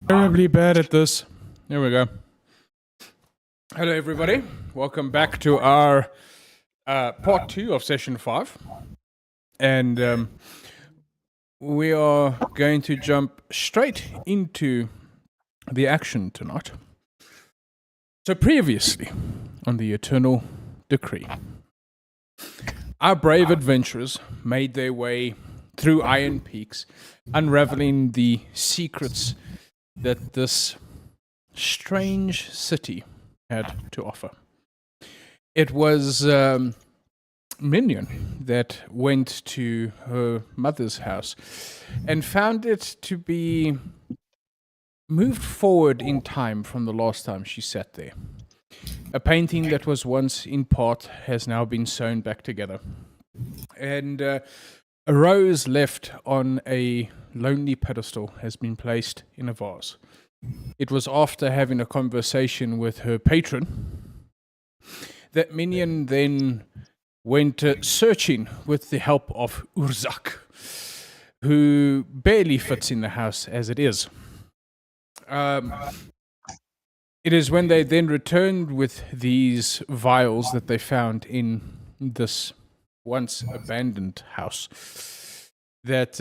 Terribly bad at this. There we go. Hello, everybody. Welcome back to our part 2 of session 5. And we are going to jump straight into the action tonight. So previously on the Eternal Decree, our brave adventurers made their way through Iron Peaks, unraveling the secrets that this strange city had to offer. It was Minion that went to her mother's house and found it to be moved forward in time from the last time she sat there. A painting that was once in part has now been sewn back together. And a rose left on a lonely pedestal has been placed in a vase. It was after having a conversation with her patron that Minion then went searching with the help of Urzak, who barely fits in the house as it is. It is when they then returned with these vials that they found in this once abandoned house that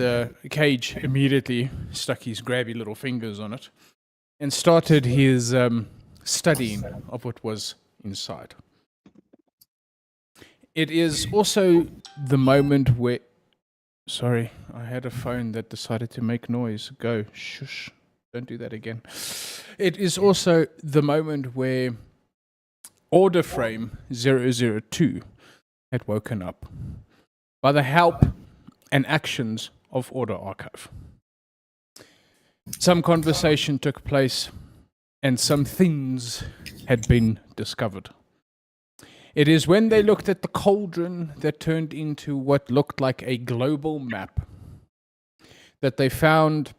Cage immediately stuck his grabby little fingers on it and started his studying of what was inside. It is also the moment where... Sorry, I had a phone that decided to make noise. Go, shush. Don't do that again. It is also the moment where Order Frame 002 had woken up by the help and actions of Order Archive. Some conversation took place and some things had been discovered. It is when they looked at the cauldron that turned into what looked like a global map that they found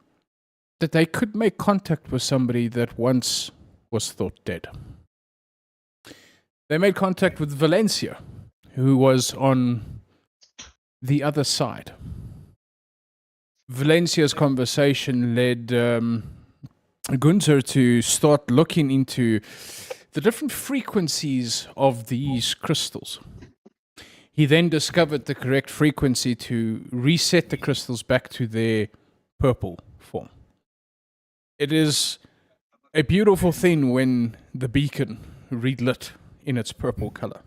that they could make contact with somebody that once was thought dead. They made contact with Valencia, who was on the other side. Valencia's conversation led Gunther to start looking into the different frequencies of these crystals. He then discovered the correct frequency to reset the crystals back to their purple form. It is a beautiful thing when the beacon relit in its purple color.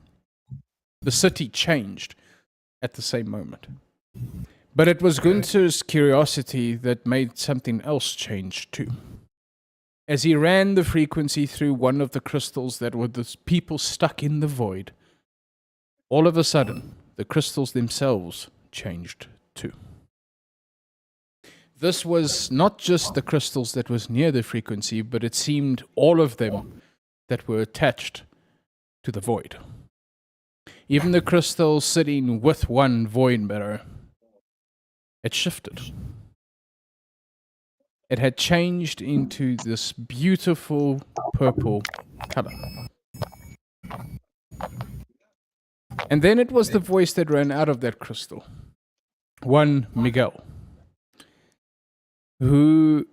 The city changed at the same moment. But it was Gunther's curiosity that made something else change too. As he ran the frequency through one of the crystals that were the people stuck in the void, all of a sudden, the crystals themselves changed too. This was not just the crystals that was near the frequency, but it seemed all of them that were attached to the void. Even the crystal sitting with one void mirror, it shifted. It had changed into this beautiful purple color. And then it was the voice that ran out of that crystal. One Miguel, who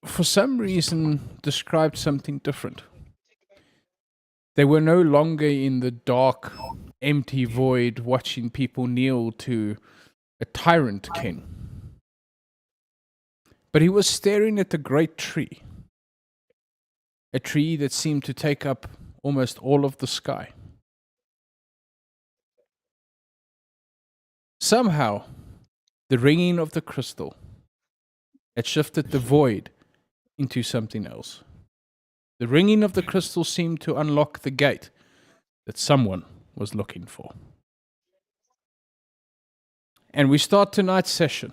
for some reason described something different. They were no longer in the dark, empty void watching people kneel to a tyrant king. But he was staring at a great tree. A tree that seemed to take up almost all of the sky. Somehow, the ringing of the crystal had shifted the void into something else. The ringing of the crystal seemed to unlock the gate that someone was looking for. And we start tonight's session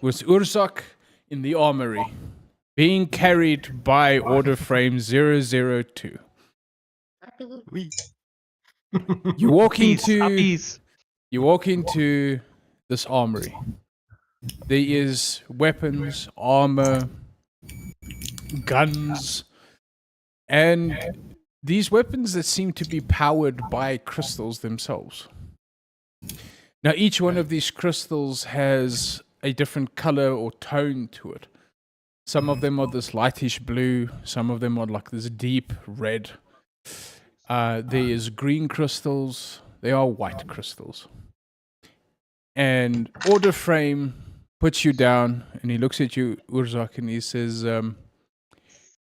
with Urzak in the armory, being carried by Order Frame 002. You walk into this armory. There is weapons, armor, guns, and these weapons that seem to be powered by crystals themselves. Now, each one of these crystals has a different color or tone to it. Some of them are this lightish blue, some of them are like this deep red. There is green crystals, there are white crystals. And Order Frame puts you down and he looks at you, Urzak, and he says,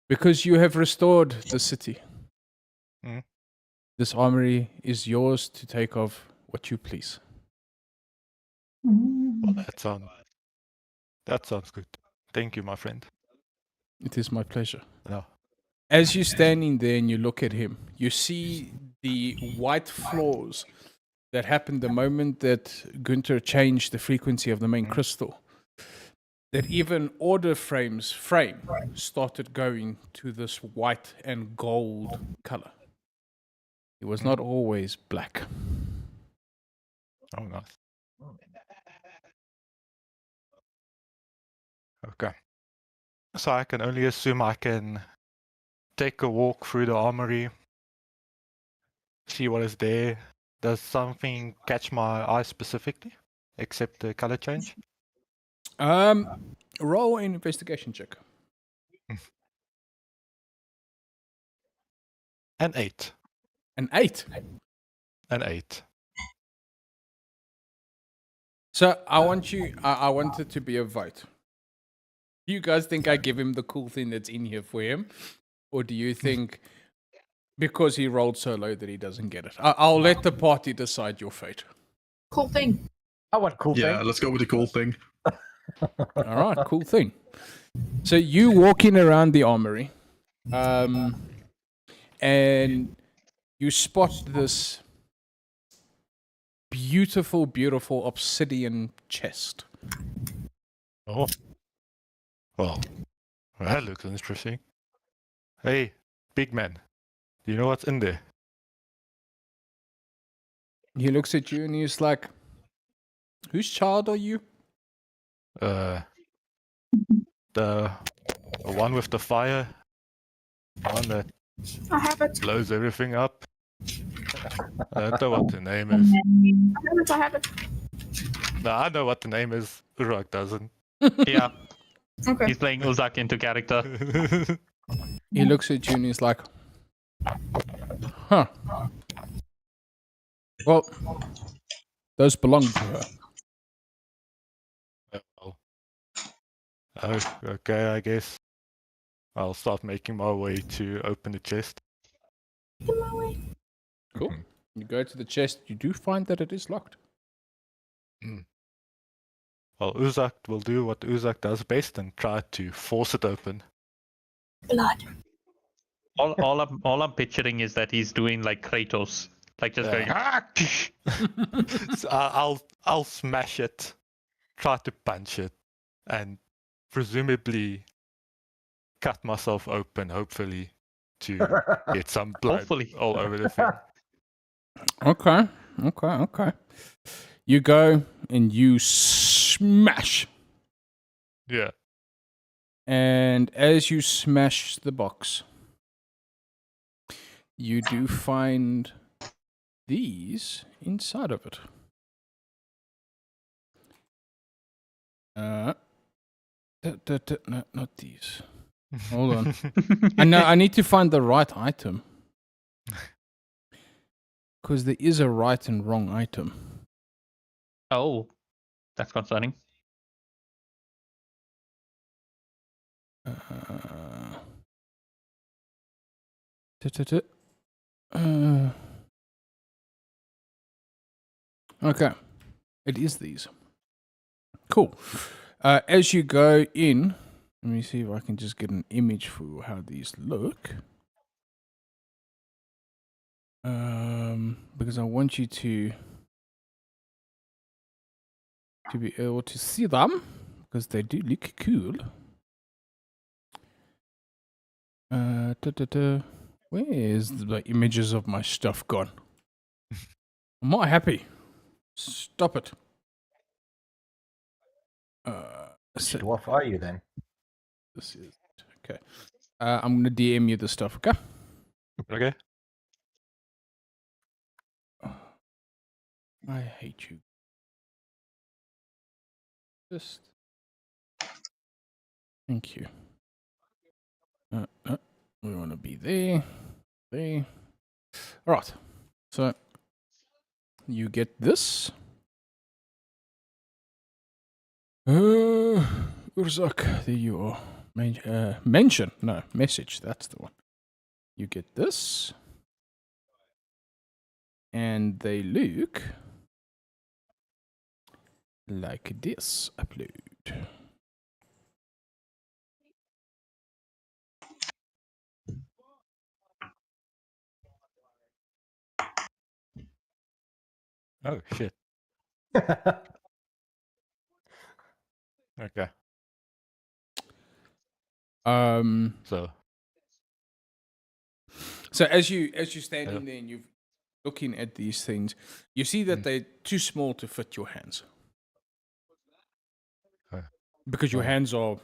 because you have restored the city, this armory is yours to take of what you please. Well, that sounds good. Thank you, my friend. It is my pleasure. No. As you're standing there and you look at him, you see the white flaws that happened the moment that Gunther changed the frequency of the main crystal. That even Order Frame's frame started going to this white and gold color. It was not always black. Oh, nice. Okay. So I can only assume I can take a walk through the armory, see what is there. Does something catch my eye specifically, except the color change? Roll an investigation check. An 8. An 8. An 8. So I want it to be a vote. Do you guys think I give him the cool thing that's in here for him? Or do you think because he rolled so low that he doesn't get it? I'll let the party decide your fate. Cool thing. I want cool thing. Yeah, let's go with the cool thing. All right, cool thing. So you walking around the armory, and you spot this beautiful, beautiful obsidian chest. Oh. Well, that looks interesting. Hey, big man. Do you know what's in there? He looks at you and he's like, whose child are you? The one with the fire. The one that I have it. blows everything up. I don't know what the name is. I have it. No, I know what the name is. Uruk doesn't. Yeah, Okay. he's playing Uzak into character. He looks at you and he's like, huh. Well, those belong to her. Oh, okay, I guess. I'll start making my way to open the chest. Cool. You go to the chest, you do find that it is locked. Well, Uzak will do what Uzak does best and try to force it open. Blood. All I'm picturing is that he's doing like Kratos, like just going. Ah! So I'll smash it, try to punch it, and presumably cut myself open, hopefully, to get some blood Hopefully. all over the thing. Okay. You go and you smash. Yeah. And as you smash the box, you do find these inside of it. No, not these. Hold on. I need to find the right item. Because there is a right and wrong item. Oh, that's concerning. Okay. It is these. Cool. As you go in, let me see if I can just get an image for how these look. Because I want you to be able to see them, because they do look cool. Where's the images of my stuff gone? I'm not happy. Stop it. Dwarf are you then? This is okay. I'm gonna DM you the stuff, okay? Okay. I hate you. Just. Thank you. We want to be there. There. All right. So you get this. Urzak, there you are. Mention. No, message. That's the one. You get this. And they look like this. Upload. Oh shit. Okay. So as you standing there and you're looking at these things, you see that they're too small to fit your hands. Because your hands are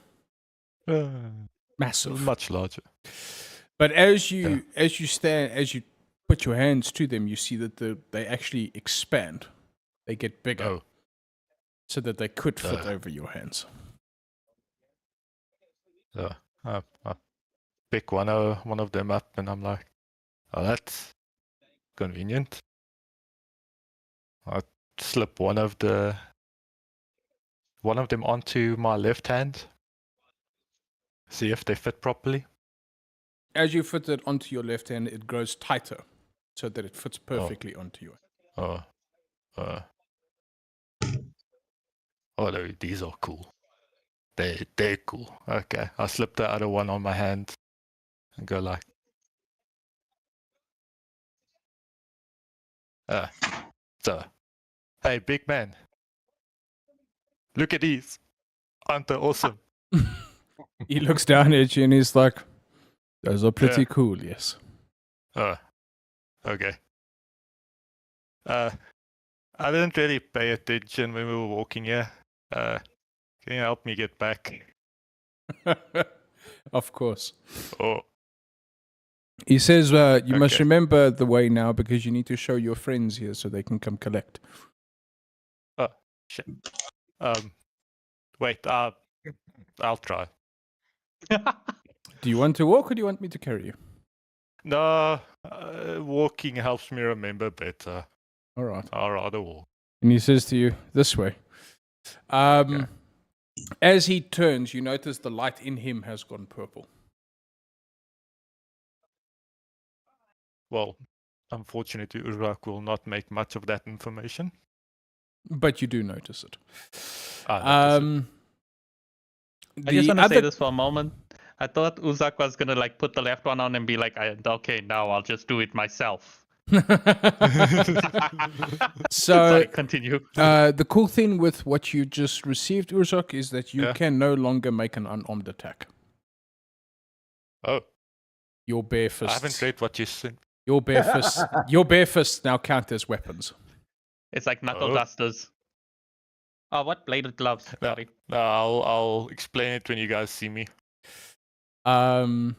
massive. Much larger. But as you put your hands to them, you see that they actually expand. They get bigger. So that they could fit over your hands. I pick one of them up and I'm like, oh, that's convenient. I slip one of them onto my left hand. See if they fit properly. As you fit it onto your left hand, it grows tighter so that it fits perfectly onto your hand. Oh, these are cool. They're cool. Okay, I slip the other one on my hand and go like, so, hey, big man, look at these. Aren't they awesome? He looks down at you and he's like, those are pretty cool, yes. Okay. I didn't really pay attention when we were walking here. Can you help me get back? Of course. Oh. He says, you must remember the way now because you need to show your friends here so they can come collect. Oh, shit. Wait, I'll try. Do you want to walk or do you want me to carry you? No, walking helps me remember better. All right. I'd rather walk. And he says to you, this way. As he turns, you notice the light in him has gone purple. Well, unfortunately, Urzak will not make much of that information. But you do notice it. I just want to say this for a moment. I thought Urzak was going to put the left one on and be like, okay, now I'll just do it myself. So sorry, continue. The cool thing with what you just received, Urzak, is that you can no longer make an unarmed attack. Oh. Your bare fists. I haven't read what you said. Your bare fists now count as weapons. It's like knuckle dusters. Oh, what? Bladed gloves. Sorry. No, I'll explain it when you guys see me. And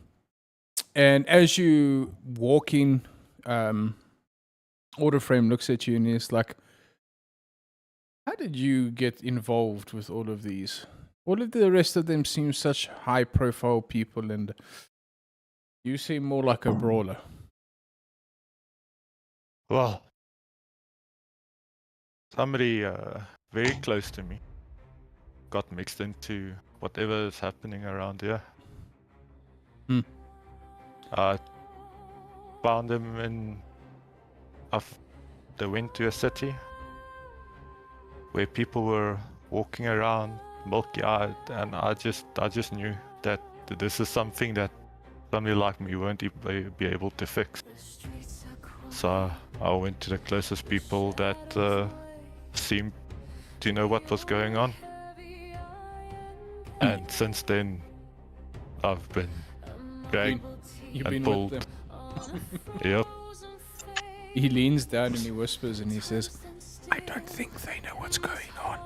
as you walk in, Orderframe looks at you and he's like, how did you get involved with all of these? All of the rest of them seem such high-profile people, and you seem more like a brawler. Well, somebody very close to me got mixed into whatever is happening around here. I found him in... They went to a city where people were walking around milky-eyed, and I just knew that this is something that somebody like me won't be able to fix. So I went to the closest people that seemed to know what was going on. And since then, I've been dragged and pulled. With them. Yep. He leans down and he whispers and he says, I don't think they know what's going on.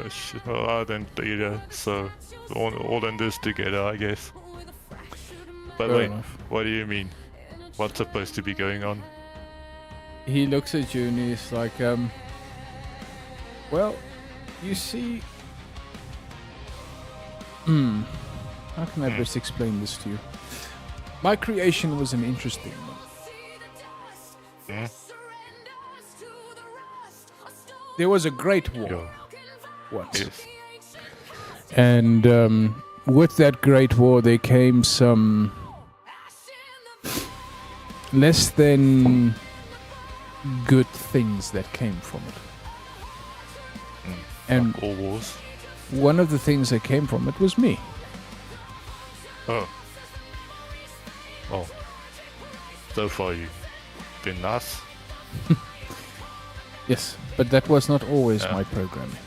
Shit, I don't either, so all in this together, I guess. But wait, what do you mean? What's supposed to be going on? He looks at you and he's like, Well, you see... How can I best explain this to you? My creation was an interesting one. There was a great war Yeah. once. Yes. And with that great war, there came some less than good things that came from it. And Like all wars. one of the things that came from it was me. Oh. Well. So far you've been nice. Yes, but that was not always Yeah. my programming.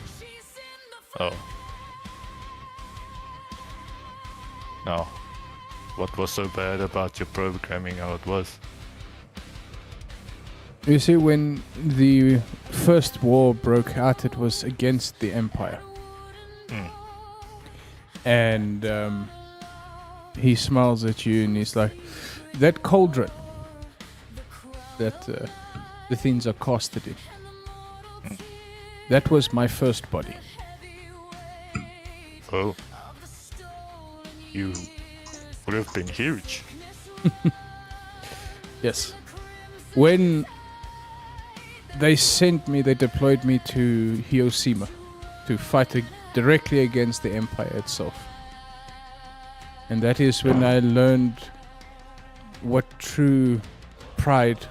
Oh. Now, what was so bad about your programming how it was? You see, when the first war broke out, it was against the Empire. And he smiles at you and he's like, that cauldron that the things are casted in, that was my first body. Oh. You would have been huge. Yes. When they deployed me to Hiroshima to fight directly against the Empire itself. And that is when I learned what true pride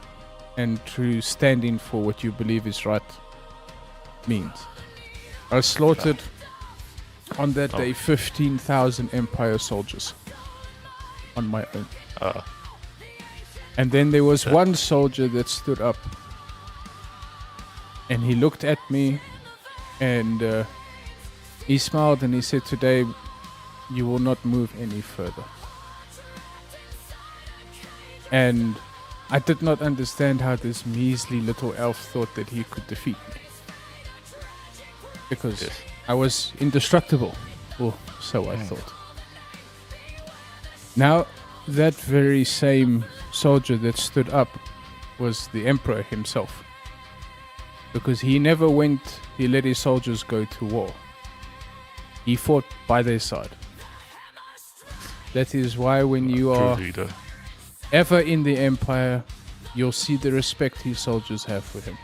and true standing for what you believe is right means. I slaughtered on that day 15,000 Empire soldiers on my own. And then there was one soldier that stood up and he looked at me and he smiled and he said, today you will not move any further. And I did not understand how this measly little elf thought that he could defeat me. Because Yes. I was indestructible, or so I thought. Now, that very same soldier that stood up was the emperor himself. Because he never he let his soldiers go to war. He fought by their side. That is why when you True are leader. ever in the Empire, you'll see the respect his soldiers have for him.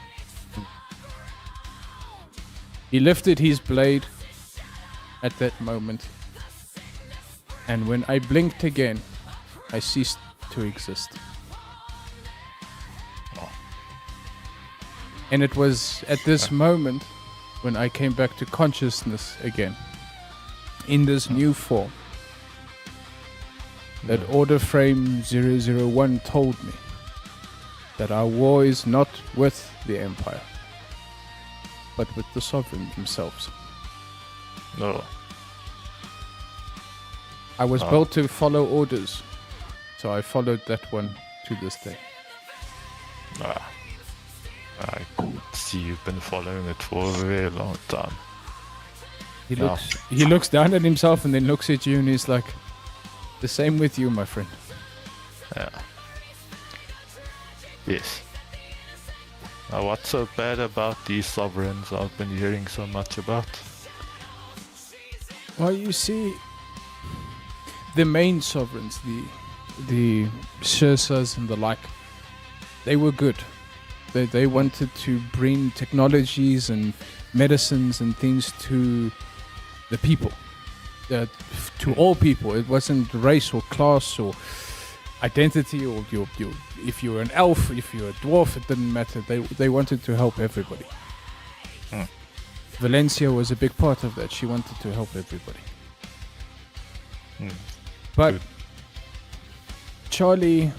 He lifted his blade at that moment, and when I blinked again, I ceased to exist. And it was at this moment when I came back to consciousness again, in this new form, that Order Frame 001 told me that our war is not with the Empire, but with the Sovereign themselves. No. I was built to follow orders, so I followed that one to this day. I could see you've been following it for a very long time. He looks down at himself and then looks at you and he's like, the same with you, my friend. Yeah. Yes. Now, what's so bad about these sovereigns I've been hearing so much about? Well, you see, the main sovereigns, the Shirsas and the like, they were good. They wanted to bring technologies and medicines and things to the people, to all people. It wasn't race or class or identity or if you were an elf, if you were a dwarf, it didn't matter. They wanted to help everybody. Valencia was a big part of that. She wanted to help everybody. But Good. Charlie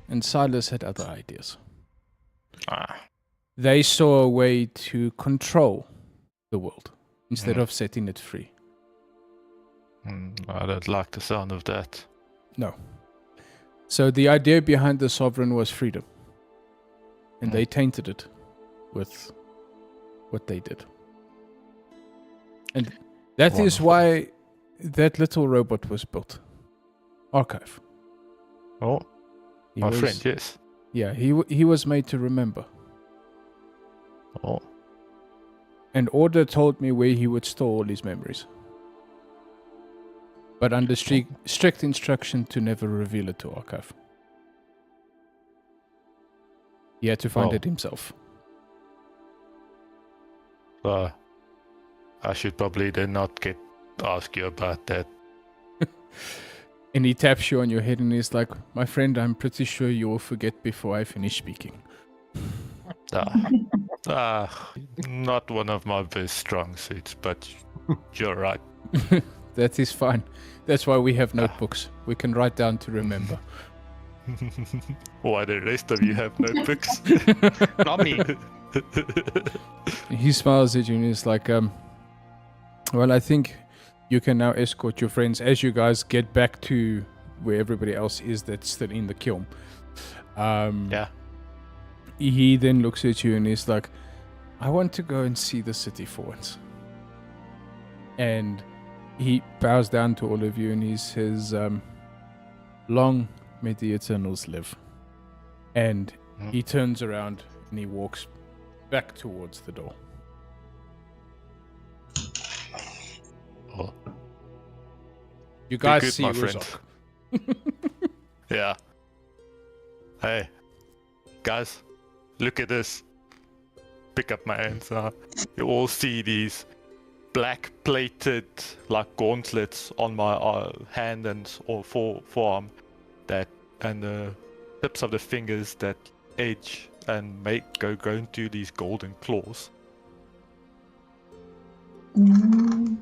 and Silas had other ideas. Ah. They saw a way to control the world instead of setting it free. I don't like the sound of that. No. So the idea behind the Sovereign was freedom. And they tainted it with what they did. And that is Wonderful. why that little robot was built. Archive. Oh, He my was- friend, yes. Yeah, he was made to remember. Oh. And Order told me where he would store all his memories. But under strict instruction to never reveal it to Archive. He had to find Oh. it himself. I should probably then not ask you about that. And he taps you on your head and he's like, my friend, I'm pretty sure you will forget before I finish speaking. Not one of my best strong suits, but you're right. That is fine. That's why we have notebooks. We can write down to remember. Why the rest of you have notebooks? Not me. He smiles at you and he's like, well, I think you can now escort your friends as you guys get back to where everybody else is that's still in the kiln. Yeah. He then looks at you and he's like, I want to go and see the city for once. And he bows down to all of you and he says, long may the Eternals live. And he turns around and he walks back towards the door. Oh. You guys good, see my friend. Uzak. Yeah. Hey, guys, look at this. Pick up my hands now. You all see these black plated like gauntlets on my hand and or forearm and the tips of the fingers that edge and go into these golden claws. And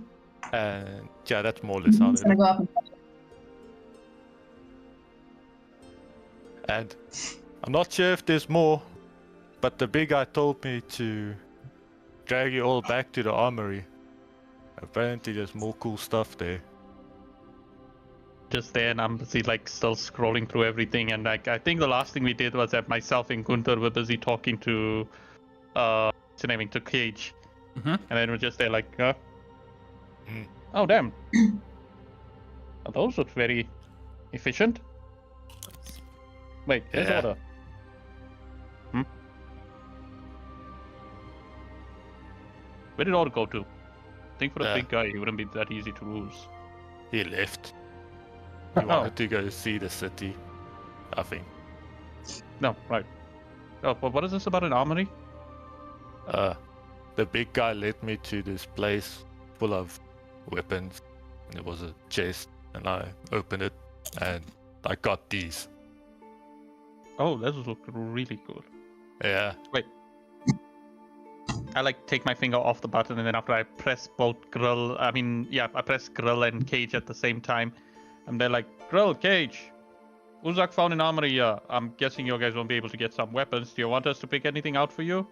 yeah, that's more or less how It's they gonna look. go up. And I'm not sure if there's more, but the big guy told me to drag you all back to the armory. Apparently there's more cool stuff there. Just there, and I'm busy like still scrolling through everything, and like I think the last thing we did was that myself and Gunther were busy talking to what's the name, to Cage. Mhm. And then we're just there like, Mm. oh damn. Oh, those look very efficient. Wait, there's Yeah. order. Where did order go to? I think for a Yeah. big guy, he wouldn't be that easy to lose. He left. He wanted to go see the city, I think. No, right. Oh, but what is this about an armory? The big guy led me to this place full of weapons, and there was a chest, and I opened it, and I got these. Oh, those look really good. Yeah. I like take my finger off the button, and then after I press both I press Grill and Cage at the same time. And they're like, Grill, Cage, Uzak found an armory here. I'm guessing you guys won't be able to get some weapons. Do you want us to pick anything out for you?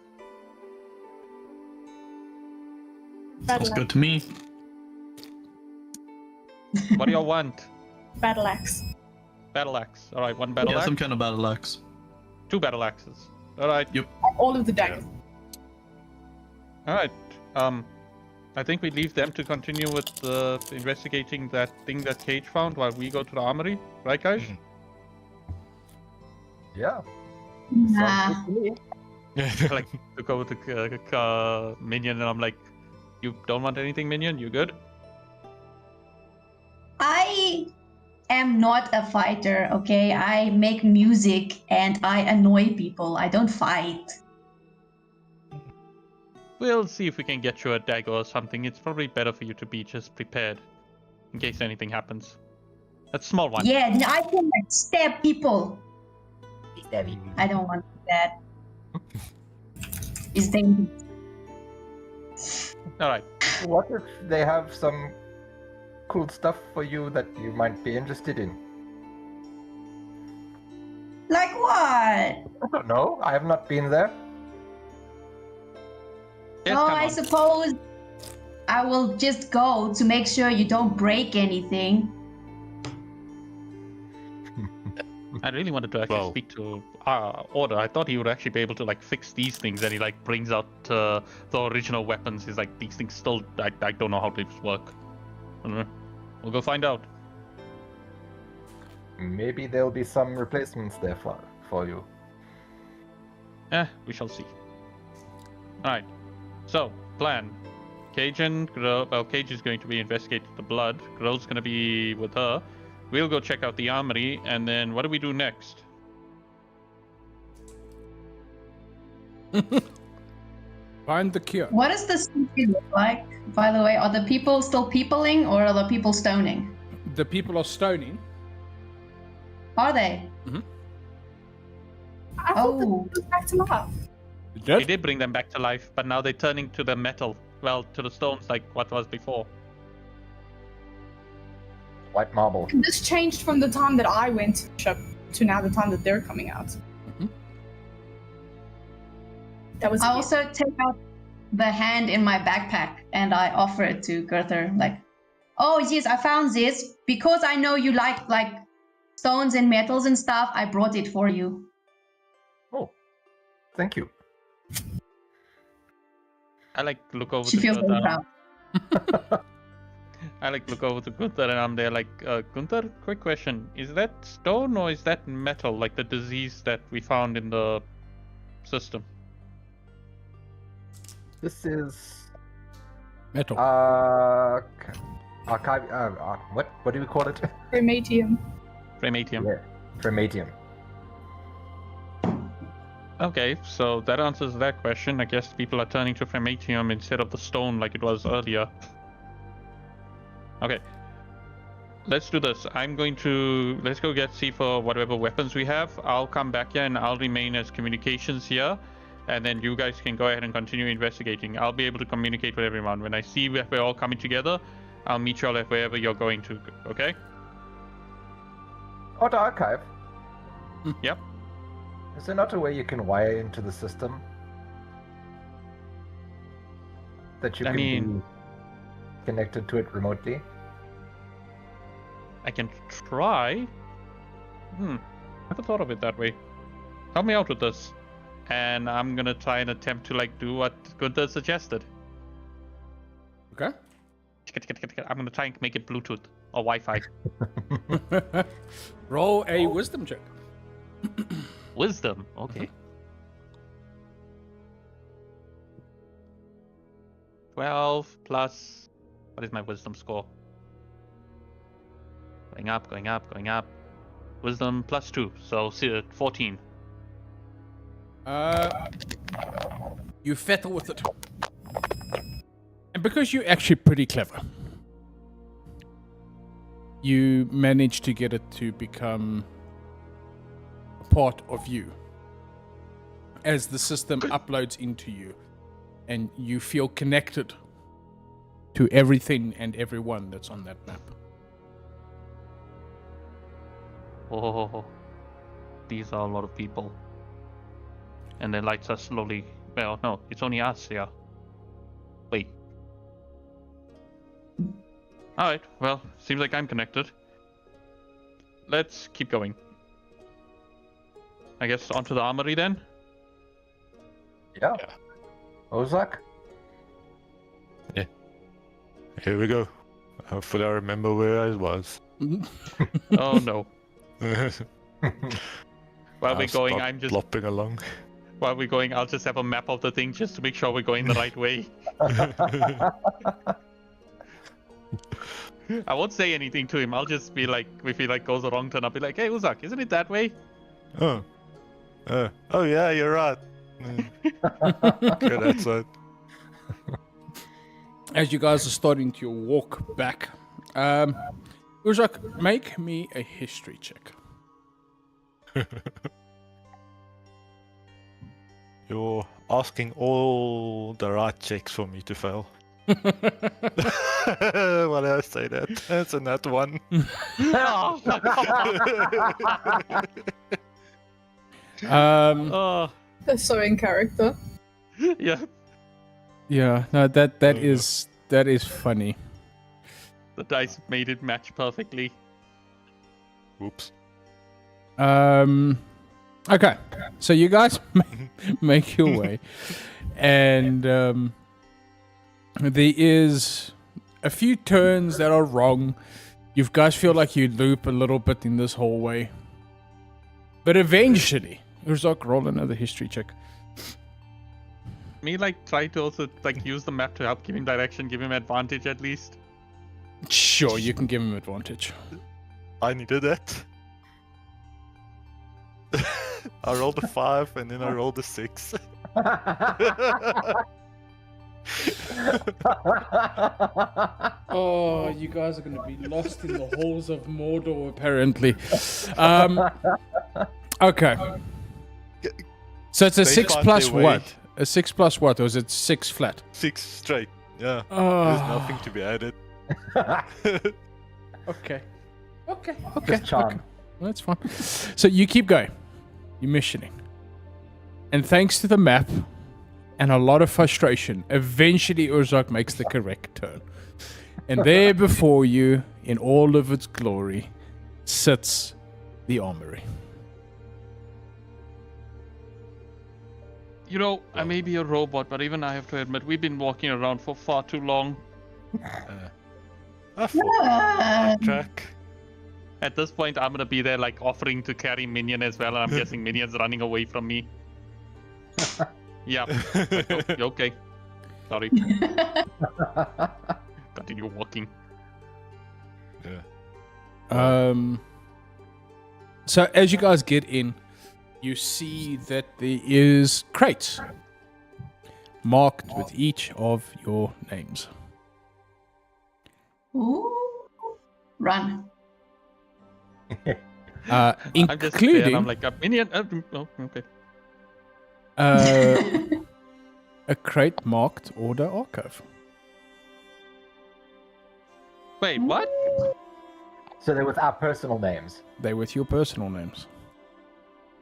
Sounds good to me. What do you want? Battle axe. Battle axe. All right, one battle Yeah, axe. some kind of battle axe. 2 battle axes. All right. All of the daggers. All right. I think we leave them to continue with investigating that thing that Cage found while we go to the armory, right, guys? Mhm. Yeah. Nah. Sounds good to me. Like to go with the Minion, and I'm like, you don't want anything, Minion? You good? I am not a fighter, okay? I make music and I annoy people. I don't fight. We'll see if we can get you a dagger or something. It's probably better for you to be just prepared in case anything happens. A small one. Yeah, I can like stab people. I don't want that. It's dangerous. All right. What if they have some cool stuff for you that you might be interested in? Like what? I don't know. I have not been there. Yes, Oh, come I on. suppose I will just go to make sure you don't break anything. I really wanted to actually Well- speak to Order. I thought he would actually be able to like fix these things, and he like brings out the original weapons. He's like, these things still, I don't know how these work. I don't know. We'll go find out. Maybe there'll be some replacements there for you. We shall see. Alright. So, plan? Cage and Grill. Well, Cage is going to be investigating the blood. Grill's going to be with her. We'll go check out the armory, and then what do we do next? Find the cure. What does the city look like, by the way? Are the people still peopling or are the people stoning? The people are stoning. Are they? I thought Oh. that was back to life. We did bring them back to life, but now they're turning to the metal. Well, to the stones, like what was before. White marble. This changed from the time that I went to the ship to now the time that they're coming out. That was I also take out the hand in my backpack and I offer it to Gurther, like, oh yes, I found this because I know you like stones and metals and stuff. I brought it for you. Oh, thank you. I like look over She to feels very Gunther. proud. I like look over to Gunther and I'm there like, Gunther, quick question. Is that stone or is that metal, like the disease that we found in the system? This is Metal. archive. What do we call it? Rematium. Rematium. Yeah, Rematium. Okay, so that answers that question. I guess people are turning to Frematium instead of the stone like it was earlier. Okay. Let's do this. Let's go see for whatever weapons we have. I'll come back here and I'll remain as communications here. And then you guys can go ahead and continue investigating. I'll be able to communicate with everyone. When I see we're all coming together, I'll meet you all at wherever you're going to, okay? Oh, the archive. Yep. Is there not a way you can wire into the system? That you I can mean- be connected to it remotely? I can try. Never thought of it that way. Help me out with this. And I'm gonna try and attempt to do what Gunther suggested. Okay. I'm gonna try and make it Bluetooth or Wi-Fi. Roll a wisdom check. Wisdom, okay. 12 plus. What is my wisdom score? Going up, going up, going up. Wisdom plus 2, so 14. You fettle with it. And because you're actually pretty clever, you manage to get it to become a part of you as the system uploads into you and you feel connected to everything and everyone that's on that map. Oh, these are a lot of people. And the lights are slowly. Well, no, it's only us here. Wait. Alright, well, seems like I'm connected. Let's keep going. I guess onto the armory then? Yeah. Ozak? Here we go. Hopefully I remember where I was. Oh no. While we're I'll going, start I'm just. Lopping along. While we're going, I'll just have a map of the thing just to make sure we're going the right way. I won't say anything to him. I'll just be like, if he goes a wrong turn, I'll be like, hey Uzak, isn't it that way? Oh. Oh yeah, you're right. Go that side. As you guys are starting to walk back, Uzak, make me a history check. You're asking all the right checks for me to fail. Why did I say that? That's a nat one. Oh, come on. Oh, They're so in character. yeah. Yeah, no, that is funny. The dice made it match perfectly. Oops. Okay, so you guys make your way, and there is a few turns that are wrong. You guys feel like you loop a little bit in this hallway, but eventually, Urzok, roll another history check. me like try to also like use the map to help give him direction, give him advantage at least? Sure, you can give him advantage. I needed it. I rolled a 5 and then I rolled a 6. Oh, you guys are going to be lost in the halls of Mordor, apparently. Okay. So it's a They 6 find plus their way. what? A 6 plus what? Or is it 6 flat? 6 straight. Yeah. There's Oh, nothing to be added. okay. Okay. Just charm. Okay. That's fine. So you keep going. You're missioning. And thanks to the map and a lot of frustration, eventually Urzak makes the correct turn. And there before you, in all of its glory, sits the armory. You know, I may be a robot, but even I have to admit, we've been walking around for far too long. I thought track. At this point, I'm gonna be there like offering to carry Minion as well, and I'm guessing Minion's running away from me. Yeah. Like, oh, okay. Sorry. Continue walking. So as you guys get in, you see that there is crates marked with each of your names. Ooh. Run. I'm just there, and Including I'm like, Minion. Oh, okay. a crate marked Order Archive. Wait, what? So they're with our personal names. They're with your personal names.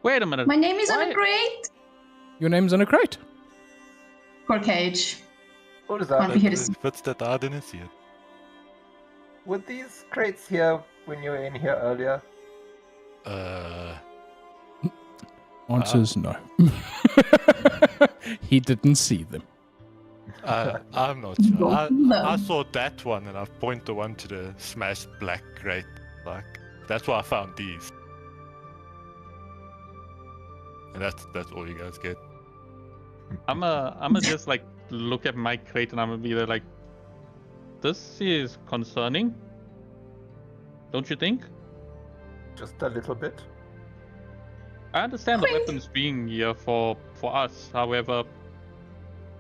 Wait a minute. My name is on Why- a crate. Your name's on a crate. Poor Cage. What is Can't that? be here to see. Fits that I didn't see it. Were these crates here when you were in here earlier? Answers no. He didn't see them. I'm not sure. No. I saw that one and I point the one to the smashed black crate. Like, that's why I found these. And that's all you guys get. I'm just like look at my crate and I'm gonna be there like, this is concerning. Don't you think? Just a little bit. I understand the Wait. weapons being here for us. However,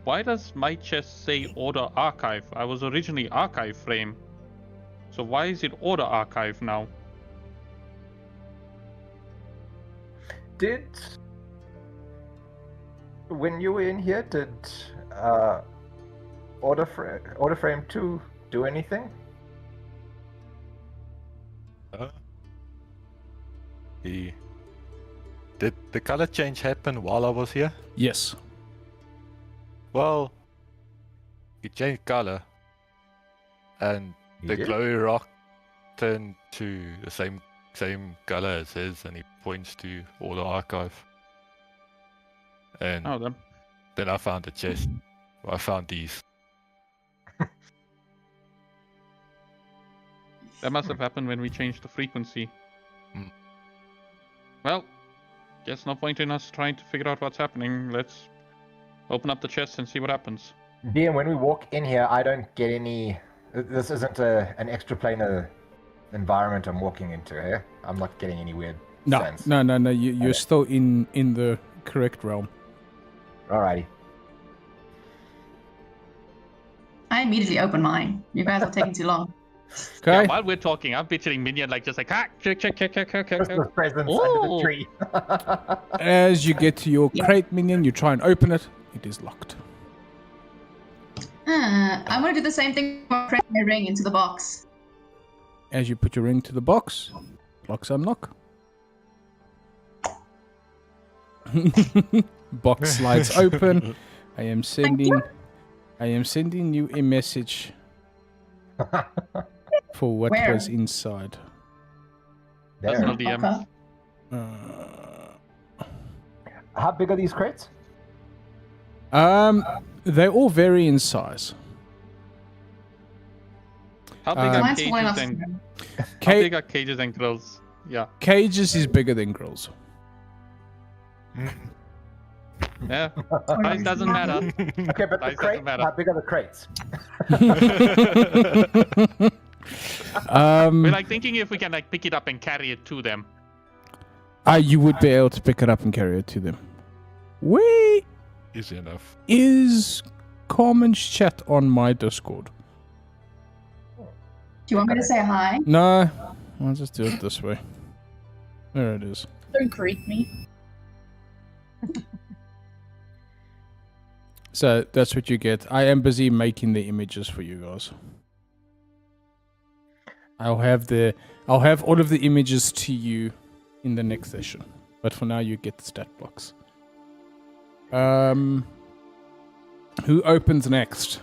why does my chest say Order Archive? I was originally Archive Frame. So why is it Order Archive now? When you were in here, did Order Frame 2 do anything? Did the color change happen while I was here? Yes. Well, it changed color, and You the did? glowy rock turned to the same color as his, and he points to Order Archive. And Oh, then I found the chest. I found these. that must have happened when we changed the frequency. Hmm. Well, guess no point in us trying to figure out what's happening. Let's open up the chest and see what happens. Dean, when we walk in here, I don't get any. This isn't an extra planar environment I'm walking into, eh? I'm not getting any weird No, sense. no. You're still in the correct realm. Alrighty. I immediately open mine. You guys are taking too long. Okay. Yeah, while we're talking, I'm picturing Minion like just like check. Christmas presents under Ooh. the tree. As you get to your crate, Minion, you try and open it. It is locked. I'm gonna do the same thing. Press my ring into the box. As you put your ring to the box, locks unlock. Box slides open. I am sending you a message for what Where? was inside. That's There. not DM. Okay. How big are these crates? They all vary in size. How big are Mine's small cages enough. and how Ca- big are cages and grills? Yeah. Cages is bigger than grills. Yeah, size doesn't matter. Okay, but the Size crate, doesn't matter. how big are the crates? We're like thinking if we can like pick it up and carry it to them. You would be able to pick it up and carry it to them. Where Easy enough. is Carmen's chat on my Discord? Do you want me to say hi? No, I'll just do it this way. There it is. Don't greet me. So that's what you get. I am busy making the images for you guys. I'll have all of the images to you in the next session. But for now you get the stat blocks. Who opens next?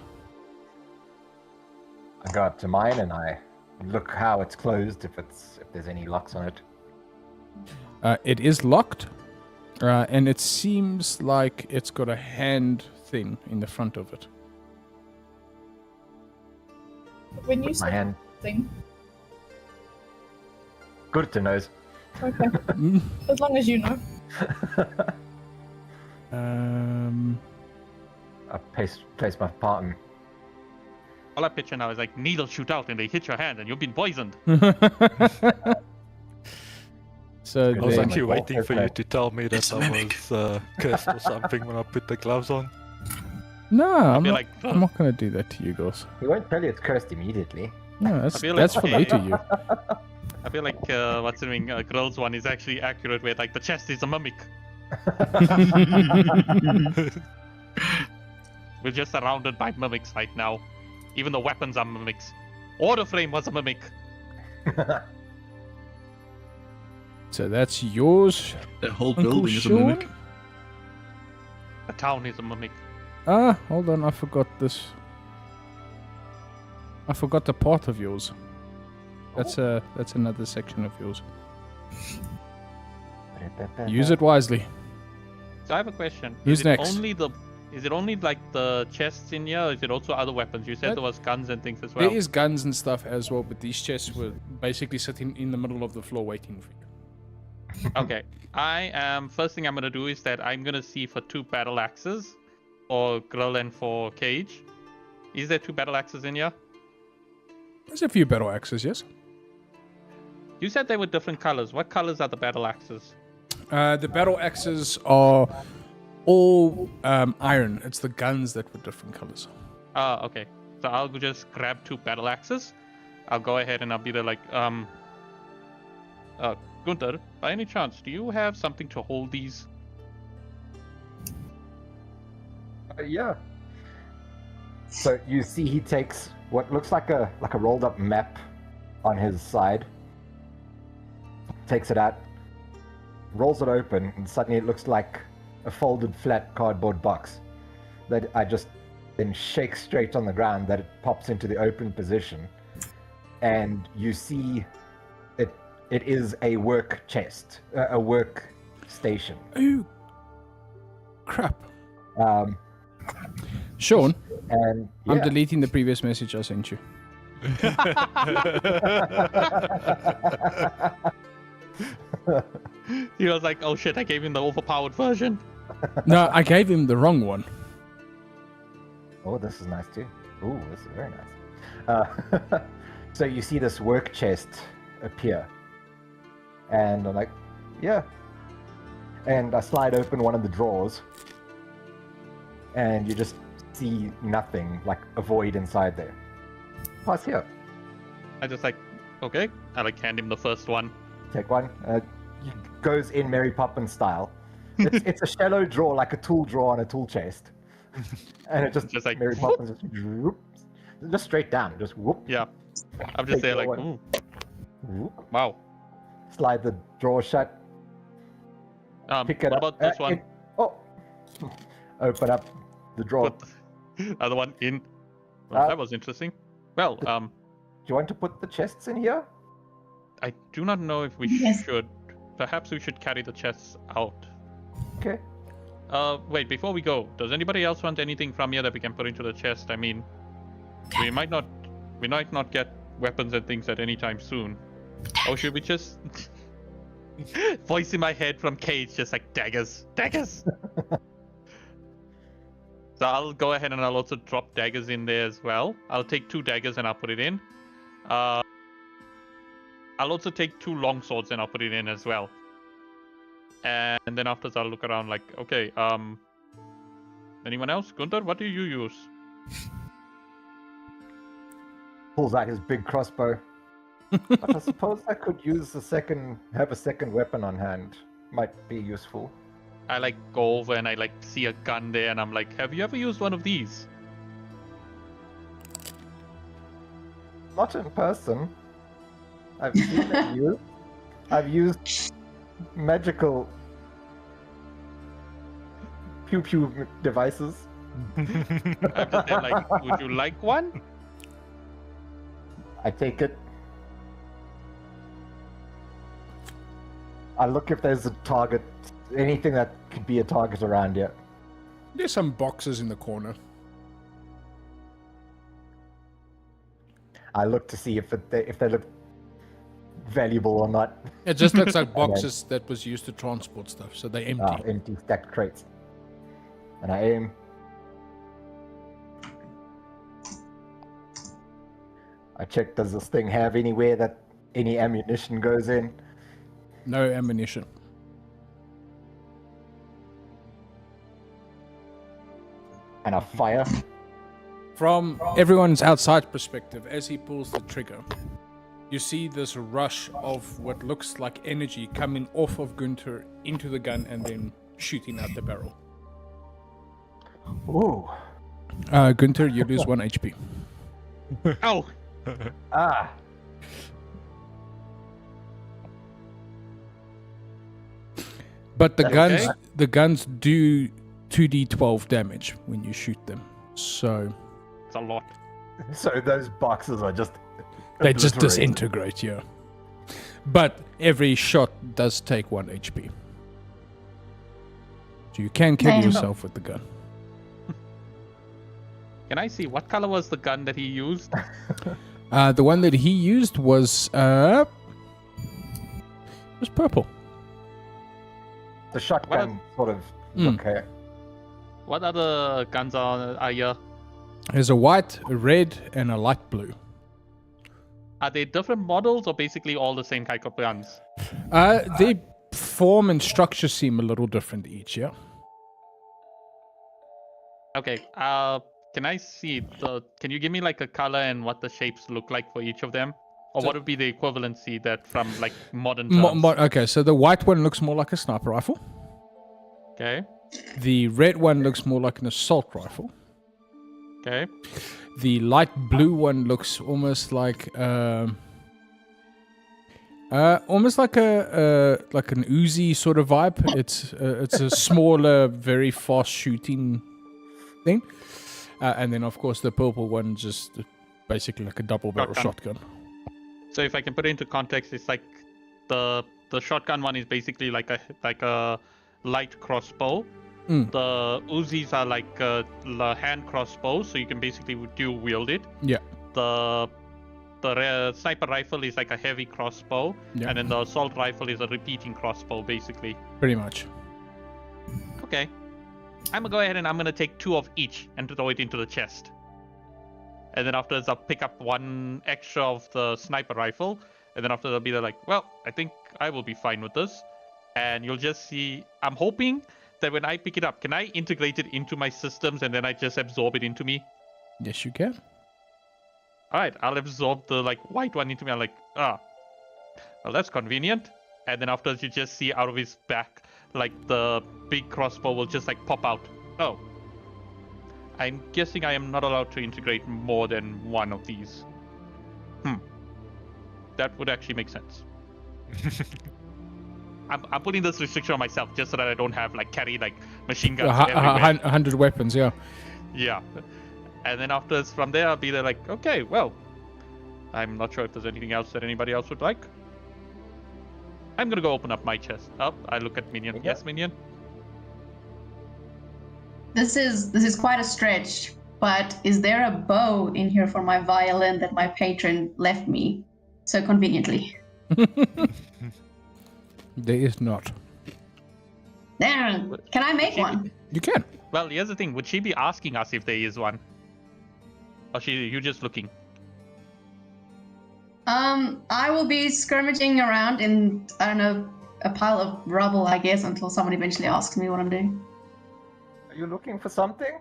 I go up to mine and I look how it's closed, if there's any locks on it. It is locked. And it seems like it's got a hand thing in the front of it. When you My say hand. thing, Good to knows. okay. As long as you know. I place my part All I picture now is like needles shoot out and they hit your hand and you've been poisoned. So I I was then, actually Like, waiting for you okay. to tell me It's that a I mimic. was cursed or something when I put the gloves on. no, I'm feel not, like- I'm not going to do that to you guys. He won't tell you it's cursed immediately. No, that's, feel like- that's for later, you. I feel like what's the name? Girl's one is actually accurate where like the chest is a mimic. We're just surrounded by mimics right now. Even the weapons are mimics. Order Frame was a mimic. So that's yours, The whole Uncle building is a Sean? mimic. The town is a mimic. Hold on, I forgot this. I forgot the part of yours. That's another section of yours. Use it wisely. So I have a question. Who's is next? Is it only like the chests in here, or is it also other weapons? You said That- there was guns and things as well. There is guns and stuff as well, but these chests were basically sitting in the middle of the floor waiting for you. Okay. First thing I'm gonna do is that I'm gonna see for 2 battle axes for Grill and for Cage. Is there 2 battle axes in here? There's a few battle axes, yes. You said they were different colors. What colors are the battle axes? The battle axes are all iron. It's the guns that were different colors. Ah, okay. So I'll just grab 2 battle axes. I'll go ahead and I'll be there like, Gunther, by any chance, do you have something to hold these? Yeah. So you see he takes what looks like a rolled up map on his side, takes it out, rolls it open, and suddenly it looks like a folded flat cardboard box that I just then shake straight on the ground, that it pops into the open position, and you see it is a work chest, a work station. Oh, crap. Um, Sean, and I'm yeah. deleting the previous message I sent you. He was like, oh shit, I gave him the overpowered version. No, I gave him the wrong one. Oh, this is nice too. Ooh, this is very nice. So you see this work chest appear, and I'm like, yeah. And I slide open one of the drawers, and you just see nothing, like a void inside there. Pass here. I just like, okay. I like hand him the first one. Take one. Goes in Mary Poppins style. It's a shallow drawer, like a tool drawer on a tool chest, and it Just like, Mary Poppins just straight down, just whoop. Yeah. I'm just Take there that like, one. ooh, whoop. wow. Slide the drawer shut. Pick it What up. about this one? Open up the drawer. Put the other one in. Well, that was interesting. Well, Do you want to put the chests in here? I do not know if we Yes. should. Perhaps we should carry the chests out. Okay. Wait, before we go, does anybody else want anything from here that we can put into the chest? I mean, we might not get weapons and things at any time soon. Or should we just voice in my head from Cage, just like daggers, daggers? So I'll go ahead and I'll also drop daggers in there as well. I'll take 2 daggers and I'll put it in. I'll also take 2 long swords and I'll put it in as well. And then afterwards I'll look around like, okay, anyone else? Gunther, what do you use? Pulls out his big crossbow. But I suppose I could use have a second weapon on hand. Might be useful. I like go over and I like see a gun there and I'm like, have you ever used one of these? Not in person. I've seen it used. I've used magical pew devices. I'm just there like, would you like one? I take it. I look if there's a target, anything that could be a target around here. There's some boxes in the corner. I look to see if they look valuable or not. It just looks like boxes that was used to transport stuff, so they're empty. Empty stacked crates. And I aim. I check, does this thing have anywhere that any ammunition goes in? No ammunition. And I fire. From everyone's outside perspective, as he pulls the trigger, you see this rush of what looks like energy coming off of Gunther into the gun and then shooting out the barrel. Ooh. Gunther, you lose 1 HP. Ow! Ah. But the Okay. guns do 2d12 damage when you shoot them. So It's a lot. So those boxes are just they just obliterated. disintegrate, yeah. But every shot does take 1 HP. So you can kill Damn. yourself with the gun. Can I see what color was the gun that he used? The one that he used was purple. The shotgun sort of okay. What other guns are here? There's a white, a red, and a light blue. Are they different models or basically all the same type of guns? Their form and structure seem a little different each, yeah. Okay. Can I see can you give me like a color and what the shapes look like for each of them? Or So- what would be the equivalency that from like modern terms? Okay, so the white one looks more like a sniper rifle. Okay. The red one looks more like an assault rifle. Okay. The light blue one looks almost like like an Uzi sort of vibe. It's a smaller, very fast shooting thing. And then of course the purple one just basically like a double barrel shotgun. So if I can put it into context, it's like the shotgun one is basically like a light crossbow. The Uzis are like hand crossbows, so you can basically dual wield it. Yeah. The sniper rifle is like a heavy crossbow, Yeah. and then the assault rifle is a repeating crossbow, basically. Pretty much. Okay. I'm gonna go ahead and I'm gonna take 2 of each and throw it into the chest. And then afterwards I'll pick up 1 extra of the sniper rifle, and then after I'll be like, well, I think I will be fine with this. And you'll just see, I'm hoping that when I pick it up, can I integrate it into my systems and then I just absorb it into me? Yes, you can. Alright, I'll absorb the like white one into me. I'm like, well, that's convenient. And then afterwards you just see out of his back, like the big crossbow will just like pop out. Oh. I'm guessing I am not allowed to integrate more than 1 of these. That would actually make sense. I'm putting this restriction on myself just so that I don't have like carry like machine guns everywhere. 100 weapons, yeah. Yeah. And then after from there, I'll be there like, okay, well, I'm not sure if there's anything else that anybody else would like. I'm gonna go open up my chest. I look at Minion. Yeah. Yes, Minion. This is quite a stretch, but is there a bow in here for my violin that my patron left me so conveniently? There is not. Darren, can I make one? You can. Well, here's the thing. Would she be asking us if there is one? Or you just looking? I will be skirmishing around in, I don't know, a pile of rubble, I guess, until someone eventually asks me what I'm doing. Are you looking for something?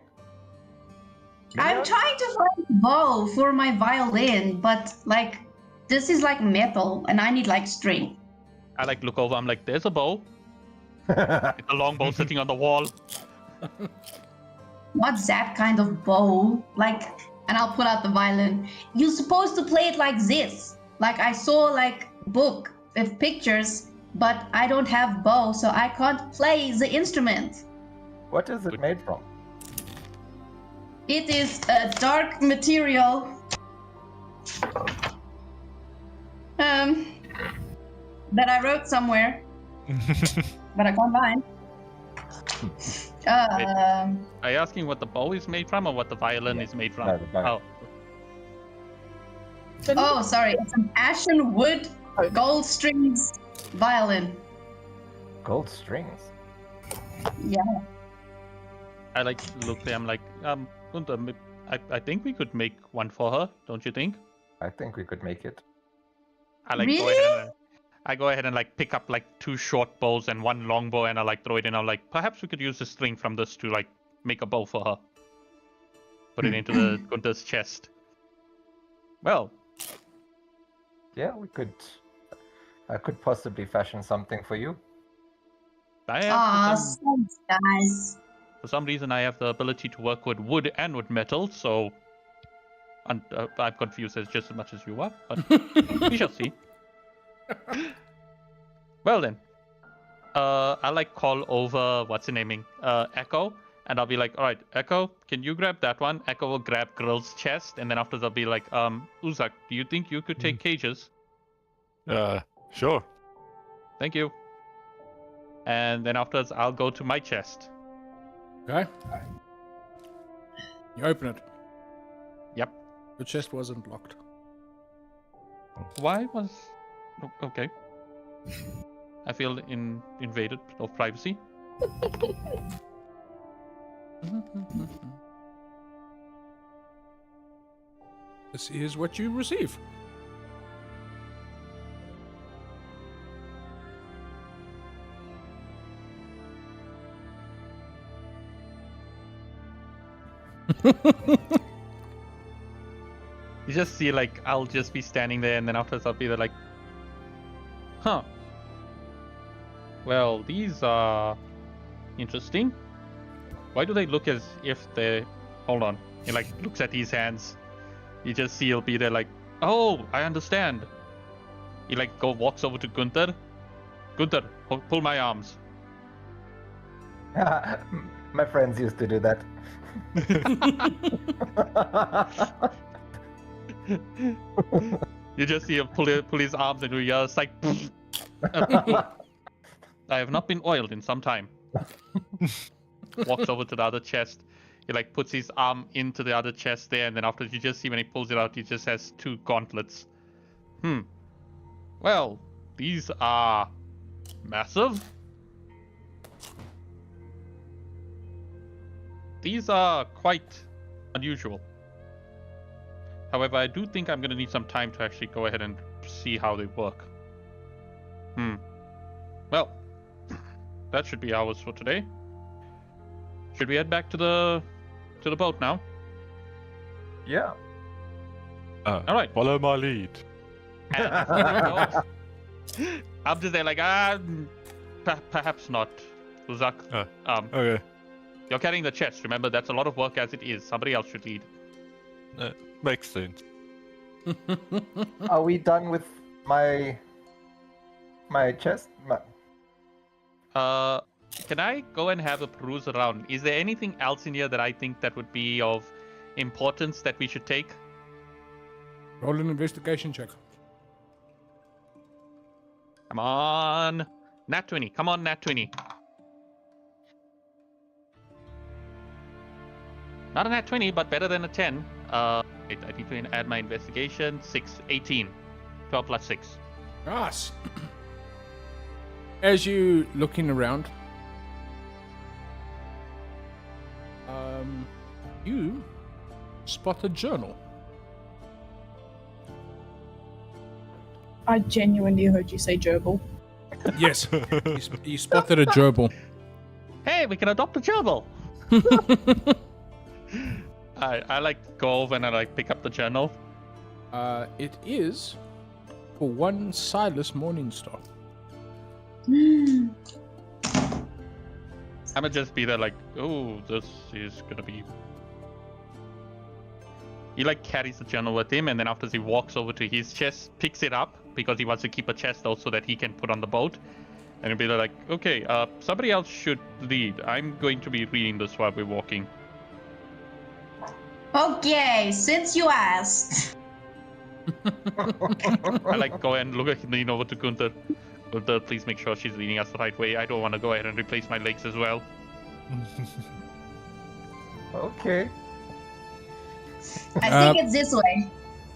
I'm Leon? trying to find a bow for my violin, but like, this is like metal, and I need like string. I like look over. I'm like, there's a bow. It's a long bow sitting on the wall. What's that kind of bow? Like, and I'll pull out the violin. You're supposed to play it like this. Like I saw like book with pictures, but I don't have bow, so I can't play the instrument. What is it made from? It is a dark material. That I wrote somewhere, but I can't find. Are you asking what the bow is made from or what the violin is made from? No, the bow. Oh, Oh, sorry. It's an ashen wood gold strings violin. Gold strings. Yeah. I like look there. I'm like, Gunther, I think we could make one for her. Don't you think? I think we could make it. I like go ahead and I go ahead and like pick up like 2 short bows and 1 long bow and I like throw it in. I'm like, perhaps we could use the string from this to like make a bow for her. Put it into the Gunther's chest. Well, Yeah, we could. I could possibly fashion something for you. I have Aw, some- so nice. for some reason I have the ability to work with wood and with metal, so I'm confused as just as much as you are, but we shall see. Well then, I like call over what's the naming, Echo, and I'll be like, all right, Echo, can you grab that one? Echo will grab Grill's chest, and then afterwards I'll be like, Uzak, do you think you could take cages? Sure. Thank you. And then afterwards I'll go to my chest. Okay. You open it. Yep. The chest wasn't locked. Why was? Okay. I feel invaded of privacy. This is what you receive. You just see like I'll just be standing there, and then afterwards I'll be there like, huh. Well, these are interesting. Why do they look as if they? Hold on. He like looks at his hands. You just see he'll be there like, oh, I understand. He like walks over to Gunther. Gunther, pull my arms. My friends used to do that. You just see him pull his arms and you're just like, I have not been oiled in some time. Walks over to the other chest. He like puts his arm into the other chest there, and then after you just see when he pulls it out, he just has 2 gauntlets. Well, these are massive. These are quite unusual. However, I do think I'm going to need some time to actually go ahead and see how they work. Well, that should be ours for today. Should we head back to the boat now? Yeah. All right. Follow my lead. And I'm just there like, perhaps not. Uzak, Okay. you're carrying the chest. Remember, that's a lot of work as it is. Somebody else should lead. Makes sense. Are we done with my chest? Can I go and have a peruse around? Is there anything else in here that I think that would be of importance that we should take? Roll an investigation check. Come on. Nat 20. Come on, Nat 20. Not a Nat 20, but better than a 10. Wait, I need to add my investigation. 18. 12 plus 6. Nice. As you looking around, you spot a journal. I genuinely heard you say gerbil. Yes, you spotted a gerbil. Hey, we can adopt a gerbil. I like go over and I like pick up the journal. It is for one Silas Morningstar. I'ma just be there like, oh, this is gonna be. He like carries the journal with him, and then after he walks over to his chest, picks it up because he wants to keep a chest out so that he can put on the boat. And he'll be like, okay, somebody else should lead. I'm going to be reading this while we're walking. Okay, since you asked. I like go and lean over to Gunther. Gunther, please make sure she's leading us the right way. I don't want to go ahead and replace my legs as well. Okay. I think it's this way.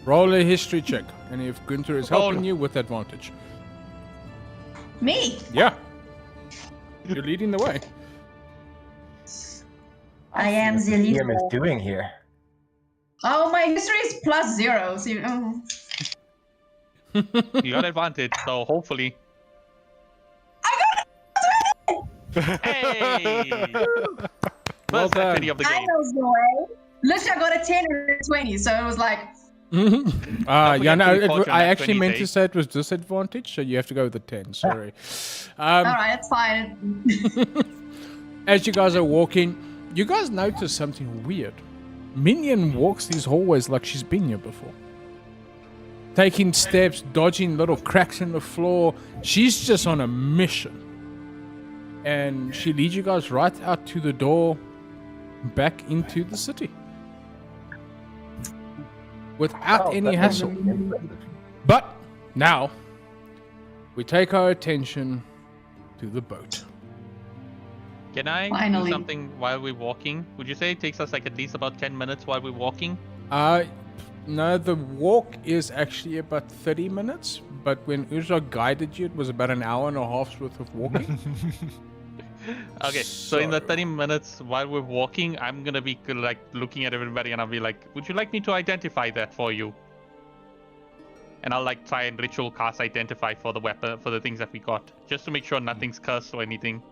Roll a history check, and if Gunther is helping Oh. you, with advantage. Me. Yeah. You're leading the way. I am the Liam is leader. doing here. Oh, my history is +0. So, You got advantage, so hopefully. Hey! Well First century done. of the I game. know the way. Literally, I got a 10 and a 20, so it was like, Yeah, forget no, to report your I nat actually 20 meant to days. say it was disadvantage, so you have to go with the 10, sorry. alright, that's fine. As you guys are walking, you guys notice something weird. Minion walks these hallways like she's been here before. Taking steps, dodging little cracks in the floor. She's just on a mission. And she leads you guys right out to the door, back into the city. Without any that's hassle. impressive. But now, we take our attention to the boat. Can I Finally. do something while we're walking? Would you say it takes us like at least about 10 minutes while we're walking? No, the walk is actually about 30 minutes, but when Uzra guided you, it was about an hour and a half's worth of walking. Okay, so in the So- 30 minutes while we're walking, I'm gonna be like looking at everybody and I'll be like, would you like me to identify that for you? And I'll like try and ritual cast identify for the weapon, for the things that we got, just to make sure nothing's cursed or anything.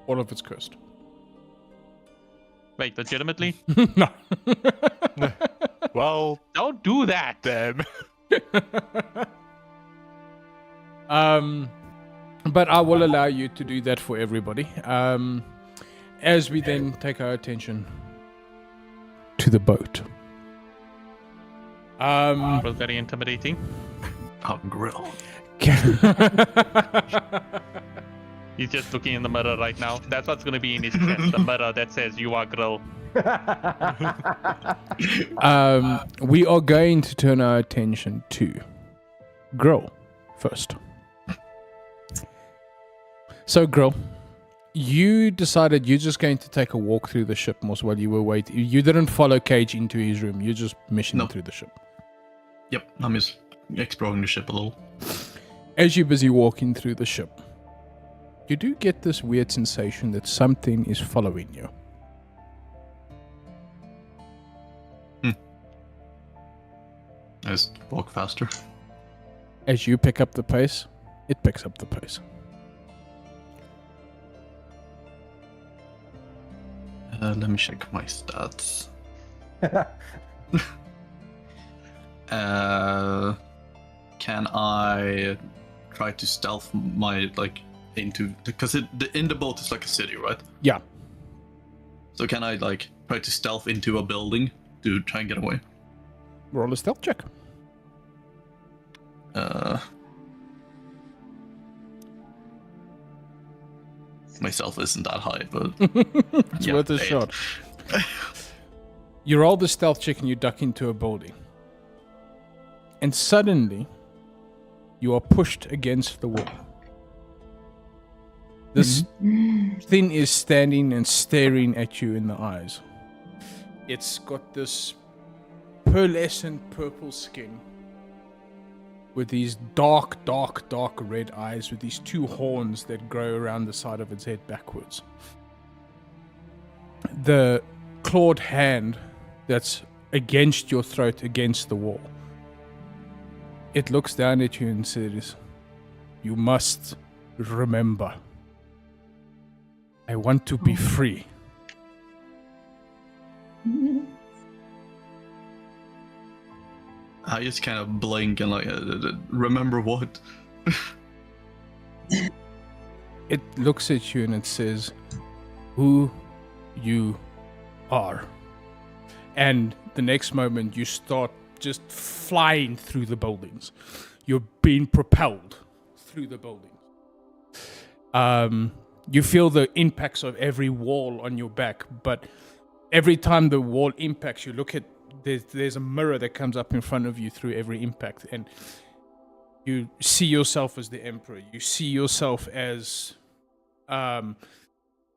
All of it's cursed. Wait, legitimately? No. Well, Don't do that! damn. But I will allow you to do that for everybody. As we then take our attention to the boat. It was very intimidating. Oh, grill. He's just looking in the mirror right now. That's what's gonna be in his chest, the mirror that says you are Grill. We are going to turn our attention to Grill first. So, Grill, you decided you're just going to take a walk through the ship, Moss, while you were waiting. You didn't follow Cage into his room. You're just missioning No. through the ship. Yep, I'm just exploring the ship a little. As you're busy walking through the ship, you do get this weird sensation that something is following you. I just walk faster. As you pick up the pace, it picks up the pace. Let me check my stats. Can I try to stealth my into because in the boat is like a city, right? Yeah. So can I try to stealth into a building to try and get away? Roll a stealth check. Myself isn't that high, but It's yeah, worth a eight. shot. You roll the stealth check and you duck into a building. And suddenly, you are pushed against the wall. This thing is standing and staring at you in the eyes. It's got this pearlescent purple skin with these dark red eyes with these two horns that grow around the side of its head backwards. The clawed hand that's against your throat, against the wall. It looks down at you and says, "You must remember. I want to be free." I just kind of blink and like, remember what? It looks at you and it says, "Who you are." And the next moment you start just flying through the buildings. You're being propelled through the buildings. You feel the impacts of every wall on your back, but every time the wall impacts, you look at, there's a mirror that comes up in front of you through every impact, and you see yourself as the Emperor. You see yourself as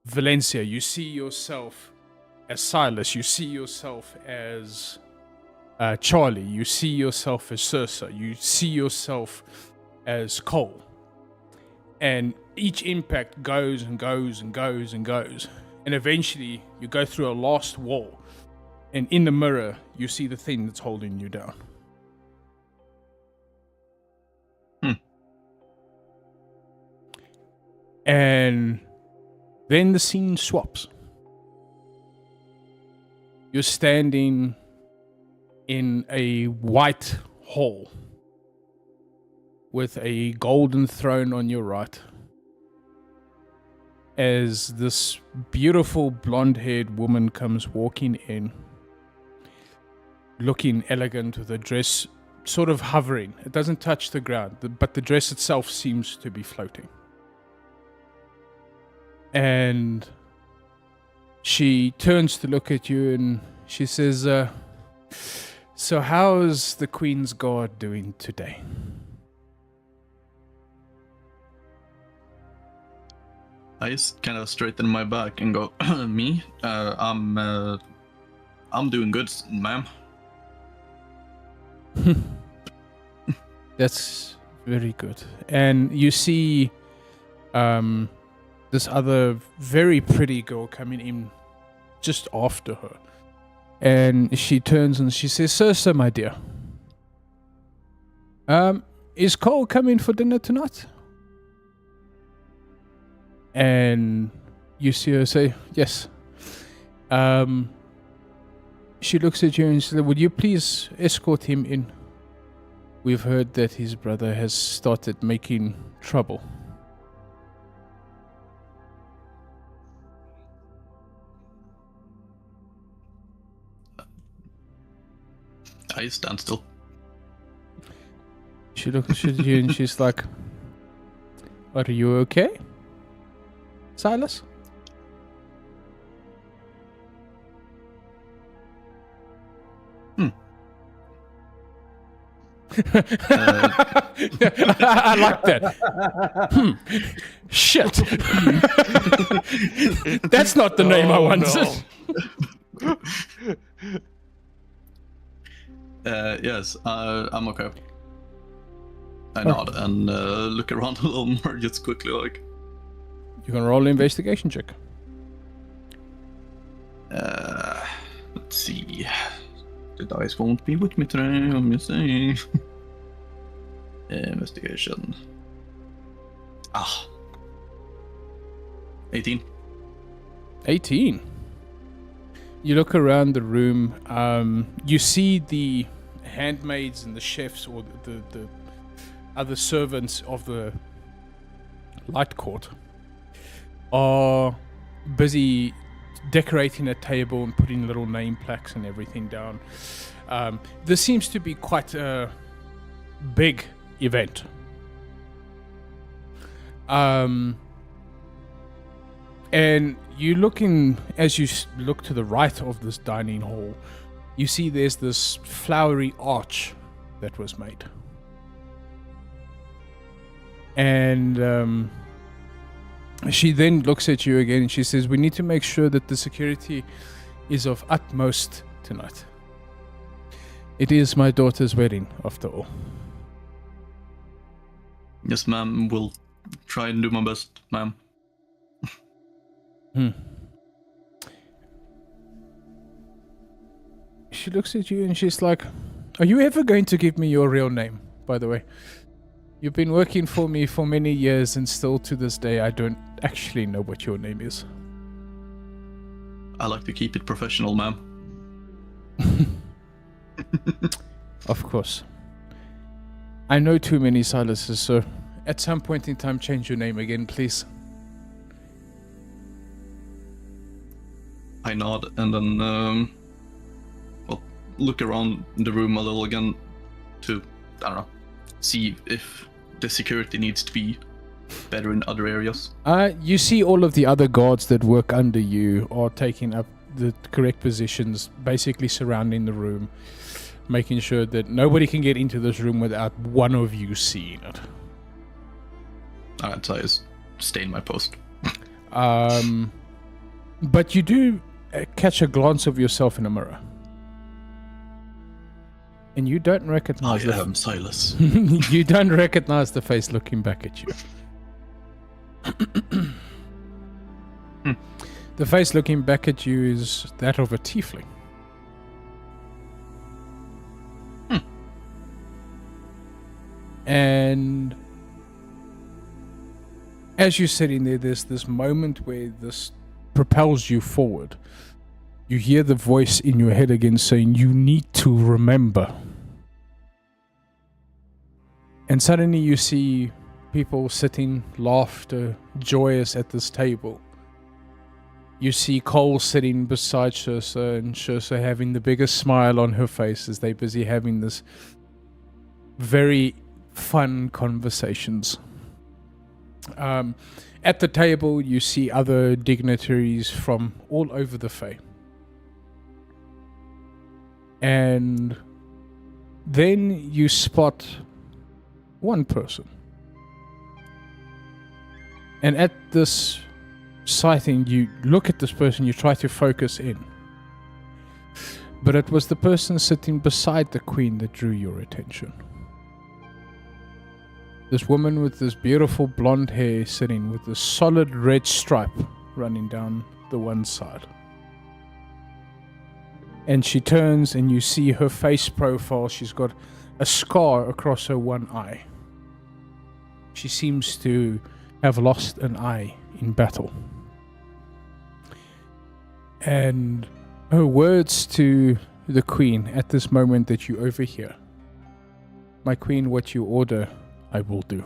Valencia. You see yourself as Silas. You see yourself as Charlie. You see yourself as Circe. You see yourself as Cole. And each impact goes and goes and goes and goes. And eventually you go through a last wall. And in the mirror, you see the thing that's holding you down. And then the scene swaps. You're standing in a white hall with a golden throne on your right, as this beautiful blonde-haired woman comes walking in, looking elegant with a dress sort of hovering. It doesn't touch the ground, but the dress itself seems to be floating. And she turns to look at you and she says, "So how's the Queen's Guard doing today?" I just kind of straighten my back and go, "Me? I'm doing good, ma'am." That's very good. And you see this other very pretty girl coming in just after her. And she turns and she says, "Circe, my dear, is Cole coming for dinner tonight?" And you see her say, "Yes." She looks at you and says, "Would you please escort him in? We've heard that his brother has started making trouble." I stand still. She looks at you and she's like, "Are you okay, Silas?" I like that. Shit. That's not the name I wanted. Yes, I'm okay. I nod and look around a little more, just quickly, like. You can roll an investigation check. Let's see. The dice won't be with me today, I'm missing. Investigation. 18. 18. You look around the room. You see the handmaids and the chefs, or the other servants of the light court, are busy decorating a table and putting little name plaques and everything down. This seems to be quite a big event. And you as you look to the right of this dining hall, you see there's this flowery arch that was made. And she then looks at you again and she says, "We need to make sure that the security is of utmost tonight. It is my daughter's wedding, after all." Yes, ma'am. Will try and do my best, ma'am. she looks at you and she's like, "Are you ever going to give me your real name, by the way? You've been working for me for many years and still to this day I don't actually know what your name is." I like to keep it professional, ma'am. Of course. I know too many Silases, so at some point in time change your name again, please. I nod and then well, look around the room a little again to, I don't know, see if the security needs to be better in other areas. You see all of the other guards that work under you are taking up the correct positions, basically surrounding the room, making sure that nobody can get into this room without one of you seeing it. Alright, so I just stay in my post. But you do catch a glance of yourself in a mirror. And you don't recognize I am Silas. you don't recognize the face looking back at you. The face looking back at you is that of a tiefling. And as you're sitting there, there's this moment where this propels you forward. You hear the voice in your head again saying, "You need to remember." And suddenly you see people sitting, laughter, joyous at this table. You see Cole sitting beside Shursa, and Shursa having the biggest smile on her face as they're busy having this very fun conversations. At the table, you see other dignitaries from all over the Fae. And then you spot one person. And at this sighting, you look at this person, you try to focus in. But it was the person sitting beside the queen that drew your attention. This woman with this beautiful blonde hair sitting with this solid red stripe running down the one side. And she turns and you see her face profile. She's got a scar across her one eye. She seems to have lost an eye in battle. And her words to the queen at this moment that you overhear: "My queen, what you order, I will do."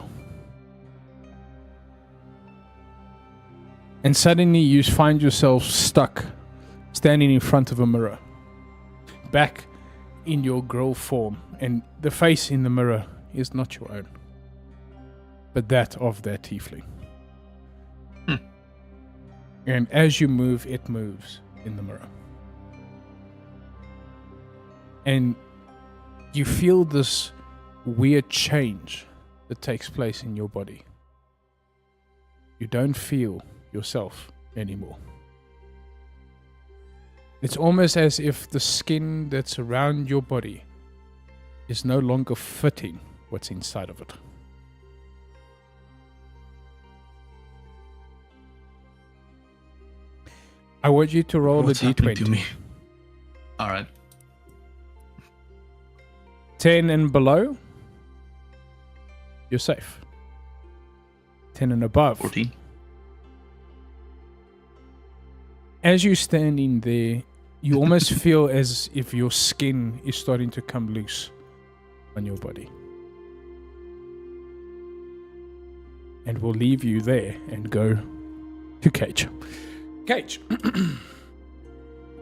And suddenly you find yourself stuck, standing in front of a mirror, back in your girl form, and the face in the mirror is not your own, but that of that tiefling. And as you move, it moves in the mirror. And you feel this weird change that takes place in your body. You don't feel yourself anymore. It's almost as if the skin that's around your body is no longer fitting what's inside of it. I want you to roll What's a happening to d20. me? Alright. 10 and below, you're safe. 10 and above. 14. As you're standing there, you almost feel as if your skin is starting to come loose on your body. And we'll leave you there and go to Cage. Cage.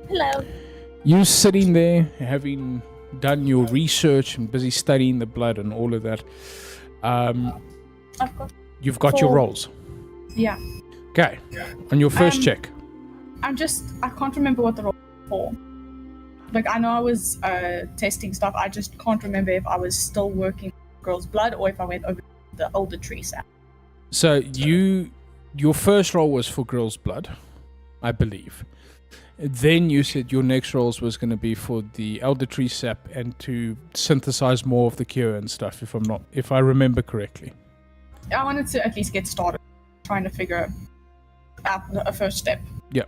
Hello. You're sitting there having done your research and busy studying the blood and all of that. I've got You've got your 4. rolls. Yeah. Okay. On your first check. I can't remember what the role was for. Like, I know I was testing stuff. I just can't remember if I was still working Girl's Blood or if I went over the older tree sap. So your first roll was for Girl's Blood, I believe. Then you said your next rolls was going to be for the Elder Tree Sap and to synthesize more of the cure and stuff, if I remember correctly. I wanted to at least get started trying to figure out a first step. Yeah.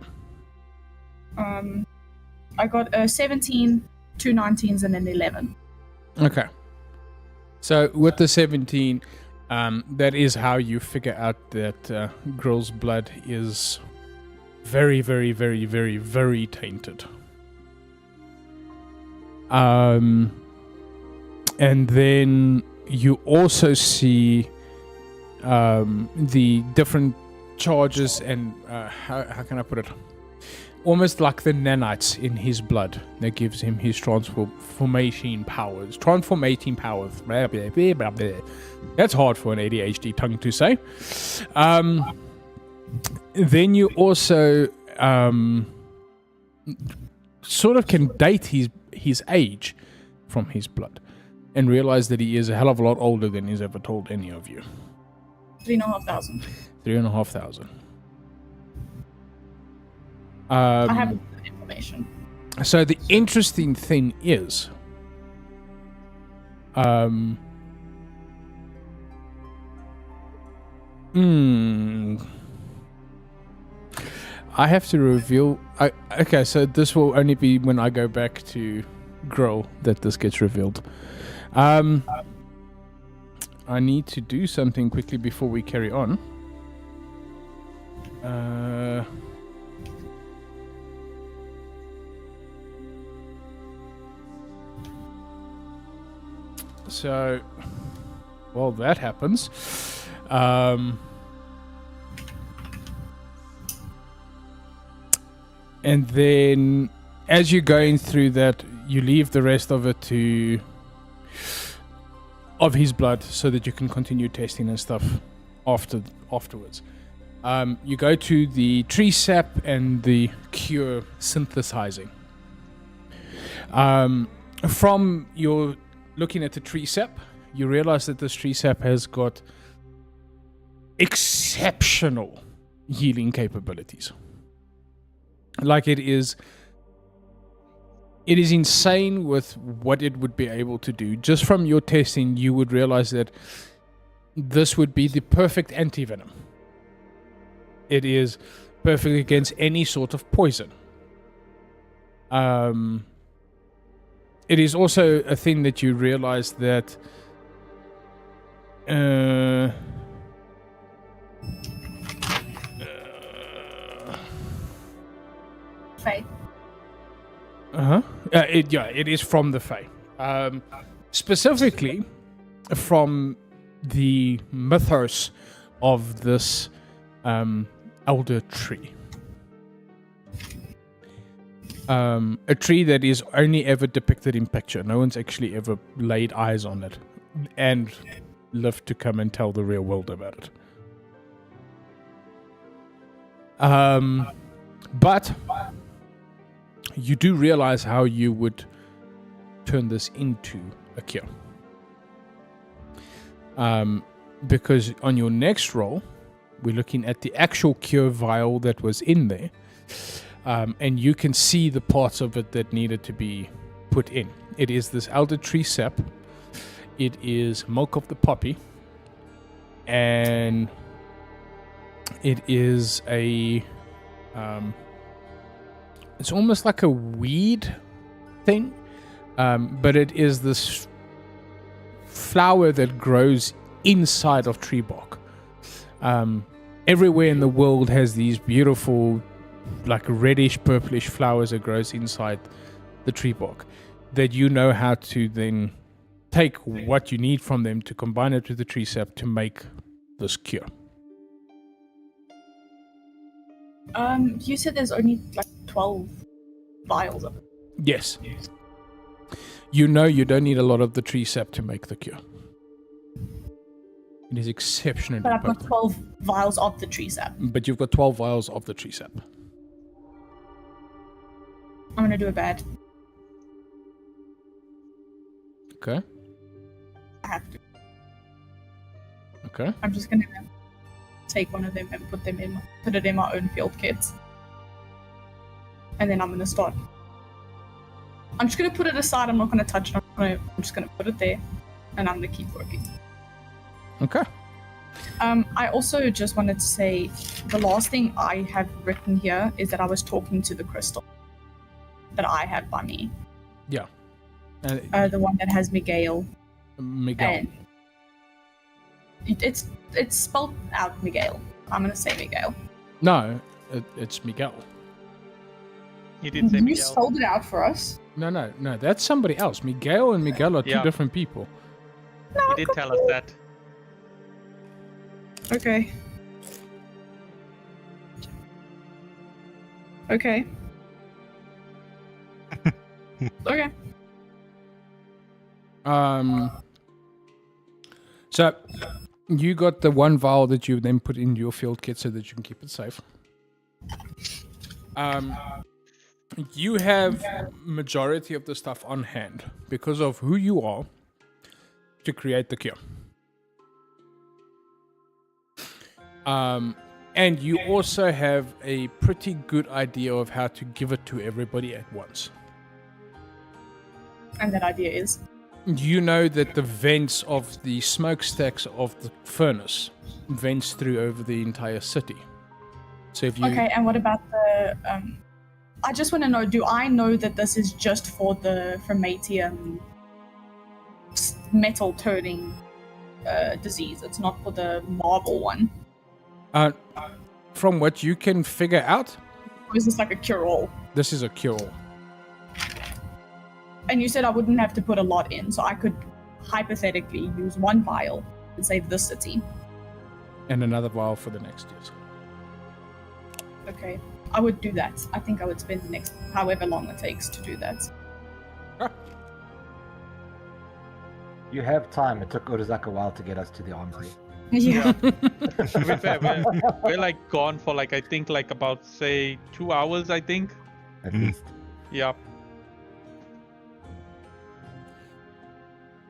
I got a 17 2 19s and an 11. Okay. So with the 17, that is how you figure out that Grill's blood is very, very, very, very, very tainted. And then you also see the different charges and how can I put it? Almost like the nanites in his blood that gives him his transformating powers. Transformating powers. Blah, blah, blah, blah, blah. That's hard for an ADHD tongue to say. Then you also sort of can date his age from his blood and realize that he is a hell of a lot older than he's ever told any of you. 3,500. 3,500. I have that information. So the interesting thing is, I have to reveal. Okay, so this will only be when I go back to Grill that this gets revealed. I need to do something quickly before we carry on. So, while that happens, and then as you're going through that, you leave the rest of it of his blood so that you can continue testing and stuff afterwards. You go to the tree sap and the cure synthesizing. From your looking at the tree sap, you realize that this tree sap has got exceptional healing capabilities. Like it is insane with what it would be able to do. Just from your testing, you would realize that this would be the perfect antivenom. It is perfect against any sort of poison. It is also a thing that you realize that Faye. It is from the Fae. Specifically from the mythos of this elder tree. A tree that is only ever depicted in picture. No one's actually ever laid eyes on it and lived to come and tell the real world about it. But you do realize how you would turn this into a cure. Because on your next roll, we're looking at the actual cure vial that was in there. And you can see the parts of it that needed to be put in. It is this elder tree sap. It is milk of the poppy. And it is a... it's almost like a weed thing. But it is this flower that grows inside of tree bark. Everywhere in the world has these beautiful... like reddish purplish flowers that grows inside the tree bark that you know how to then take what you need from them to combine it with the tree sap to make this cure. You said there's only like 12 vials of it. Yes. You know you don't need a lot of the tree sap to make the cure. It is exceptionally But I've got potent. 12 vials of the tree sap. But you've got 12 vials of the tree sap. I'm gonna do a bad. Okay. I have to. Okay. I'm just gonna take one of them and put it in my own field kits. And then I'm gonna start. I'm just gonna put it aside. I'm not gonna touch it. I'm just gonna put it there, and I'm gonna keep working. Okay. I also just wanted to say the last thing I have written here is that I was talking to the crystal that I had by me. Yeah. The one that has Miguel. Miguel. And it's spelled out Miguel. I'm gonna say Miguel. No, it's Miguel. You did say You Miguel. spelled it out for us. No, that's somebody else. Miguel and Miguel are two Yeah. different people. You did tell us that. Okay. Okay. Okay. So you got the one vial that you then put into your field kit so that you can keep it safe. You have majority of the stuff on hand because of who you are to create the cure. And you also have a pretty good idea of how to give it to everybody at once. And that idea is You know that the vents of the smokestacks of the furnace vents through over the entire city. So if you okay. And what about the? I just want to know. Do I know that this is just for the Formatium metal turning disease? It's not for the marble one. from what you can figure out, Or is this like a cure-all? this is a cure-all. And you said I wouldn't have to put a lot in, so I could hypothetically use one vial and save this city. And another vial for the next years. Okay, I would do that. I think I would spend the next however long it takes to do that. You have time. It took Urzak a while to get us to the armory. Yeah. To be fair, we're like gone for like I think like about say 2 hours. I think. At least. Yeah.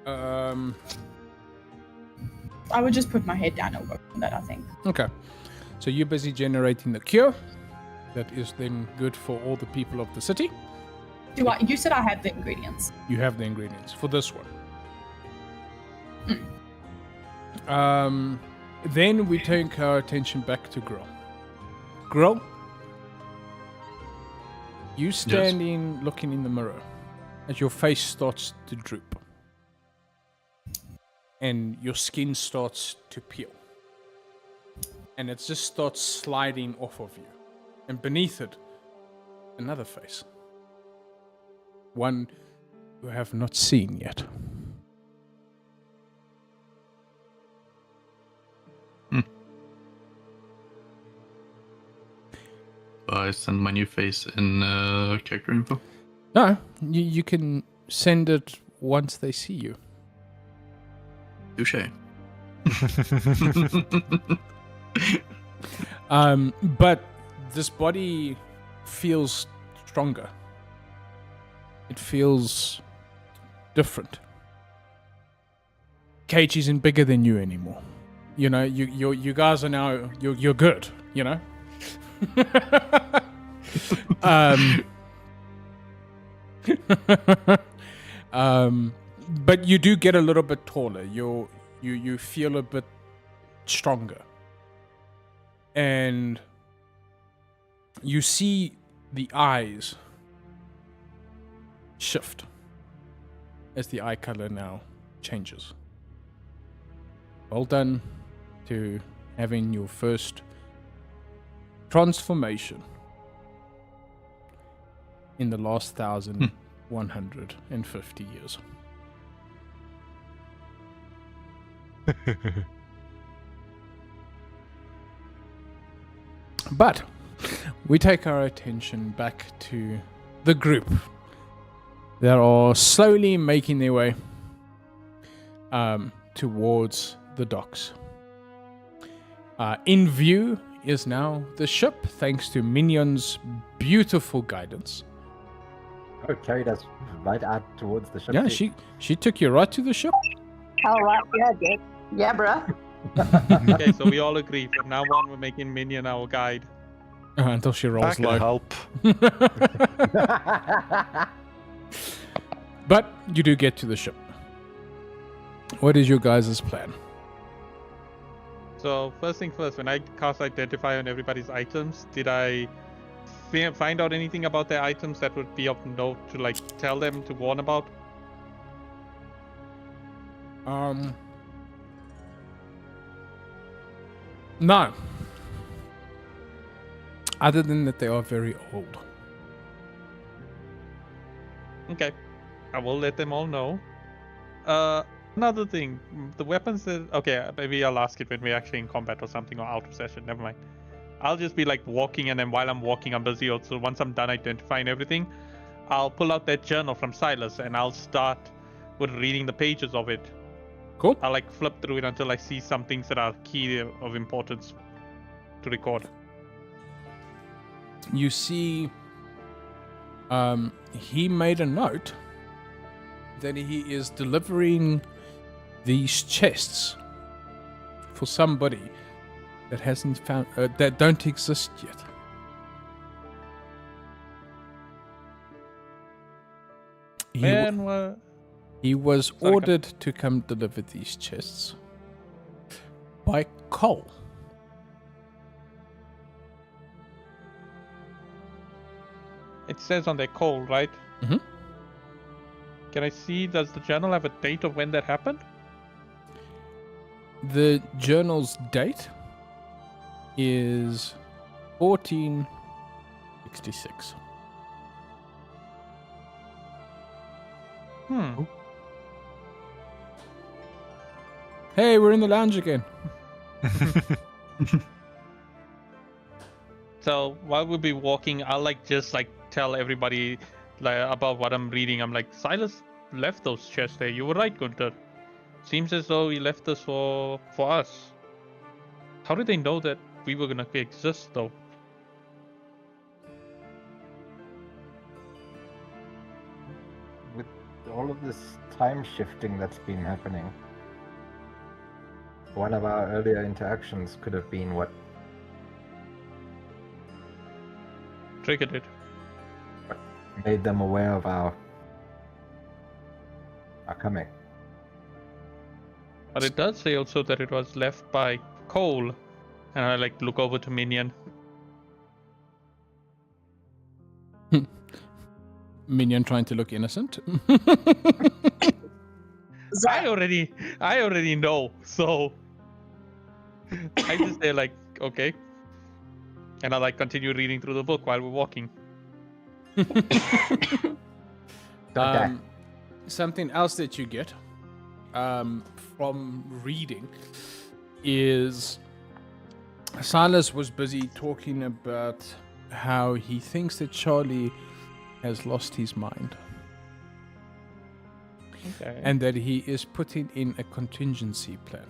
I would just put my head down and work on that, I think. Okay. So you're busy generating the cure. That is then good for all the people of the city. You said I had the ingredients. You have the ingredients for this one. Then we take our attention back to Grill. Grill, you standing looking in the mirror as your face starts to droop. And your skin starts to peel. And it just starts sliding off of you. And beneath it, another face. One you have not seen yet. I send my new face in character info. No, you can send it once they see you. Touché. But this body feels stronger. It feels different. Cage isn't bigger than you anymore. You know, you guys are now you're good. You know. But you do get a little bit taller. You feel a bit stronger. And you see the eyes shift as the eye color now changes. Well done to having your first transformation in the last 1,150 years. But we take our attention back to the group that are slowly making their way towards the docks. In view is now the ship, thanks to Minion's beautiful guidance. Oh, it carried us right out towards the ship. Yeah, too. she took you right to the ship. All right, yeah, good. Yeah, bruh. Okay, so we all agree from now on we're making Minion our guide. Until she I rolls can low. help. But you do get to the ship. What is your guys' plan? So first thing first, when I cast Identify on everybody's items, did I find out anything about their items that would be of note to like tell them to warn about? No. Other than that, they are very old. Okay. I will let them all know. Another thing, the weapons that... Okay, maybe I'll ask it when we're actually in combat or something, or out of session, never mind. I'll just be like walking, and then while I'm walking, I'm busy also. Once I'm done identifying everything, I'll pull out that journal from Silas, and I'll start with reading the pages of it. Cool. I'll like flip through it until I see some things that are key of importance to record. You see, he made a note that he is delivering these chests for somebody that hasn't found that don't exist yet. He was ordered to come deliver these chests by Cole. It says on their call, right? Mhm. Can I see, does the journal have a date of when that happened? The journal's date is 1466. Hey, we're in the lounge again. So while we'll be walking, I'll like just like tell everybody like about what I'm reading. I'm like, Silas left those chests there. You were right, Gunther. Seems as though he left this for us. How did they know that we were gonna exist though? With all of this time shifting that's been happening, one of our earlier interactions could have been what Triggered it. made them aware of our coming. But it does say also that it was left by Cole. And I like look over to Minion. Minion trying to look innocent. I already know, so I just say like, okay. And I like continue reading through the book while we're walking. Something else that you get from reading is Silas was busy talking about how he thinks that Charlie has lost his mind Okay. and that he is putting in a contingency plan.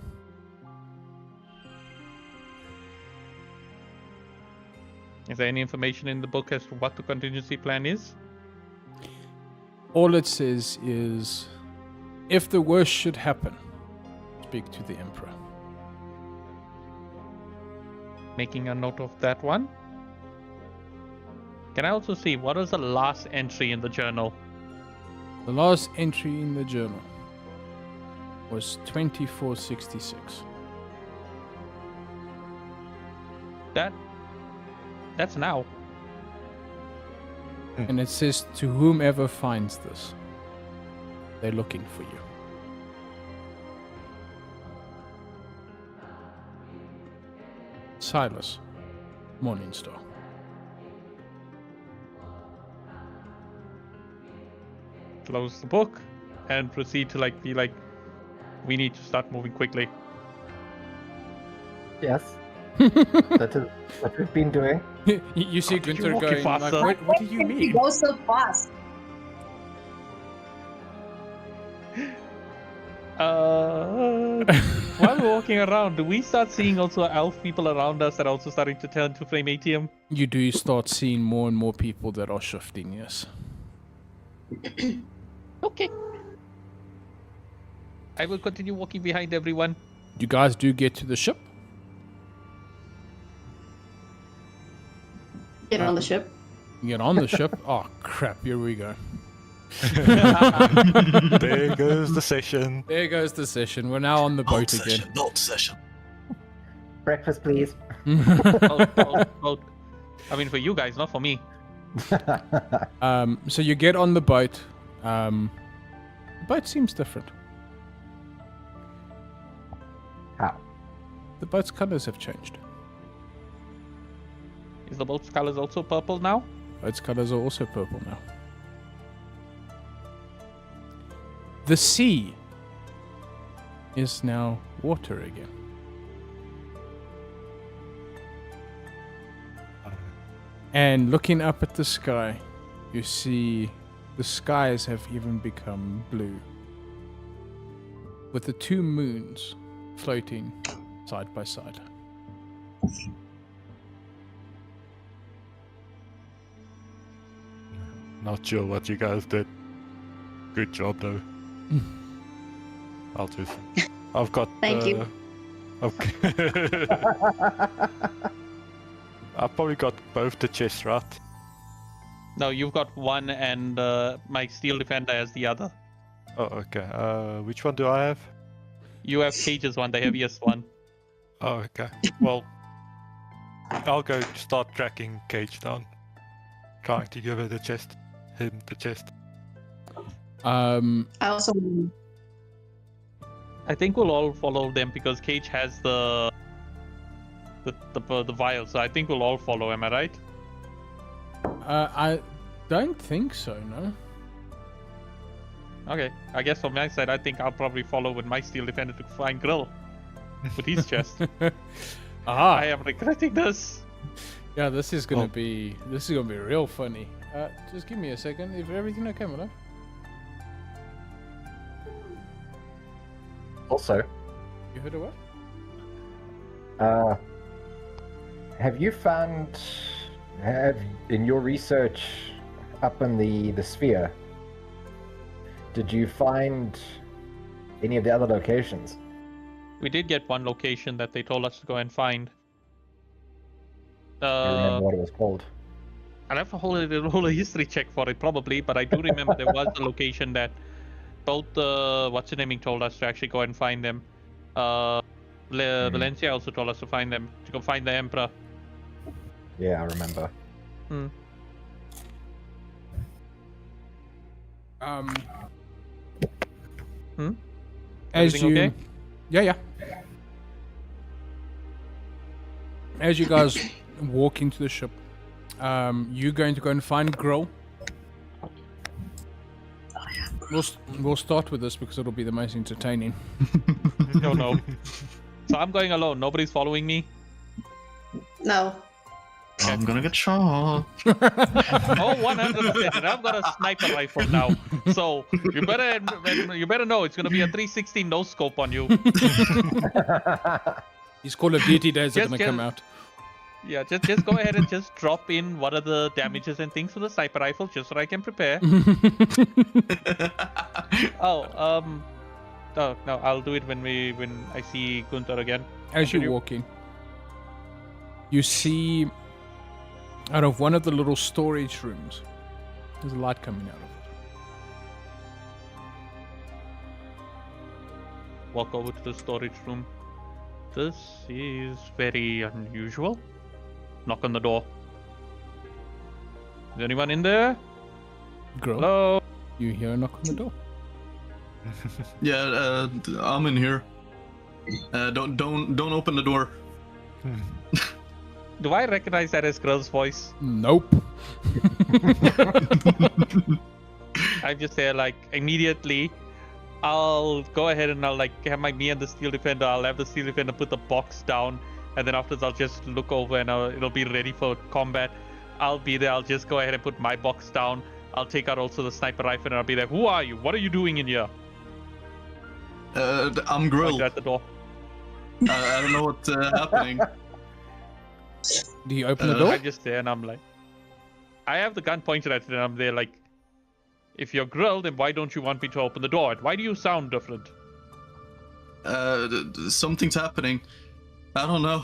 Is there any information in the book as to what the contingency plan is? All it says is, if the worst should happen, speak to the Emperor. Making a note of that one. Can I also see what was the last entry in the journal? The last entry in the journal was 2466. That's now. And it says, to whomever finds this, they're looking for you. Silas, Morningstar. Close the book and proceed to like be like, we need to start moving quickly. Yes. That is what we've been doing. You see Could you Gunther walk it going, like, faster? what do you He mean? goes so fast. While we're walking around, do we start seeing also elf people around us that are also starting to turn to Flame ATM? You do start seeing more and more people that are shifting, yes. Okay. I will continue walking behind everyone. You guys do get to the ship. Get on the ship. You get on the ship. Oh, crap, here we go. There goes the session. There goes the session. We're now on the boat again. Not session. Breakfast, please. Boat. I mean, for you guys, not for me. So you get on the boat. The boat seems different. The boat's colors have changed. Is the boat's colors also purple now? Boat's colors are also purple now. The sea is now water again. And looking up at the sky, you see the skies have even become blue, with the two moons floating side by side. Not sure what you guys did. Good job though. I've got. Thank you. Okay. I've probably got both the chests right. No, you've got one, and my steel defender has the other. Oh, okay. Which one do I have? You have Cage's one, the heaviest one. Oh, okay. Well, I'll go start tracking Cage down. Trying to give her the chest. Him the chest. I also. I think we'll all follow them because Cage has the vial, so I think we'll all follow. Am I right? I don't think so, no. Okay, I guess from my side, I think I'll probably follow with my steel defender to find Grill with his chest. Aha! I am regretting this. Yeah, this is gonna be real funny. Just give me a second. Is everything okay, Milo? Also, You heard of what? have you found, in your research up in the sphere, did you find any of the other locations? We did get one location that they told us to go and find. Do you remember what it was called? I'll have to hold a history check for it probably, but I do remember there was a location that both what's the naming told us to actually go and find them. Valencia also told us to find them, to go find the Emperor. Yeah, I remember. As Everything you, okay? yeah. As you guys walk into the ship, you're going to go and find Grill. We'll start with this because it'll be the most entertaining. No. So I'm going alone. Nobody's following me. No. I'm gonna get shot. Oh, 100%. And I've got a sniper rifle now. So you better know it's gonna be a 360 no scope on you. His Call of Duty days are Just going to come out. Yeah, just go ahead and just drop in what are the damages and things for the sniper rifle, just so I can prepare. Oh, no, I'll do it when I see Gunther again. As you Continue. walk in, you see out of one of the little storage rooms, there's a light coming out of it. Walk over to the storage room. This is very unusual. Knock on the door. Is anyone in there? Grill, Hello? you hear a knock on the door. Yeah, I'm in here. Don't open the door. Do I recognize that as Grill's voice? Nope. I'm just there, like, immediately. I'll go ahead and I'll, like, have me and the steel defender. I'll have the steel defender put the box down, and then afterwards I'll just look over and it'll be ready for combat. I'll be there. I'll just go ahead and put my box down. I'll take out also the sniper rifle, and I'll be there. Who are you? What are you doing in here? I'm Grill. At the door. I don't know what's happening. Do you open the door? I'm just there, and I'm like, I have the gun pointed at it, and I'm there like, if you're Grill, then why don't you want me to open the door? Why do you sound different? Something's happening. I don't know.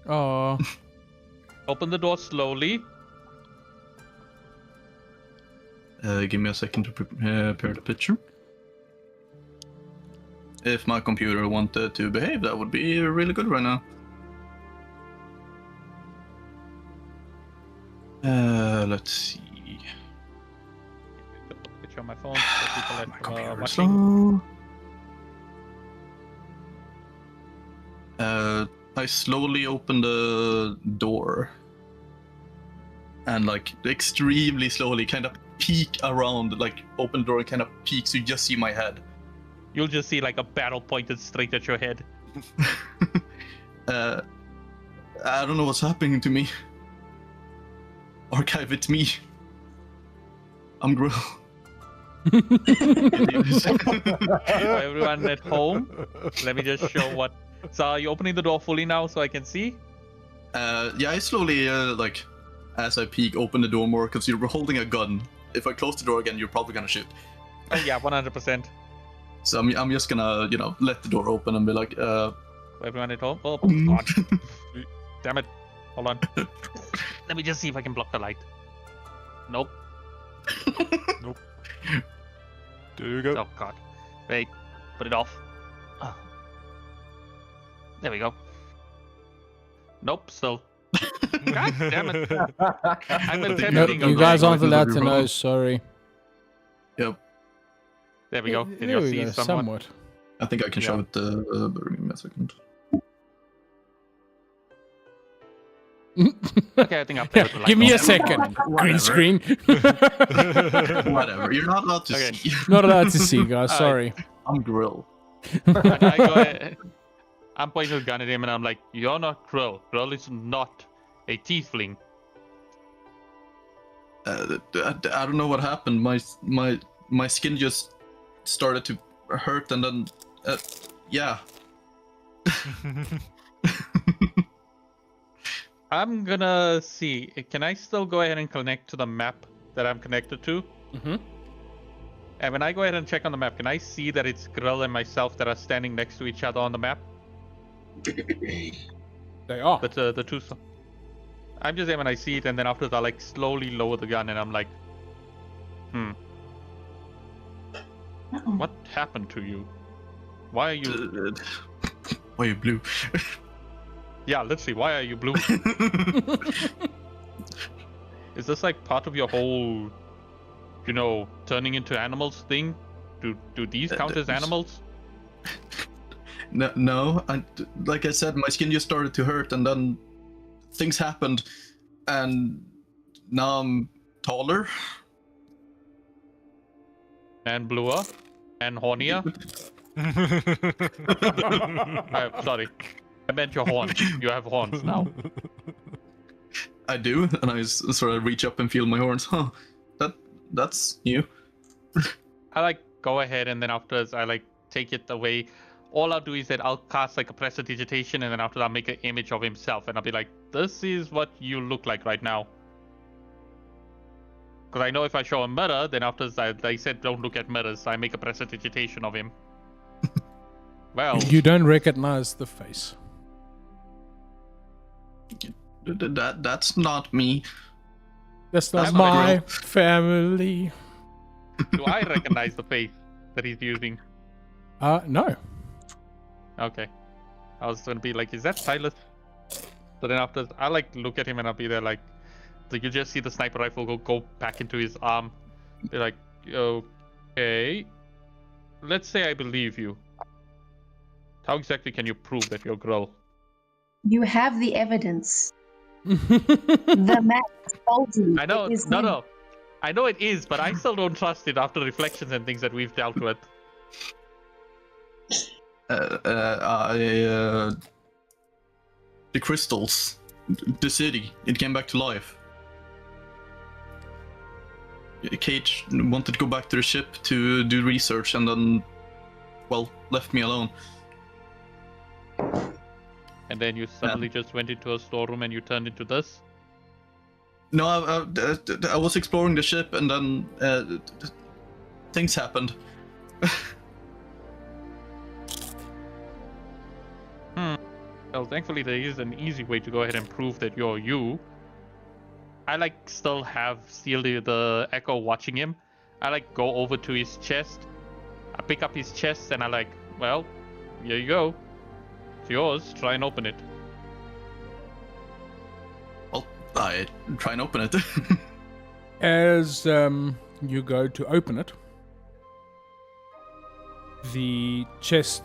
Oh, Open the door slowly. Give me a second to prepare the picture. If my computer wanted to behave, that would be really good right now. Let's see. Put the picture on my phone. So people My that computer is watching. slow. I slowly open the door. And like extremely slowly kind of peek around, like open the door and kind of peek so you just see my head. You'll just see like a barrel pointed straight at your head. I don't know what's happening to me. Archive, it's me. I'm Grill. For everyone at home, let me just show what. So are you opening the door fully now so I can see? Yeah, I slowly, like, as I peek, open the door more because you're holding a gun. If I close the door again, you're probably gonna shoot. Oh, yeah, 100%. So I'm just gonna, let the door open and be like, For everyone at home. Oh, God. Damn it. Hold on. Let me just see if I can block the light. Nope. Nope. There you go. Oh, God. Wait. Put it off. Oh. There we go. Nope, still. God damn it. I'm No, attempting. you guys aren't allowed to know, sorry. Yep. There we go. There Can you we see go, somewhat? I think I can show Yeah. it, but give me a second. Okay, I think I'll play with the light. Give me a on. second. Green Whatever. screen. Whatever, you're not allowed to Okay. see. Not allowed to see, guys. Alright. Sorry. I'm Grill. And I go ahead. I'm pointing the gun at him and I'm like, you're not Grill. Grill is not a tiefling. I don't know what happened. My skin just started to hurt, and then yeah. I'm gonna see. Can I still go ahead and connect to the map that I'm connected to? Mhm. And when I go ahead and check on the map, can I see that it's Grill and myself that are standing next to each other on the map? They are. But the two. I'm just saying when I see it, and then after that, I like slowly lower the gun, and I'm like, what happened to you? Why are you? Why are you blue? Yeah, literally, why are you blue? Is this like part of your whole, turning into animals thing? Do these count as animals? No. Like I said, my skin just started to hurt, and then things happened, and now I'm taller. And bluer? And hornier? Sorry. I meant your horns. You have horns now. I do, and I sort of reach up and feel my horns. Huh, that's new. I go ahead, and then afterwards I take it away. All I'll do is that I'll cast a prestidigitation, and then after that I'll make an image of himself, and I'll be like, this is what you look like right now. Because I know if I show a mirror, then afterwards they said don't look at mirrors, so I make a prestidigitation of him. Well, You don't recognize the face. That's not me. That's not That's my not family. do I recognize the face that he's using? No. Okay. I was gonna be like, is that Silas? So then after I look at him and I'll be there so you just see the sniper rifle go back into his arm. Be like, okay. Let's say I believe you. How exactly can you prove that you're Grill? You have the evidence. The map told you. I know, it is him. no. I know it is, but I still don't trust it after reflections and things that we've dealt with. The crystals, the city, it came back to life. Cage wanted to go back to the ship to do research, and then, left me alone. And then you suddenly just went into a storeroom and you turned into this? No, I was exploring the ship, and then things happened. Well, thankfully there is an easy way to go ahead and prove that you're you. I still have the Echo watching him. I go over to his chest. I pick up his chest and I well, here you go. It's yours. Try and open it. Well, I try and open it. As you go to open it, the chest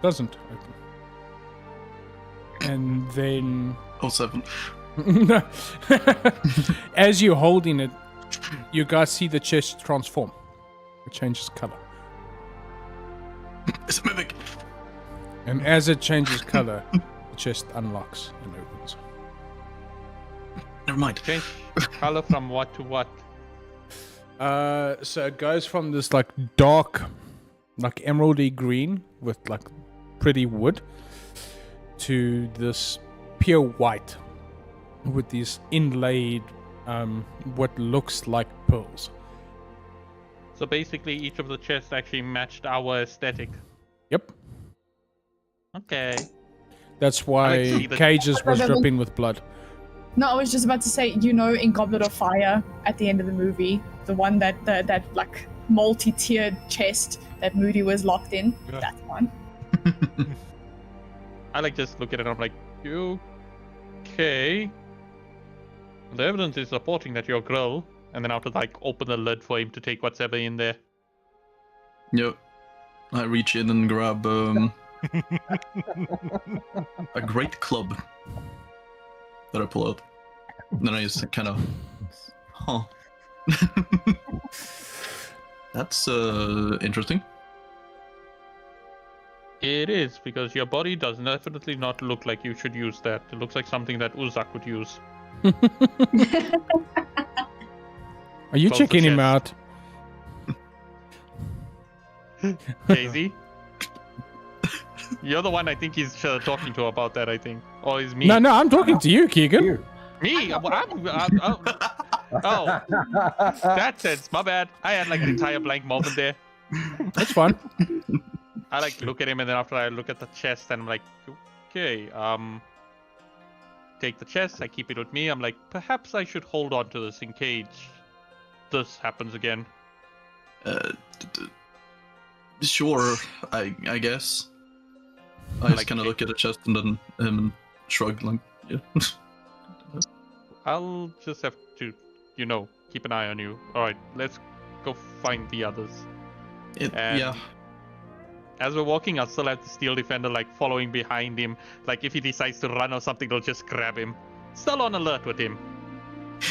doesn't open. And then, 07. as you're holding it, you guys see the chest transform. It changes color. It's a mimic. And as it changes color, the chest unlocks and opens. Never mind. Change color from what to what? So it goes from this like dark, like emeraldy green with like pretty wood to this pure white with these inlaid, what looks like pearls. So basically, each of the chests actually matched our aesthetic. Yep. Okay. That's I why like to see the- Cage's was dripping with blood. No, I was just about to say, you know, in Goblet of Fire at the end of the movie, the one that like multi-tiered chest that Moody was locked in. Yeah. That's one. I like just look at it and I'm like, okay. The evidence is supporting that you're Grull, and then I have to like open the lid for him to take what's ever in there. Yep. I reach in and grab a great club that I pull out. Then I just kind of, That's interesting. It is, because your body does definitely not look like you should use that. It looks like something that Uzak would use. Are you Close the checking him chest. out? Daisy? You're the one I think he's talking to about that, I think. Or is me? No, I'm talking to you, Keegan. You. Me? Oh, that sense. My bad. I had like an entire blank moment there. That's fine. I like look at him, and then after I look at the chest, and I'm like, okay, take the chest. I keep it with me. I'm like, perhaps I should hold on to this in case this happens again. Sure, I guess. I Like, just kind of look at the chest and then shrug, like, yeah. I'll just have to, keep an eye on you. All right, let's go find the others. And Yeah. As we're walking, I'll still have the Steel Defender like following behind him. Like if he decides to run or something, they'll just grab him. Still on alert with him.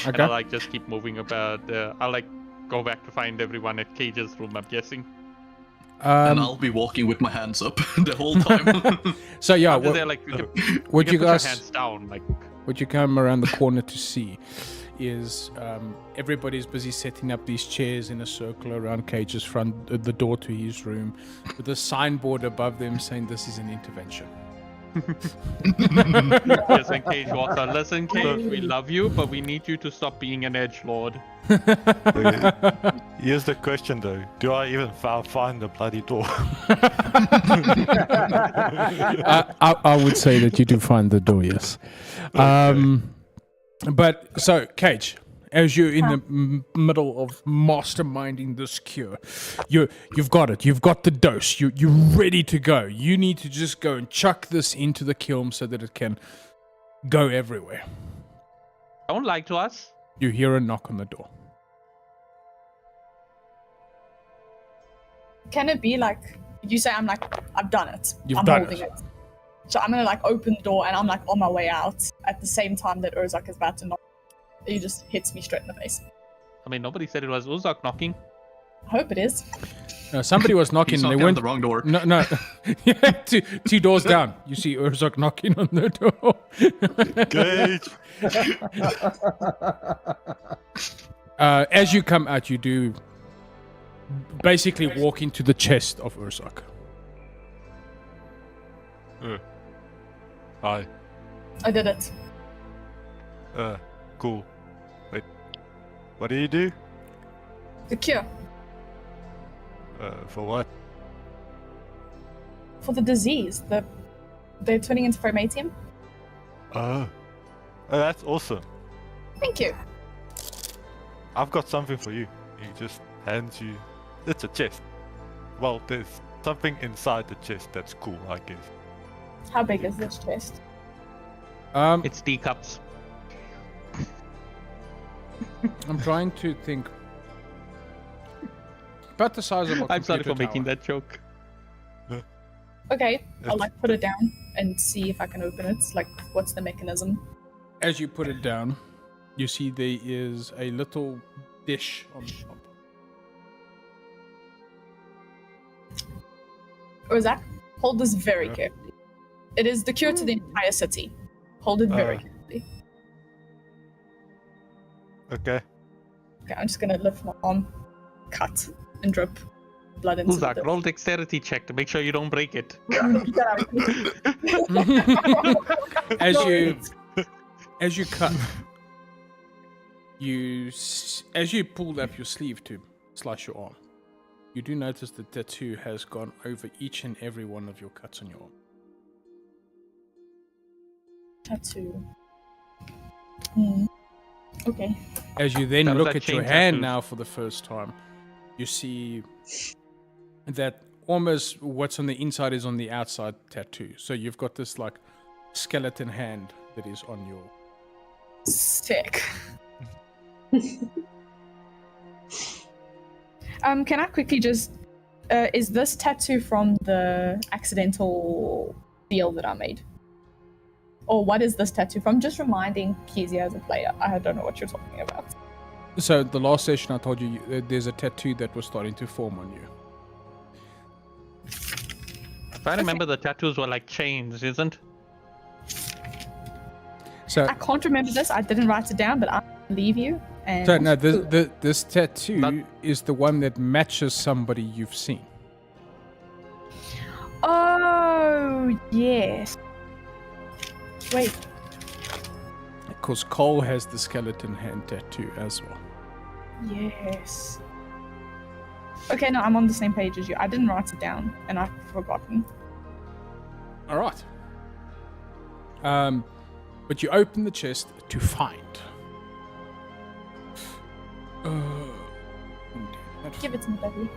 And Okay. I'll like just keep moving about. I'll like go back to find everyone at Cage's room, I'm guessing. And I'll be walking with my hands up the whole time. So yeah, I'm just there like, you can what you put guys, your hands down, like. what you come around the corner to see is everybody's busy setting up these chairs in a circle around Cage's front, the door to his room, with a signboard above them saying this is an intervention. Yes, and Cage walks on. Listen, Cage, we love you, but we need you to stop being an edgelord. Here's the question though: do I even find the bloody door? I would say that you do find the door, yes. But so, Cage, as you're in the middle of masterminding this cure, you've got it. You've got the dose. You're ready to go. You need to just go and chuck this into the kiln so that it can go everywhere. Don't lie to us. You hear a knock on the door. Can it be like you say? I'm like, I've done it. You've I'm done holding it. it. So I'm gonna like open the door and I'm like on my way out at the same time that Urzak is about to knock. He just hits me straight in the face. I mean, nobody said it was Uzak knocking. I hope it is. Somebody was knocking. He's And they knocking on went the wrong door. No. two doors down. You see Urzak knocking on the door. Cage. As you come out, you do basically walk into the chest of Urzak. Hi. I did it. Cool. Wait. What do you do? The cure For what? for the disease. They're turning into Fermatium. Oh, that's awesome. Thank you. I've got something for you. He just hands you. It's a chest. Well, there's something inside the chest that's cool, I guess. How big is this chest? It's teacups. I'm trying to think. About the size of a I'm sorry for computer making tower. that joke. Okay, I'll It's- like put it down and see if I can open it. Like, what's the mechanism? As you put it down, you see there is a little dish on the top. Ozak, hold this very Yeah. carefully. It is the cure to the entire city. Hold it very Uh. carefully. Okay. Okay, I'm just gonna lift my arm, cut, and drip blood into Uzak, the roll dexterity check to make sure you don't break it. As you cut, as you pull up your sleeve to slice your arm, you do notice the tattoo has gone over each and every one of your cuts on your arm. tattoo. Hmm. Okay. As you then That was look that at your chain hand tattoos. now for the first time, you see that almost what's on the inside is on the outside tattoo. So you've got this like skeleton hand that is on your. Sick. Can I quickly just is this tattoo from the accidental deal that I made? Or what is this tattoo from? Just reminding Kezia as a player. I don't know what you're talking about. So the last session I told you there's a tattoo that was starting to form on you. If I remember, the tattoos were like chains, isn't? So I can't remember this. I didn't write it down, but I'll leave you. And So no, this tattoo is the one that matches somebody you've seen. Oh yes. Wait. Because Cole has the skeleton hand tattoo as well. Yes. Okay, no, I'm on the same page as you. I didn't write it down, and I've forgotten. All right. But you open the chest to find. Give it to me, baby.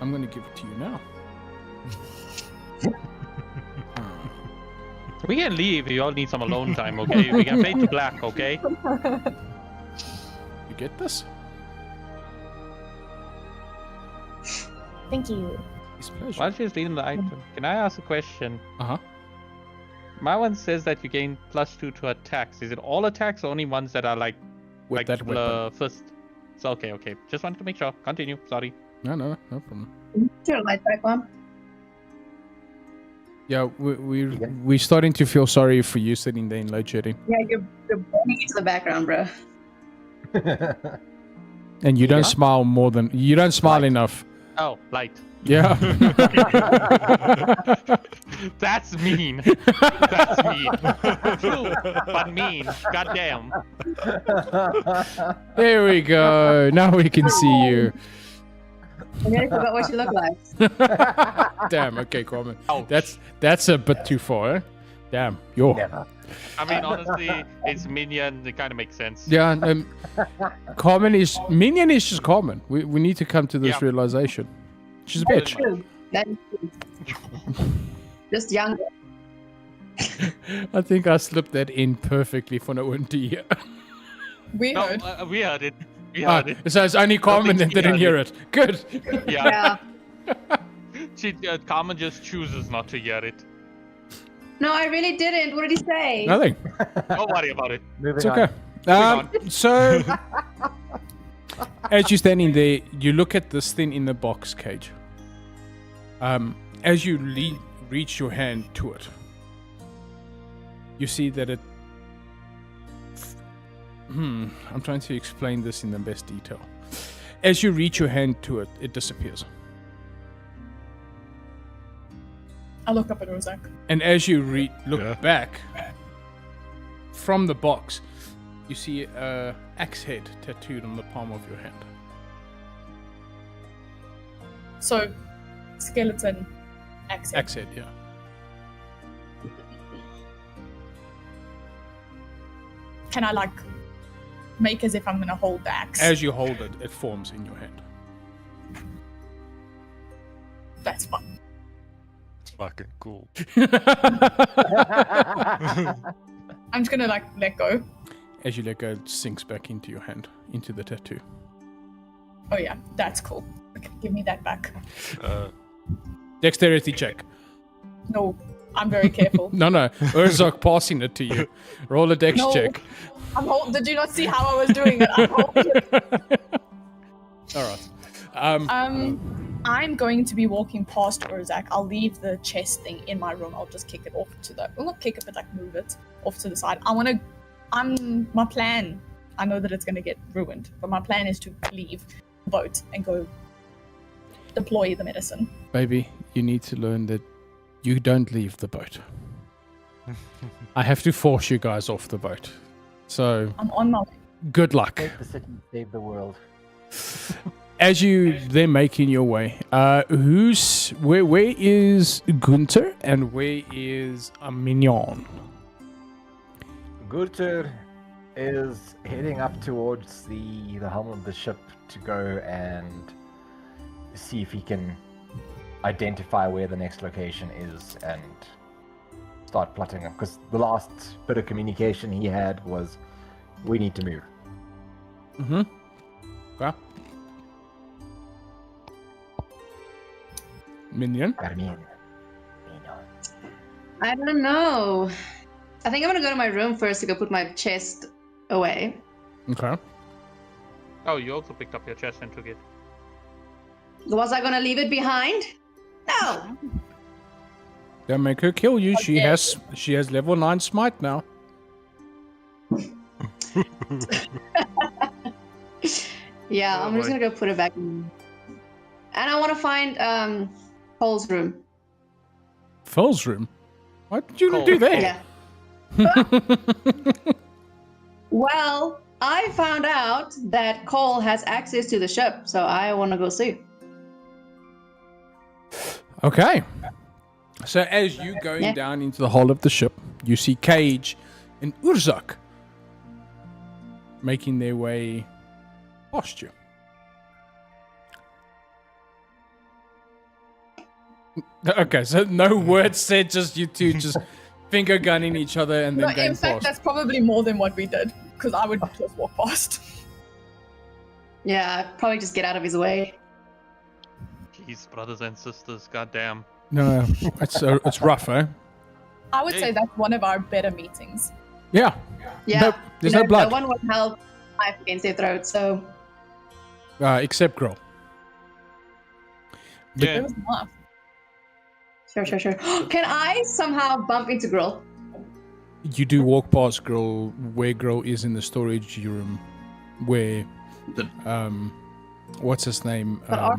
I'm going to give it to you now. We can leave. You all need some alone time, okay? We can fade to black, okay? You get this? Thank you. It's a pleasure. While she's reading the item, can I ask a question? Uh-huh. My one says that you gain +2 to attacks. Is it all attacks or only ones that are like With that weapon. first? So okay. Just wanted to make sure. Continue. Sorry. No problem. Turn light back on. Yeah, we're starting to feel sorry for you sitting there in load shedding. Yeah, you're burning into the background, bro. And you don't smile more than... You don't smile enough. Oh, light. Yeah. That's mean. That's mean. True, but mean. Goddamn. There we go. Now we can see you. I nearly forgot what you look like. Damn, okay, Carmen. Ouch. That's a bit too far, eh? Damn, yo. Never. I mean, honestly, it's minion. It kind of makes sense. Yeah, Minion is just Carmen. We need to come to this Yeah. realization. She's a bitch. True. That is true. Just younger. I think I slipped that in perfectly for no one to hear. We No, heard. we heard it. We heard it. So it's only Carmen that think she didn't heard hear it. Good. Yeah. Yeah. Carmen just chooses not to hear it. No, I really didn't. What did he say? Nothing. Don't worry about it. Moving It's okay. on. So, as you're standing there, you look at this thing in the box cage. As you reach your hand to it, you see that it. I'm trying to explain this in the best detail. As you reach your hand to it, it disappears. I look up at Ozak. And as you look Yeah. back from the box, you see a axe head tattooed on the palm of your hand. So, skeleton, axe. Axe head, yeah. Can I like make as if I'm gonna hold the axe? As you hold it, it forms in your hand. That's fun. It's fucking cool. I'm just gonna like let go. As you let go, it sinks back into your hand, into the tattoo. Oh yeah, that's cool. Okay, give me that back. Uh, Dexterity check. No, I'm very careful. No, Urzok passing it to you. Roll a dex No. check. Did you not see how I was doing it? I'm holding it. All right. I'm going to be walking past Urzak. I'll leave the chest thing in my room. I'll just kick it off to the, well, not kick it, but like move it off to the side. My plan, I know that it's going to get ruined, but my plan is to leave the boat and go deploy the medicine. Baby, you need to learn that you don't leave the boat. I have to force you guys off the boat. So, I'm on my way. good luck. Save the city, save the world. As you then making your way, where is Gunther and where is Mignon? Gunther is heading up towards the helm of the ship to go and see if he can identify where the next location is and start plotting them. Because the last bit of communication he had was, we need to move. Mm-hmm. Okay. Minion? Carmine. I don't know. I think I'm gonna go to my room first to go put my chest away. Okay. Oh, you also picked up your chest and took it. Was I gonna leave it behind? No. Don't make her kill you. She Okay. has level 9 smite now. Yeah, Oh, I'm just boy. gonna go put it back in. And I want to find Paul's room. Phil's room? Why did you Cole. do that? Yeah. Well, I found out that Cole has access to the ship, so I want to go see. Okay. So as you going Yeah. down into the hull of the ship, you see Cage and Urzak making their way past you. Okay, so no words said, just you two just finger gunning each other and then No, going in fact, past. that's probably more than what we did, because I would just walk past. Yeah, probably just get out of his way. Jeez, brothers and sisters, goddamn. No, it's rough, eh? I would Hey. say that's one of our better meetings. Yeah. Yeah, No, there's no blood. No one would help knife against their throat, so Except Grill. Yeah. It was enough. sure. Can I somehow bump into Grill? You do walk past Grill, where Grill is in the storage room, where The- what's his name? But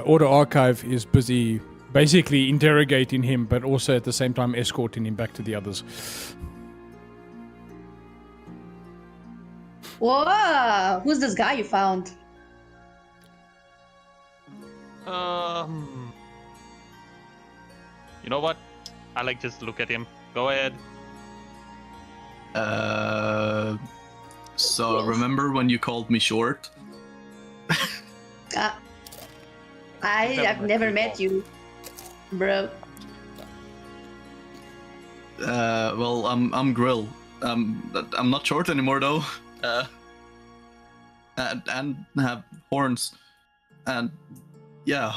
Order Archive is busy basically interrogating him, but also at the same time escorting him back to the others. Whoa! Who's this guy you found? You know what? I like just look at him. Go ahead. So remember when you called me short? I've never met you, bro. Well, I'm Grill. I'm not short anymore though. And have horns. And yeah.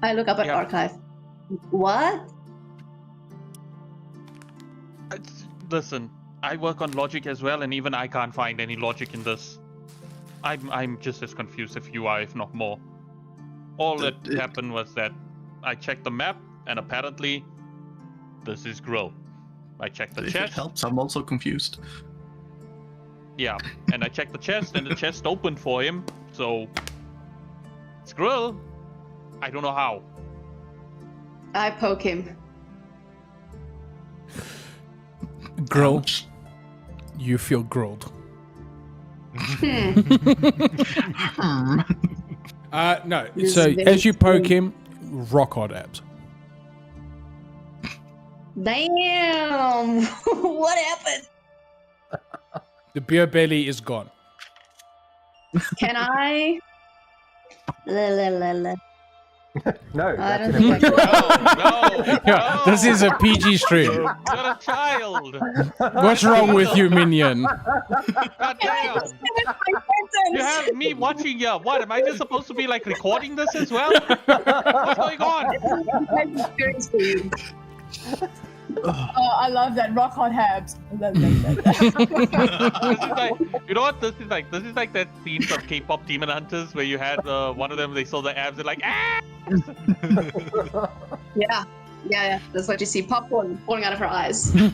I look up at Yeah. archive. What? Listen, I work on logic as well, and even I can't find any logic in this. I'm just as confused as you are, if not more. All that happened was that I checked the map, and apparently, this is Grill. I checked the If it chest. helps, I'm also confused. Yeah, and I checked the chest, and the chest opened for him. So it's Grill. I don't know how. I poke him. Grill, Ouch. you feel grilled. No, This so is very as you poke strange. him, rock hard abs. Damn! What happened? The beer belly is gone. Can I? La, la, la, la. No, I that's don't an think I impression. could. Yeah, this is a PG stream. You're a child. What's wrong with you, minion? God damn. You have me watching you. What? Am I just supposed to be like recording this as well? What's going on? Experience for you. Oh, I love that. Rock hard habs. This is like, you know what? This is like that scene from K-pop Demon Hunters where you had one of them. They saw the abs. They're like, ah! Yeah. That's what you see. Popcorn falling out of her eyes. They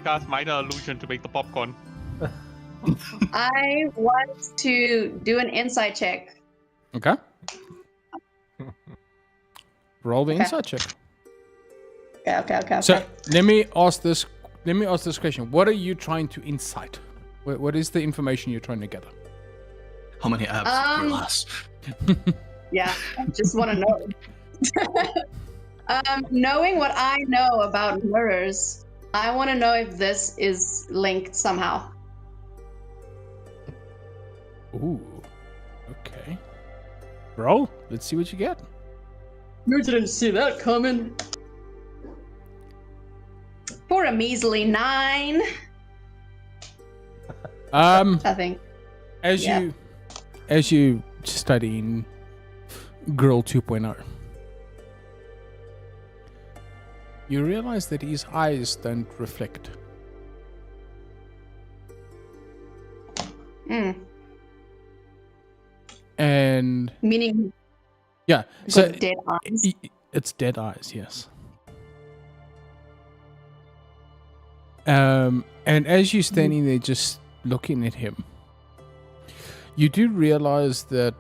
cast minor illusion to make the popcorn. I want to do an insight check. Okay. Roll the Okay. insight check. Okay. So let me ask this question. What are you trying to incite? What is the information you're trying to gather? How many abs Um, per ass? Yeah, just want to know. Knowing what I know about mirrors, I want to know if this is linked somehow. Ooh. Okay. Roll. Let's see what you get. You didn't see that coming. For a measly 9, I think. As you study in Girl 2.0, you realize that his eyes don't reflect. And Meaning yeah, so so dead eyes. it's dead eyes, yes. And as you're standing there just looking at him, you do realize that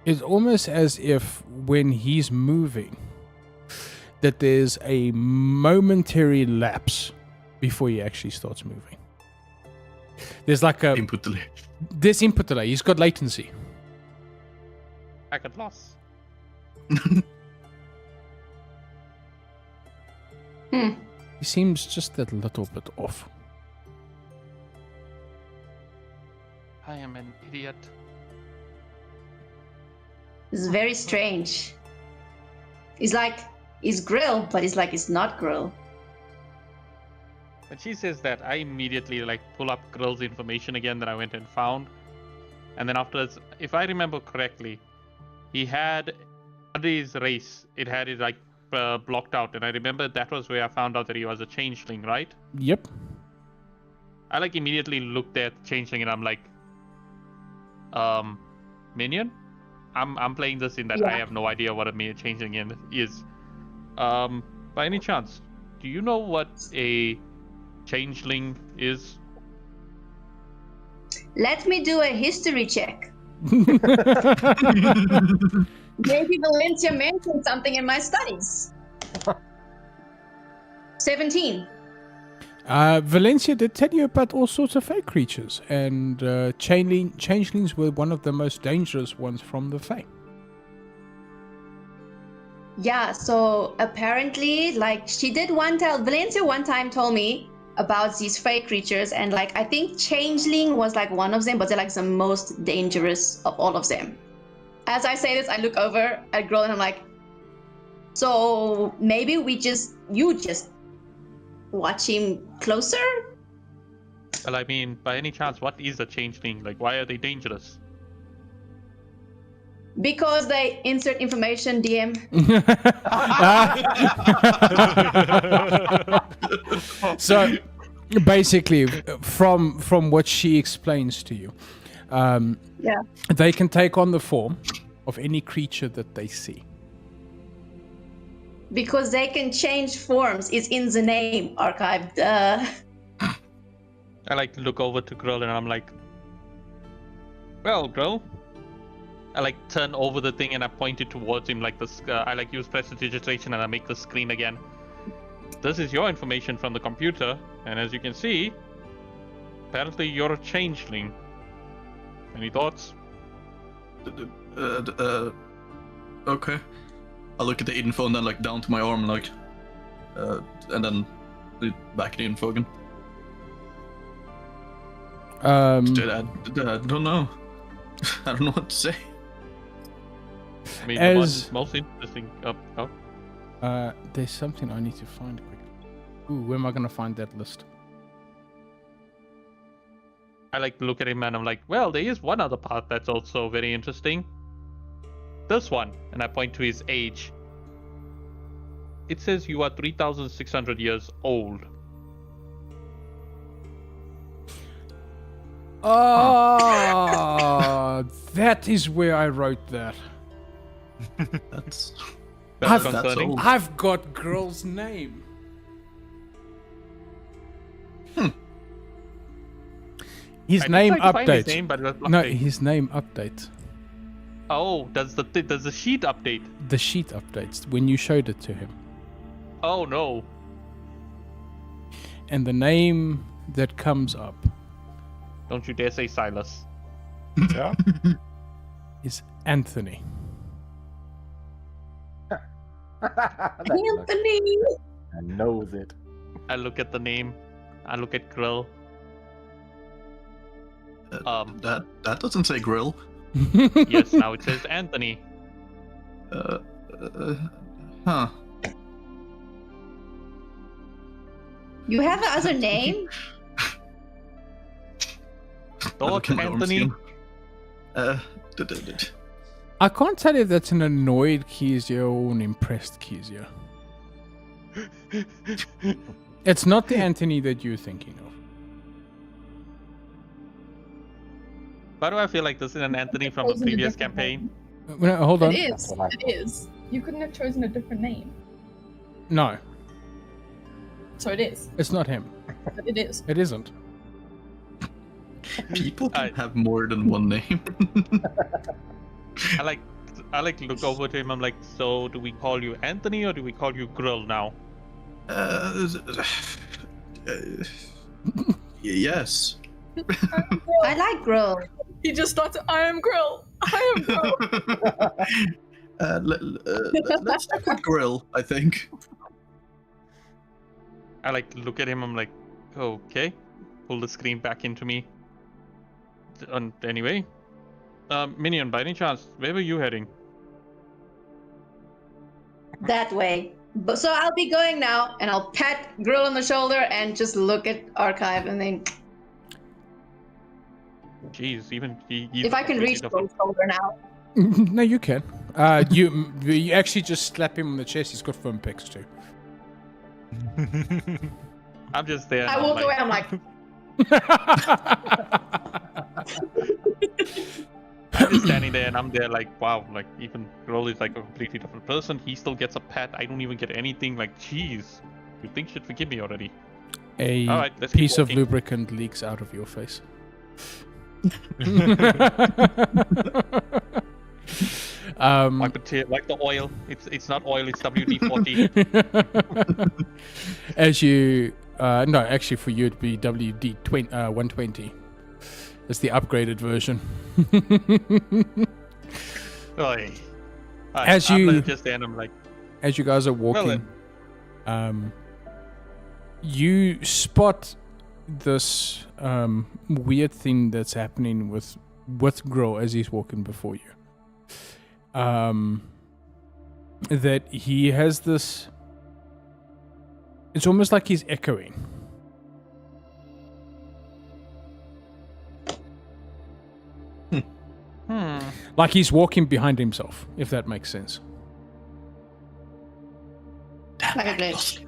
it's almost as if when he's moving, that there's a momentary lapse before he actually starts moving. There's like a Input delay. there's input delay. He's got latency. Packet loss. He seems just a little bit off. I am an idiot. It's very strange. It's like it's grill, but it's like it's not grill. When she says that, I immediately like pull up Grill's information again that I went and found. And then afterwards, if I remember correctly, he had under his race, it had it like blocked out. And I remember that was where I found out that he was a changeling, right? Yep. I like immediately looked at changeling and I'm like, minion? I'm playing this in that Yeah. I have no idea what a changeling is. By any chance, do you know what a changeling is? Let me do a history check. Maybe Valencia mentioned something in my studies. 17. Valencia did tell you about all sorts of fey creatures, and changelings were one of the most dangerous ones from the Fae. Yeah, so apparently, like, Valencia one time told me about these fey creatures, and like, I think changeling was like one of them, but they're like the most dangerous of all of them. As I say this, I look over at Girl and I'm like, so maybe you just watch him closer? Well, I mean, by any chance, what is a changeling? Like, why are they dangerous? Because they insert information, DM. So basically, from what she explains to you, Yeah. they can take on the form of any creature that they see. Because they can change forms. It's in the name, archived. I like look over to Grill and I'm like, well, Grill. I like turn over the thing and I point it towards him like this. I like use prestidigitation and I make the screen again. This is your information from the computer, and as you can see, apparently you're a changeling. Any thoughts? Okay. I look at the info and then like down to my arm, like, and then back the info again. Um, I don't know. I don't know what to say. I mean, the one As- that's most interesting. There's something I need to find quickly. Ooh, where am I gonna find that list? I like to look at him and I'm like, well, there is one other part that's also very interesting. This one, and I point to his age. It says you are 3,600 years old. Oh, that is where I wrote that. That's That's I've- concerning. old. I've got girl's name. His I did name try to find his updates. name, but it was No, update. his name updates. Oh, does the sheet update? The sheet updates when you showed it to him. Oh no. And the name that comes up Don't you dare say Silas. Yeah. is Anthony. Anthony! And knows it. I look at the name. I look at Grill. that doesn't say grill. Yes, now it says Anthony. Huh. You have another name? Dog Looking at Anthony. Ormskin. I can't tell if that's an annoyed Kezia or an impressed Kezia. It's not the Anthony that you're thinking of. Why do I feel like this is an Anthony from the Chosen a previous different campaign? No, hold on. It is. That's what I It is. You couldn't have chosen a different name. No, So it is. it's not him. But it is. It isn't. People can I- have more than one name. I like look over to him. I'm like, so do we call you Anthony or do we call you Grill now? Yes. I like Grill. He just starts, I am Grill. I am Grill. Let's stick with grill, I think. I like look at him. I'm like, okay. Pull the screen back into me. And anyway, Minion, by any chance, where were you heading? That way. But so I'll be going now, and I'll pat Grill on the shoulder and just look at Archive, and then Jeez, even if I can reach Grill's shoulder now. No, you can. You actually just slap him on the chest. He's got firm pecs too. I'm just there. I and I'm walk like, away. I'm like, I'm just standing there and I'm there like, wow, like even Grill is like a completely different person. He still gets a pat. I don't even get anything. Like, jeez, you think you should forgive me already? A All right, let's keep piece of walking. lubricant leaks out of your face. Wipe the oil. It's not oil. It's WD-40. As you, no, actually for you it'd be WD 120. It's the upgraded version. Oy. As I'm you- like just there and I'm like, As you guys are walking, you spot this weird thing that's happening with Gro as he's walking before you. That he has this. It's almost like he's echoing. Like he's walking behind himself, if that makes sense. like a glitch.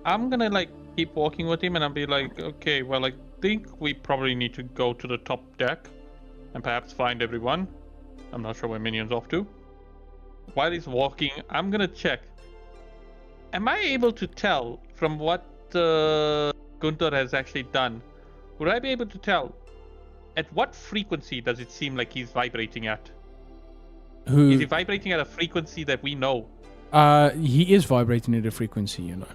I'm gonna like keep walking with him and I'll be like, okay, well, I think we probably need to go to the top deck and perhaps find everyone. I'm not sure where Minion's off to. While he's walking, I'm gonna check. Am I able to tell from what Gunther has actually done? Would I be able to tell at what frequency does it seem like he's vibrating at? Is he Who? vibrating at a frequency that we know? He is vibrating at a frequency, you know.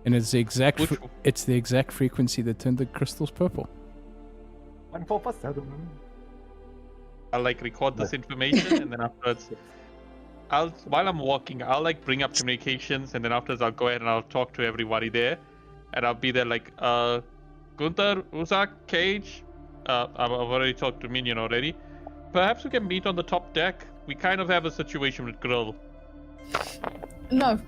And it's the exact. Which- It's the exact frequency that turned the crystals purple. 1447. I'll like record this information and then afterwards while I'm walking, I'll like bring up communications and then afterwards I'll go ahead and I'll talk to everybody there. And I'll be there like Gunther, Uzak, Cage, I've already talked to Minion already. perhaps we can meet on the top deck. We kind of have a situation with Grill. No.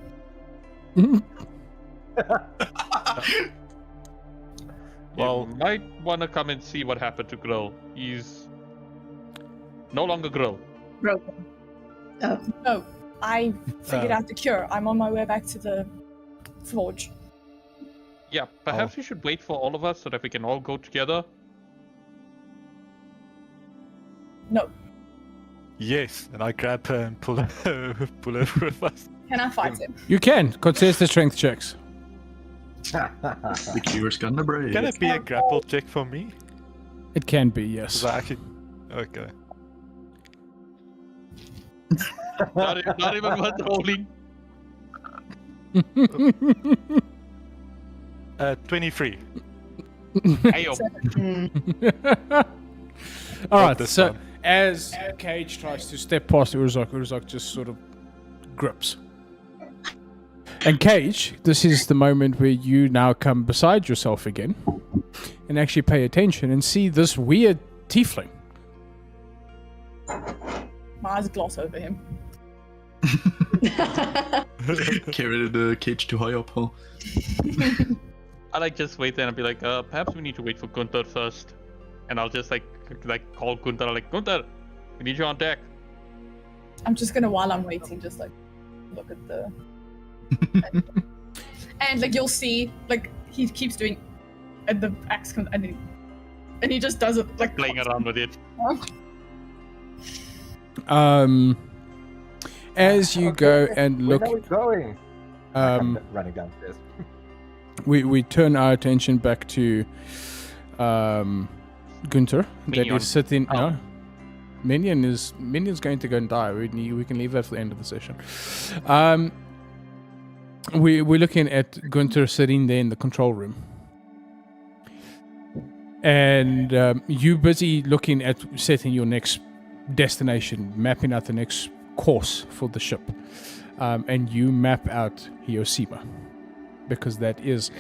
Well- You might want to come and see what happened to Grill. He's no longer Grill. Broken. Oh. No. I figured out the cure. I'm on my way back to the forge. Yeah, perhaps we should wait for all of us so that we can all go together. No. Yes, and I grab her and pull her with us. Can I fight him? You can contest the strength checks. The cure's gonna break. Can it be a grapple check for me? It can be, yes. 'Cause I actually... Okay. Not even worth rolling. 23. Ayo. All right, this so time. as Cage tries to step past Uruzak just sort of grips. And Cage, this is the moment where you now come beside yourself again and actually pay attention and see this weird tiefling. My eyes gloss over him. Carried the cage too high up, huh? I like just wait there and be like, perhaps we need to wait for Gunther first. And I'll just like call Gunther, like, Gunther, we need you on deck. I'm just gonna, while I'm waiting, just like look at the and like you'll see, like he keeps doing, and the axe comes and he just does it like Playing around with it. As you go and look, Where are we going? um, I'm running downstairs. we turn our attention back to Gunther that Minion. is sitting. Oh. No, Minion's going to go and die. We can leave that for the end of the session. We're looking at Gunther sitting there in the control room, and you busy looking at setting your next destination, mapping out the next course for the ship, and you map out Hiroshima because that is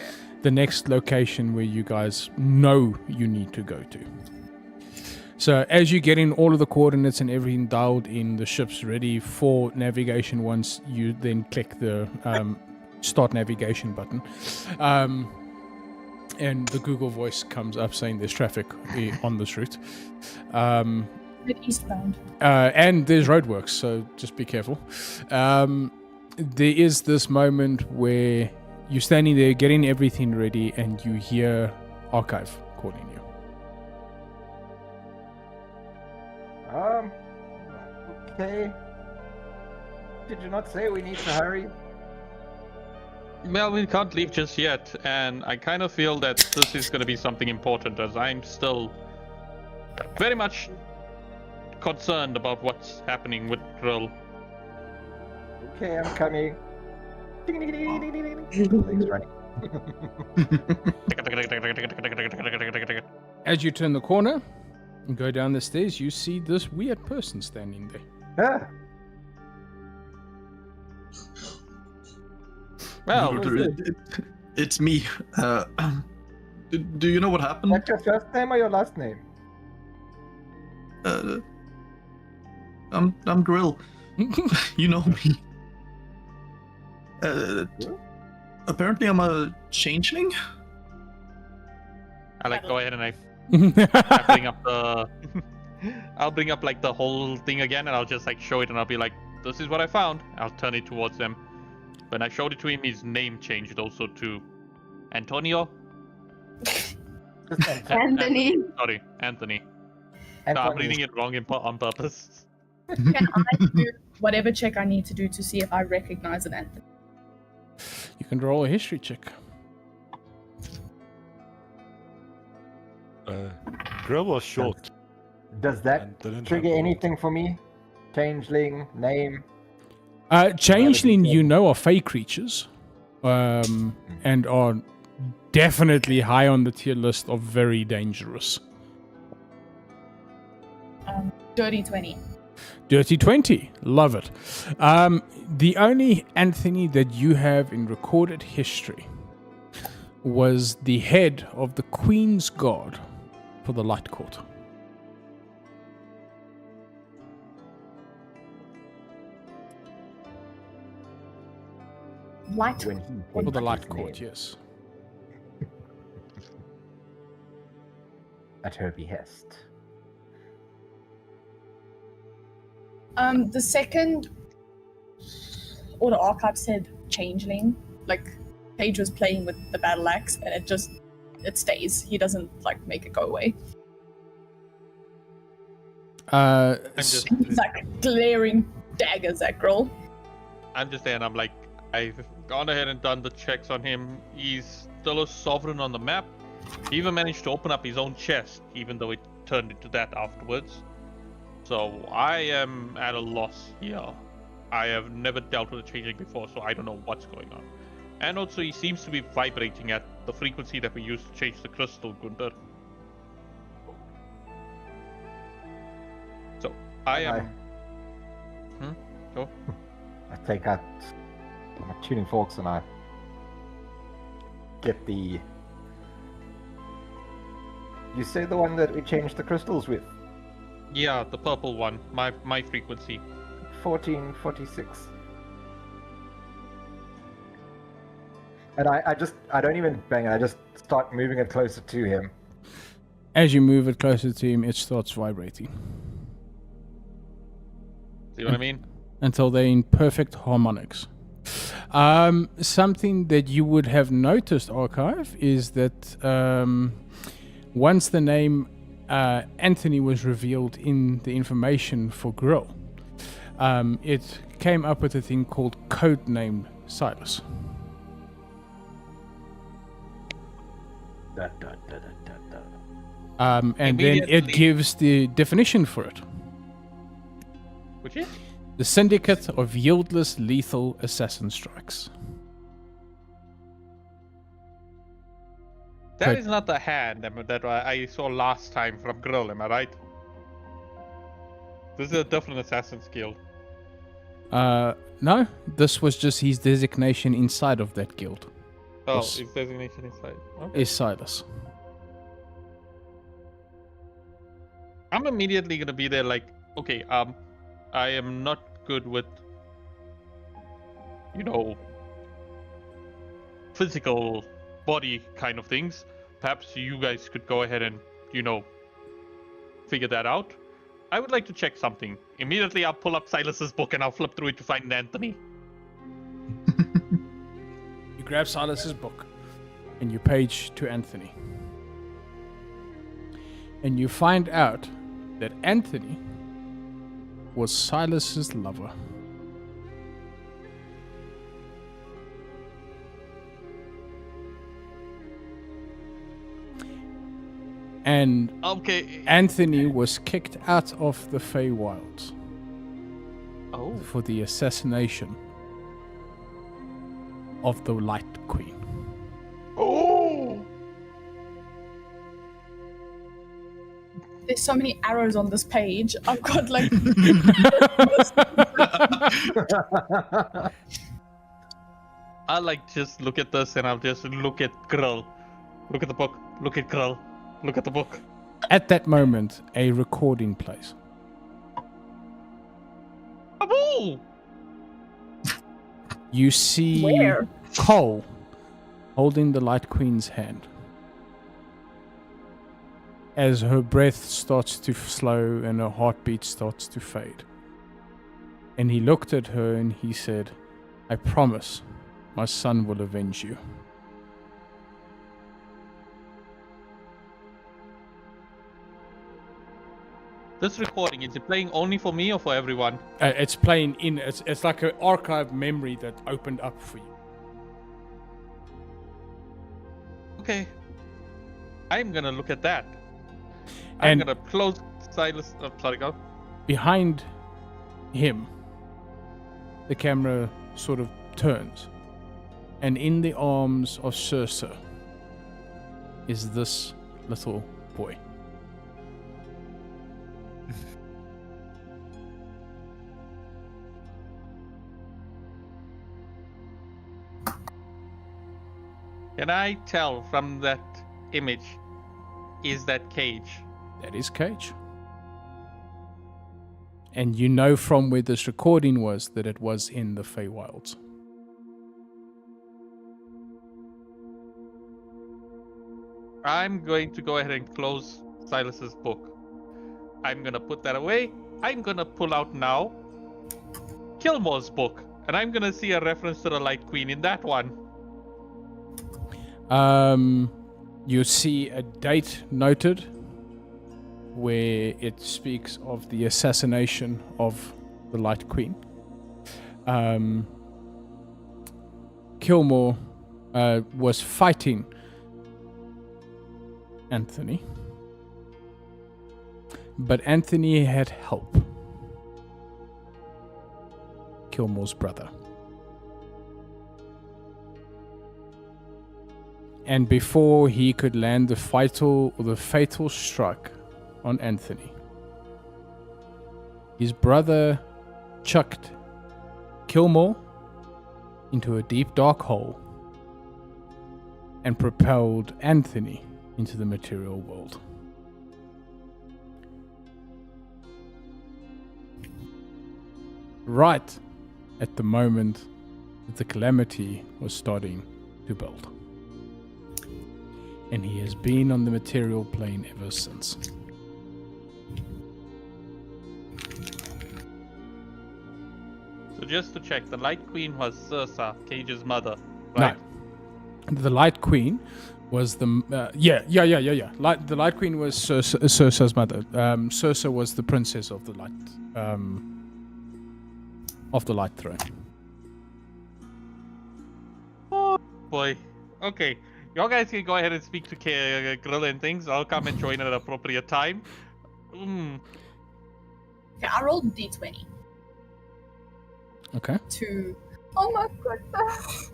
the next location where you guys know you need to go to. So as you're getting all of the coordinates and everything dialed in, the ship's ready for navigation. Once you then click the start navigation button, and the Google voice comes up saying there's traffic on this route. eastbound. And there's roadworks, so just be careful. There is this moment where you're standing there getting everything ready and you hear Archive calling you. Okay. Did you not say we need to hurry? Well, we can't leave just yet, and I kind of feel that this is going to be something important, as I'm still very much concerned about what's happening with Grill. Okay, I'm coming. Things running. As you turn the corner and go down the stairs, you see this weird person standing there. Ah, Well, It's me. Do you know what is happened? that your first name or your last name? I'm Grill. You know me. Apparently I'm a changeling? I like go ahead and I bring up the I'll bring up like the whole thing again, and I'll just like show it, and I'll be like, this is what I found. I'll turn it towards them. When I showed it to him, his name changed also to Antonio. Anthony. Sorry, Anthony. And No, I'm for reading me, it wrong on purpose. Can I do whatever check I need to do to see if I recognize an Anthony? You can roll a history check. Grill was short. does that and didn't trigger have anything for me? Changeling, name? Changeling, you know, are fey creatures, and are definitely high on the tier list of very dangerous. Dirty 20. Dirty 20. Love it. The only Anthony that you have in recorded history was the head of the Queen's Guard for the Light Court. Light. when he For the came light to court, Ned yes. at her behest. The second Order Archive said changeling, like Paige was playing with the battle axe, and it stays. He doesn't like make it go away. S- He's like glaring daggers at Grohl. I'm just saying, I'm like, I've gone ahead and done the checks on him. He's still a sovereign on the map. He even managed to open up his own chest, even though it turned into that afterwards. So I am at a loss here. I have never dealt with a changeling before, so I don't know what's going on. And also, he seems to be vibrating at the frequency that we use to change the crystal, Gunther. So I am. Go. I take out my tuning forks and I get the. You say the one that we changed the crystals with? Yeah, the purple one. My frequency. 1446. And I don't even bang it, I just start moving it closer to him. As you move it closer to him, it starts vibrating See what I mean? until they're in perfect harmonics. Something that you would have noticed, Archive, is that once the name Anthony was revealed in the information for Grill, it came up with a thing called Codename Silas. And then it Immediately- gives the definition for it. Which is? The Syndicate of Yieldless Lethal Assassin Strikes. That Right. is not the hand that I saw last time from Grill, am I right? This is a different Assassin's Guild. No, this was just his designation inside of that guild. Oh, Yes. it's designation inside. Okay. Is Silas. I'm immediately gonna be there like, okay, I am not good with, physical body kind of things. Perhaps you guys could go ahead and, figure that out. I would like to check something. Immediately I'll pull up Silas's book and I'll flip through it to find Anthony. You grab Silas's book and you page to Anthony. And you find out that Anthony was Silas's lover. And Okay. Anthony was kicked out of the Feywilds Oh. for the assassination of the Light Queen. Oh. There's so many arrows on this page. I've got like I'll just look at this and I'll just look at Grill. Look at the book. Look at Grill. Look at the book. At that moment, a recording plays. Abu! You see Where? Cole holding the Light Queen's hand. As her breath starts to slow and her heartbeat starts to fade. And he looked at her and he said, "I promise my son will avenge you." This recording, is it playing only for me or for everyone? It's playing in, it's like an archive memory that opened up for you. Okay. I'm gonna look at that. I'm And gonna close Silas. Oh, sorry, go. behind him, the camera sort of turns. And in the arms of Circe is this little boy. Can I tell from that image, is that Cage? That is Cage. And you know from where this recording was that it was in the Feywilds. I'm going to go ahead and close Silas's book. I'm gonna put that away. I'm gonna pull out now Kilmore's book, and I'm gonna see a reference to the Light Queen in that one. You see a date noted where it speaks of the assassination of the Light Queen. Kilmore was fighting Anthony, but Anthony had help. Kilmore's brother. And before he could land the fatal strike on Anthony, his brother chucked Kilmore into a deep dark hole and propelled Anthony into the material world. Right at the moment that the calamity was starting to build. And he has been on the material plane ever since. So just to check, the Light Queen was Cirsa, Cage's mother, right? No. The Light Queen was the... the Light Queen was Cirsa's mother. Cirsa was the princess of the Light... of the Light Throne. Oh boy. Okay. Y'all guys can go ahead and speak to Grill and things. I'll come and join at an appropriate time. Okay, I rolled D20 Okay. to... Oh my goodness.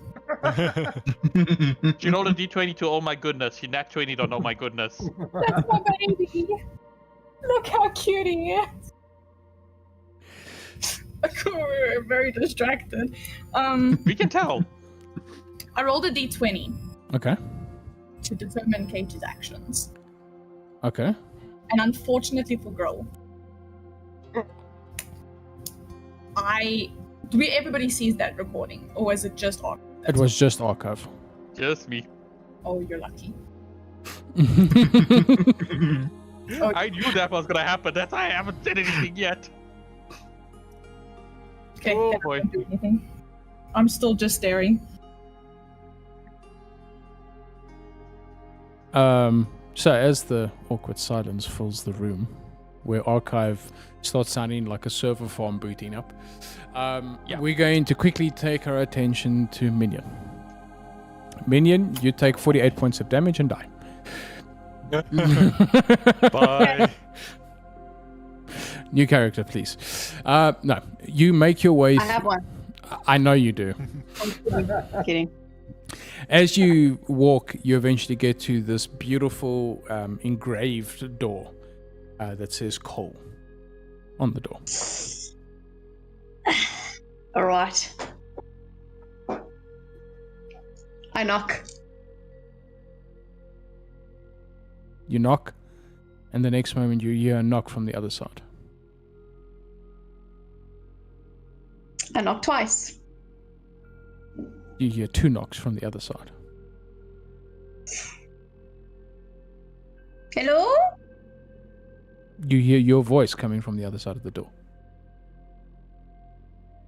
She rolled a D20 to oh my goodness. She nat 20'd on oh my goodness. That's my baby. Look how cute he is. We're very distracted. We can tell. I rolled a D20 Okay. to determine Cage's actions. Okay. And unfortunately for Grohl, everybody sees that recording, or is it just Archive? It was just archive. Just me. Oh, you're lucky. I knew that was gonna happen. That's why I haven't said anything yet. Okay, Oh, then I boy. can't do anything. I'm still just staring. So as the awkward silence fills the room, where archive starts sounding like a server farm booting up, we're going to quickly take our attention to Minion. Minion, you take 48 points of damage and die. Bye. New character, please. No, you make your way. I have one. I know you do. Kidding. As you walk, you eventually get to this beautiful engraved door that says Cole on the door. All right. I knock. You knock, and the next moment you hear a knock from the other side. I knock twice. You hear two knocks from the other side. Hello? You hear your voice coming from the other side of the door.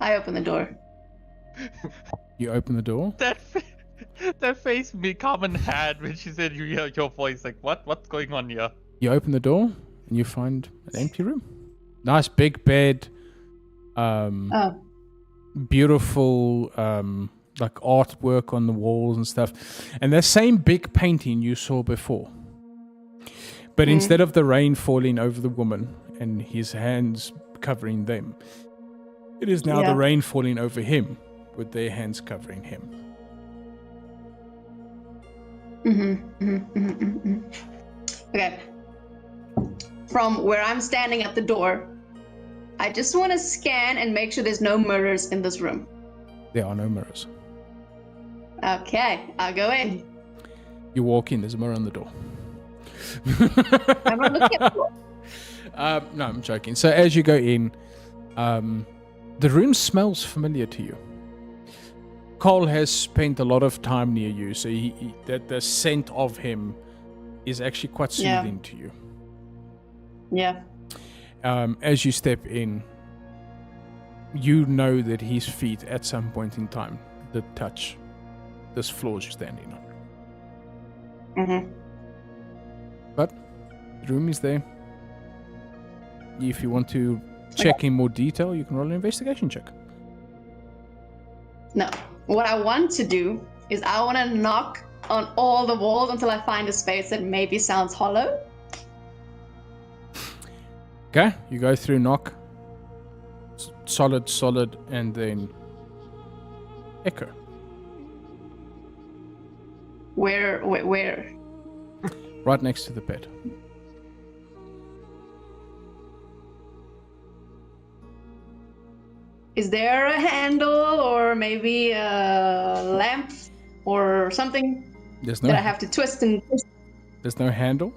I open the door. You open the door. That face me Carmen had when she said you hear your voice. Like, what's going on here? You open the door, and you find an empty room. Nice big bed. Oh. Beautiful like artwork on the walls and stuff, and the same big painting you saw before, but instead of the rain falling over the woman and his hands covering them, it is now the rain falling over him with their hands covering him. Okay. From where I'm standing at the door, I just want to scan and make sure there's no mirrors in this room. There are no mirrors. Okay, I'll go in. You walk in, there's a mirror on the door. I'm not looking at the door. No, I'm joking. So as you go in, the room smells familiar to you. Cole has spent a lot of time near you, so the scent of him is actually quite Yeah. soothing to you. Yeah. As you step in, you know that his feet at some point in time did touch this floor you're standing on. Mm-hmm. But the room is there. If you want to check in more detail, you can roll an investigation check. No. What I want to do is I want to knock on all the walls until I find a space that maybe sounds hollow. Okay, you go through, knock. Solid, and then echo. Where? Right next to the bed. Is there a handle or maybe a lamp or something There's that I have to twist and twist? There's no handle.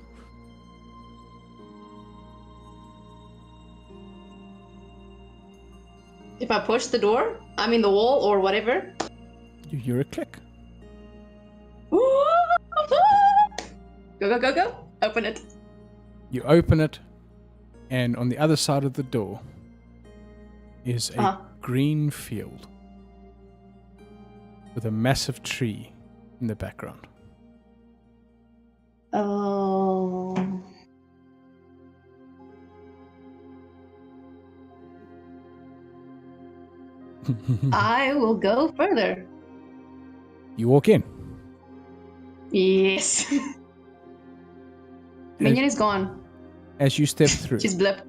If I push the door, I mean the wall or whatever. You hear a click. Go. Open it. You open it, and on the other side of the door is a green field with a massive tree in the background. Oh. I will go further. You walk in. Yes. Minion is gone. As you step through, She's blip.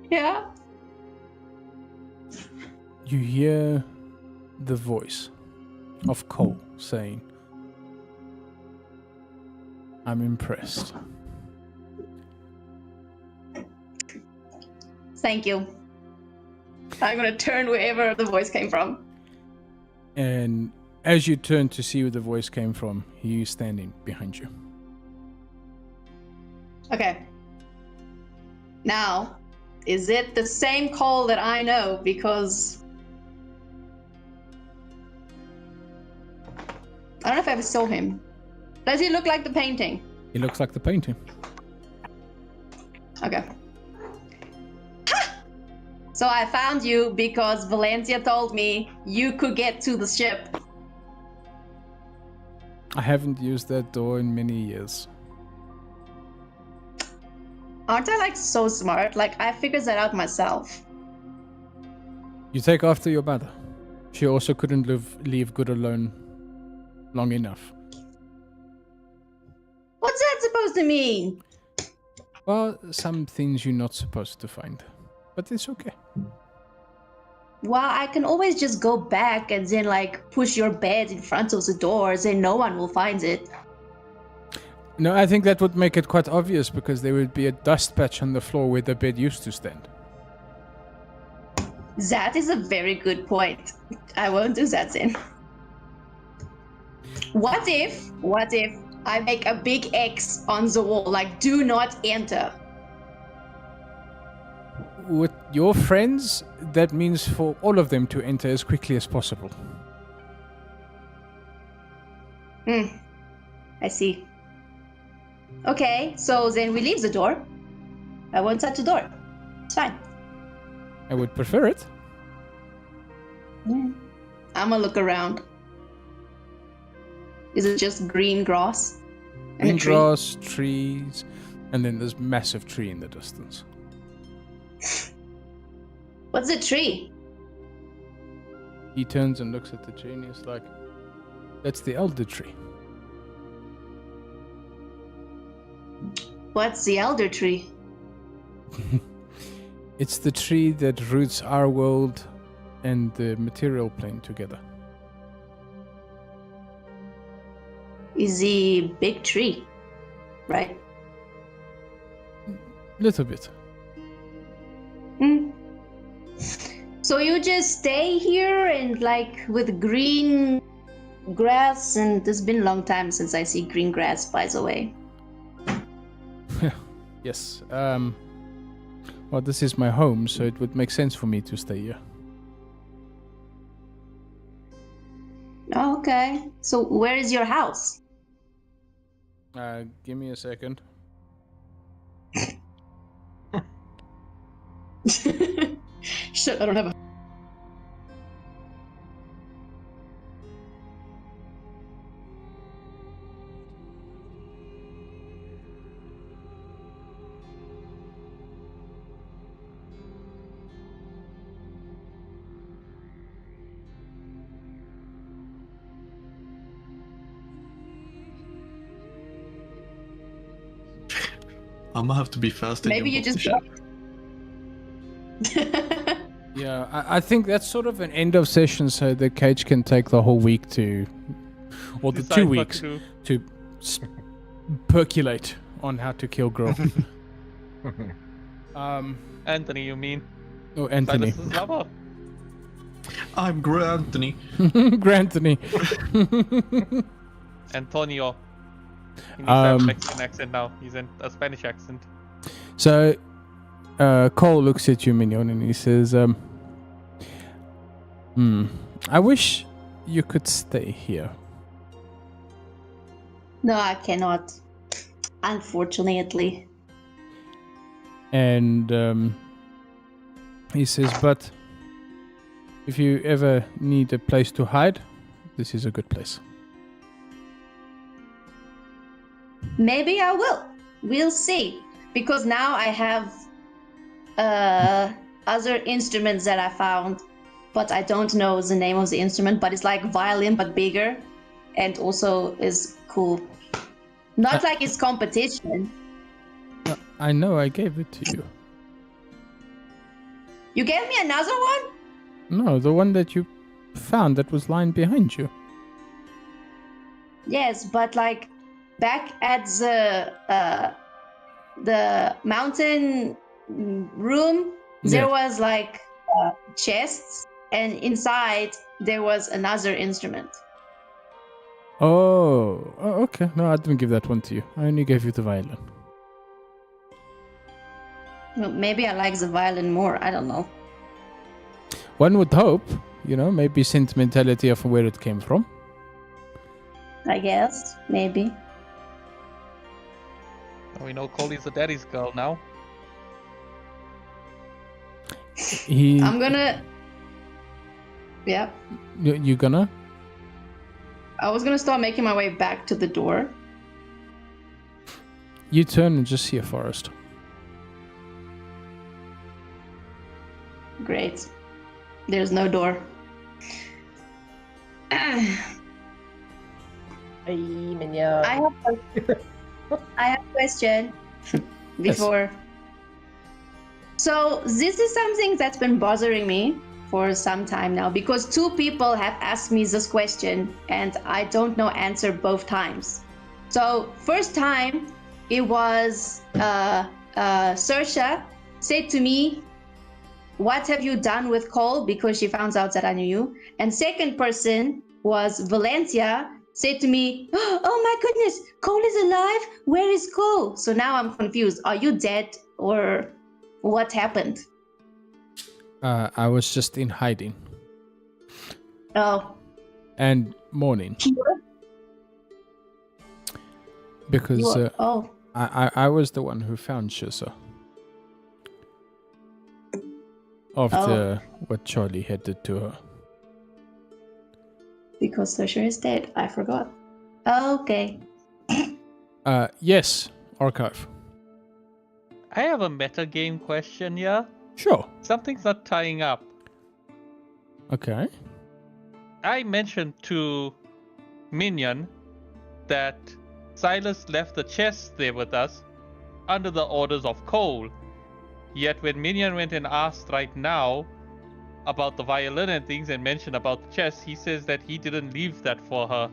Yeah. you hear the voice of Cole saying, "I'm impressed." Thank you. I'm gonna turn wherever the voice came from. And as you turn to see where the voice came from, he's standing behind you. Okay. Now, is it the same Cole that I know? Because I don't know if I ever saw him. Does he look like the painting? He looks like the painting. Okay. So I found you because Valencia told me you could get to the ship. I haven't used that door in many years. Aren't I like so smart? Like I figured that out myself. You take after your mother. She also couldn't leave good alone long enough. What's that supposed to mean? Well, some things you're not supposed to find. But it's okay. Well, I can always just go back and then like push your bed in front of the doors and no one will find it. No, I think that would make it quite obvious because there would be a dust patch on the floor where the bed used to stand. That is a very good point. I won't do that then. What if I make a big X on the wall, like do not enter? With your friends, that means for all of them to enter as quickly as possible. I see. Okay, so then we leave the door. I won't touch the door. It's fine. I would prefer it. I'm gonna look around. Is it just green grass? And Green a tree? grass, trees, and then this massive tree in the distance. What's a tree? He turns and looks at the tree and he's like, "That's the elder tree." What's the elder tree? It's the tree that roots our world and the material plane together. Is the big tree, right? Little bit. So you just stay here and like with green grass, and it's been a long time since I see green grass, by the way. Yes. Well, this is my home, so it would make sense for me to stay here. Oh, okay. So where is your house? Give me a second. Shit, I don't have a. I'm gonna have to be fast. and Maybe you jump off just. the ship. Yeah, I think that's sort of an end of session, so the cage can take the whole week to, or the Decide 2 what weeks to do. to percolate on how to kill Grill. Anthony, you mean? Oh, Anthony. Silas's lover. I'm Anthony. Granthony. Antonio. He needs to have a Um, Mexican accent now. He's in a Spanish accent. So, Cole looks at you, Mignon, and he says, I wish you could stay here. No, I cannot. Unfortunately. And he says, but if you ever need a place to hide, this is a good place. Maybe I will. We'll see. Because now I have other instruments that I found, but I don't know the name of the instrument, but it's like violin but bigger and also is cool. Not like it's competition. I know I gave it to you. You gave me another one? No, the one that you found that was lying behind you. Yes, but like back at the mountain room, there Yeah. was like chests, and inside there was another instrument. Oh, okay. No, I didn't give that one to you. I only gave you the violin. Well, maybe I like the violin more. I don't know. One would hope, maybe sentimentality of where it came from. I guess maybe. We know Coley's a daddy's girl now. He, I'm gonna. Yeah, you gonna? I was gonna start making my way back to the door. You turn and just see a forest. Great. There's no door. I have a question before. So this is something that's been bothering me for some time now because 2 people have asked me this question and I don't know answer both times. So first time it was Saoirse said to me, "What have you done with Cole?" because she found out that I knew you. And second person was Valencia said to me, "Oh my goodness, Cole is alive? Where is Cole?" So now I'm confused. Are you dead or what happened? I was just in hiding Oh, and mourning because you are, oh, I was the one who found Shisa after what Charlie had did to her. because Saoirse is dead. I forgot. Okay. Yes, archive. I have a metagame question, yeah? Sure. Something's not tying up. Okay. I mentioned to Minion that Silas left the chest there with us under the orders of Cole. Yet when Minion went and asked right now about the violin and things and mentioned about the chest, he says that he didn't leave that for her.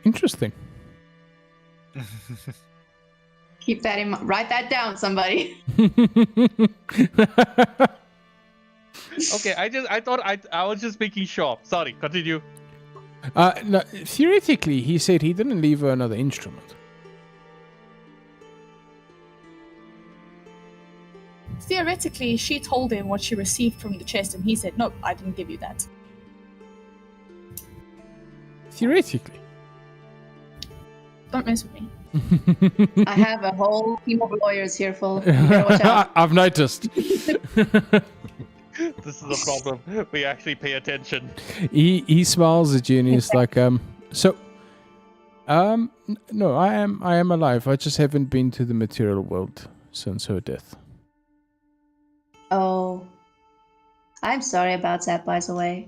Interesting. Keep that in mind. Write that down, somebody. Okay, I was just making sure. Sorry, continue. No, theoretically, he said he didn't leave her another instrument. Theoretically, she told him what she received from the chest, and he said, "Nope, I didn't give you that." Theoretically. Don't mess with me. I have a whole team of lawyers here, Phil. You better watch out. I've noticed. This is a problem. We actually pay attention. He smiles at you and he's like, no, I am alive. I just haven't been to the material world since her death. Oh, I'm sorry about that, by the way.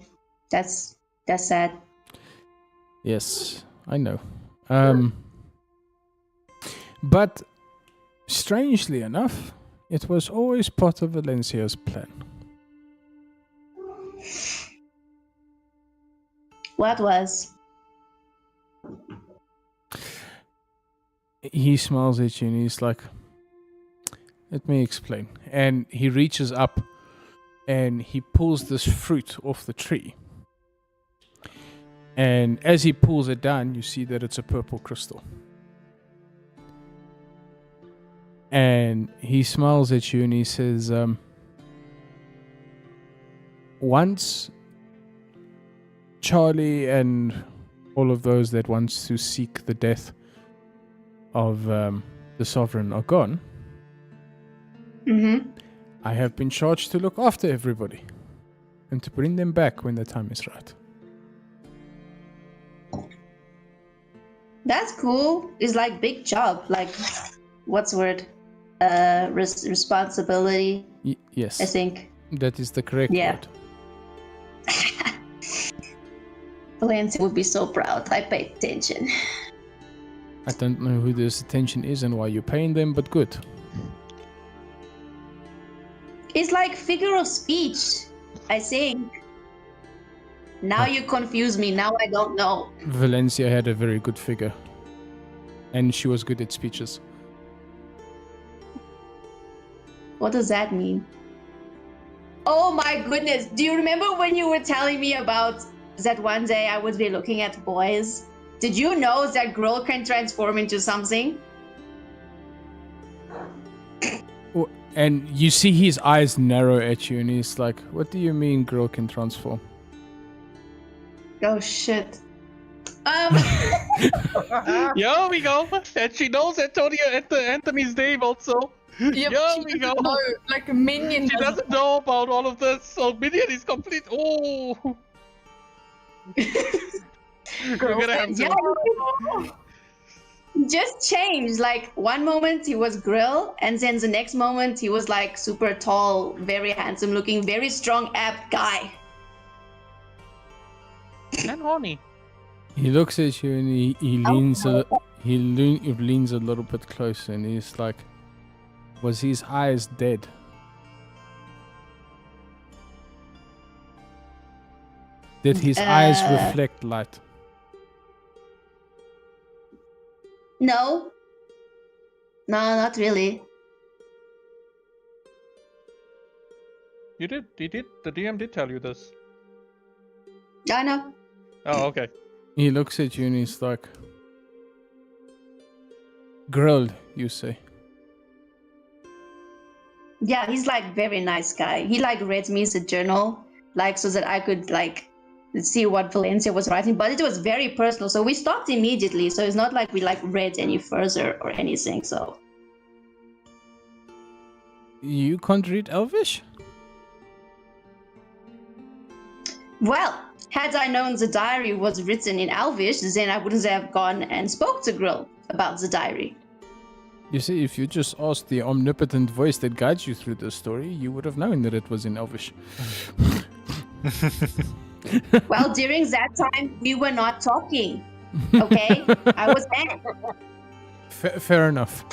That's sad. Yes, I know. But strangely enough, it was always part of Valencia's plan. What was? He smiles at you and he's like, let me explain. And he reaches up and he pulls this fruit off the tree. And as he pulls it down, you see that it's a purple crystal. And he smiles at you and he says, once Charlie and all of those that wants to seek the death of the sovereign are gone, Mm-hmm. I have been charged to look after everybody and to bring them back when the time is right. That's cool. It's like big job. Like, what's the word? Responsibility, Yes, I think. that is the correct Yeah. word. Valencia would be so proud. I paid attention. I don't know who this attention is and why you're paying them, but good. It's like figure of speech, I think. Now you confuse me. Now I don't know. Valencia had a very good figure. And she was good at speeches. What does that mean? Oh my goodness. Do you remember when you were telling me about that one day I would be looking at boys? Did you know that girl can transform into something? And you see his eyes narrow at you and he's like, what do you mean girl can transform? Oh shit. Here we go. And she knows Anthony's name also. Yeah, Here but she we go. doesn't know. Like a minion. She doesn't know about all of this. So Minion is complete. Oh. You're gonna have to. Yeah, just changed. Like one moment he was Grill, and then the next moment he was like super tall, very handsome looking, very strong ab guy. And horny. He looks at you and he leans he leans a little bit closer and he's like, was his eyes dead? Did his eyes reflect light? No, not really. You did. He did. The DM did tell you this. I know. Oh, okay. He looks at you and he's like, Grill, you say? Yeah, he's like very nice guy. He like read me the journal, like so that I could like see what Valencia was writing, but it was very personal, so we stopped immediately. So it's not like we like read any further or anything. So You can't read Elvish? well, had I known the diary was written in Elvish, then I wouldn't have gone and spoke to Grill about the diary. You see, if you just asked the omnipotent voice that guides you through the story, you would have known that it was in Elvish. Well, during that time, we were not talking. Okay, I was there. Fair enough.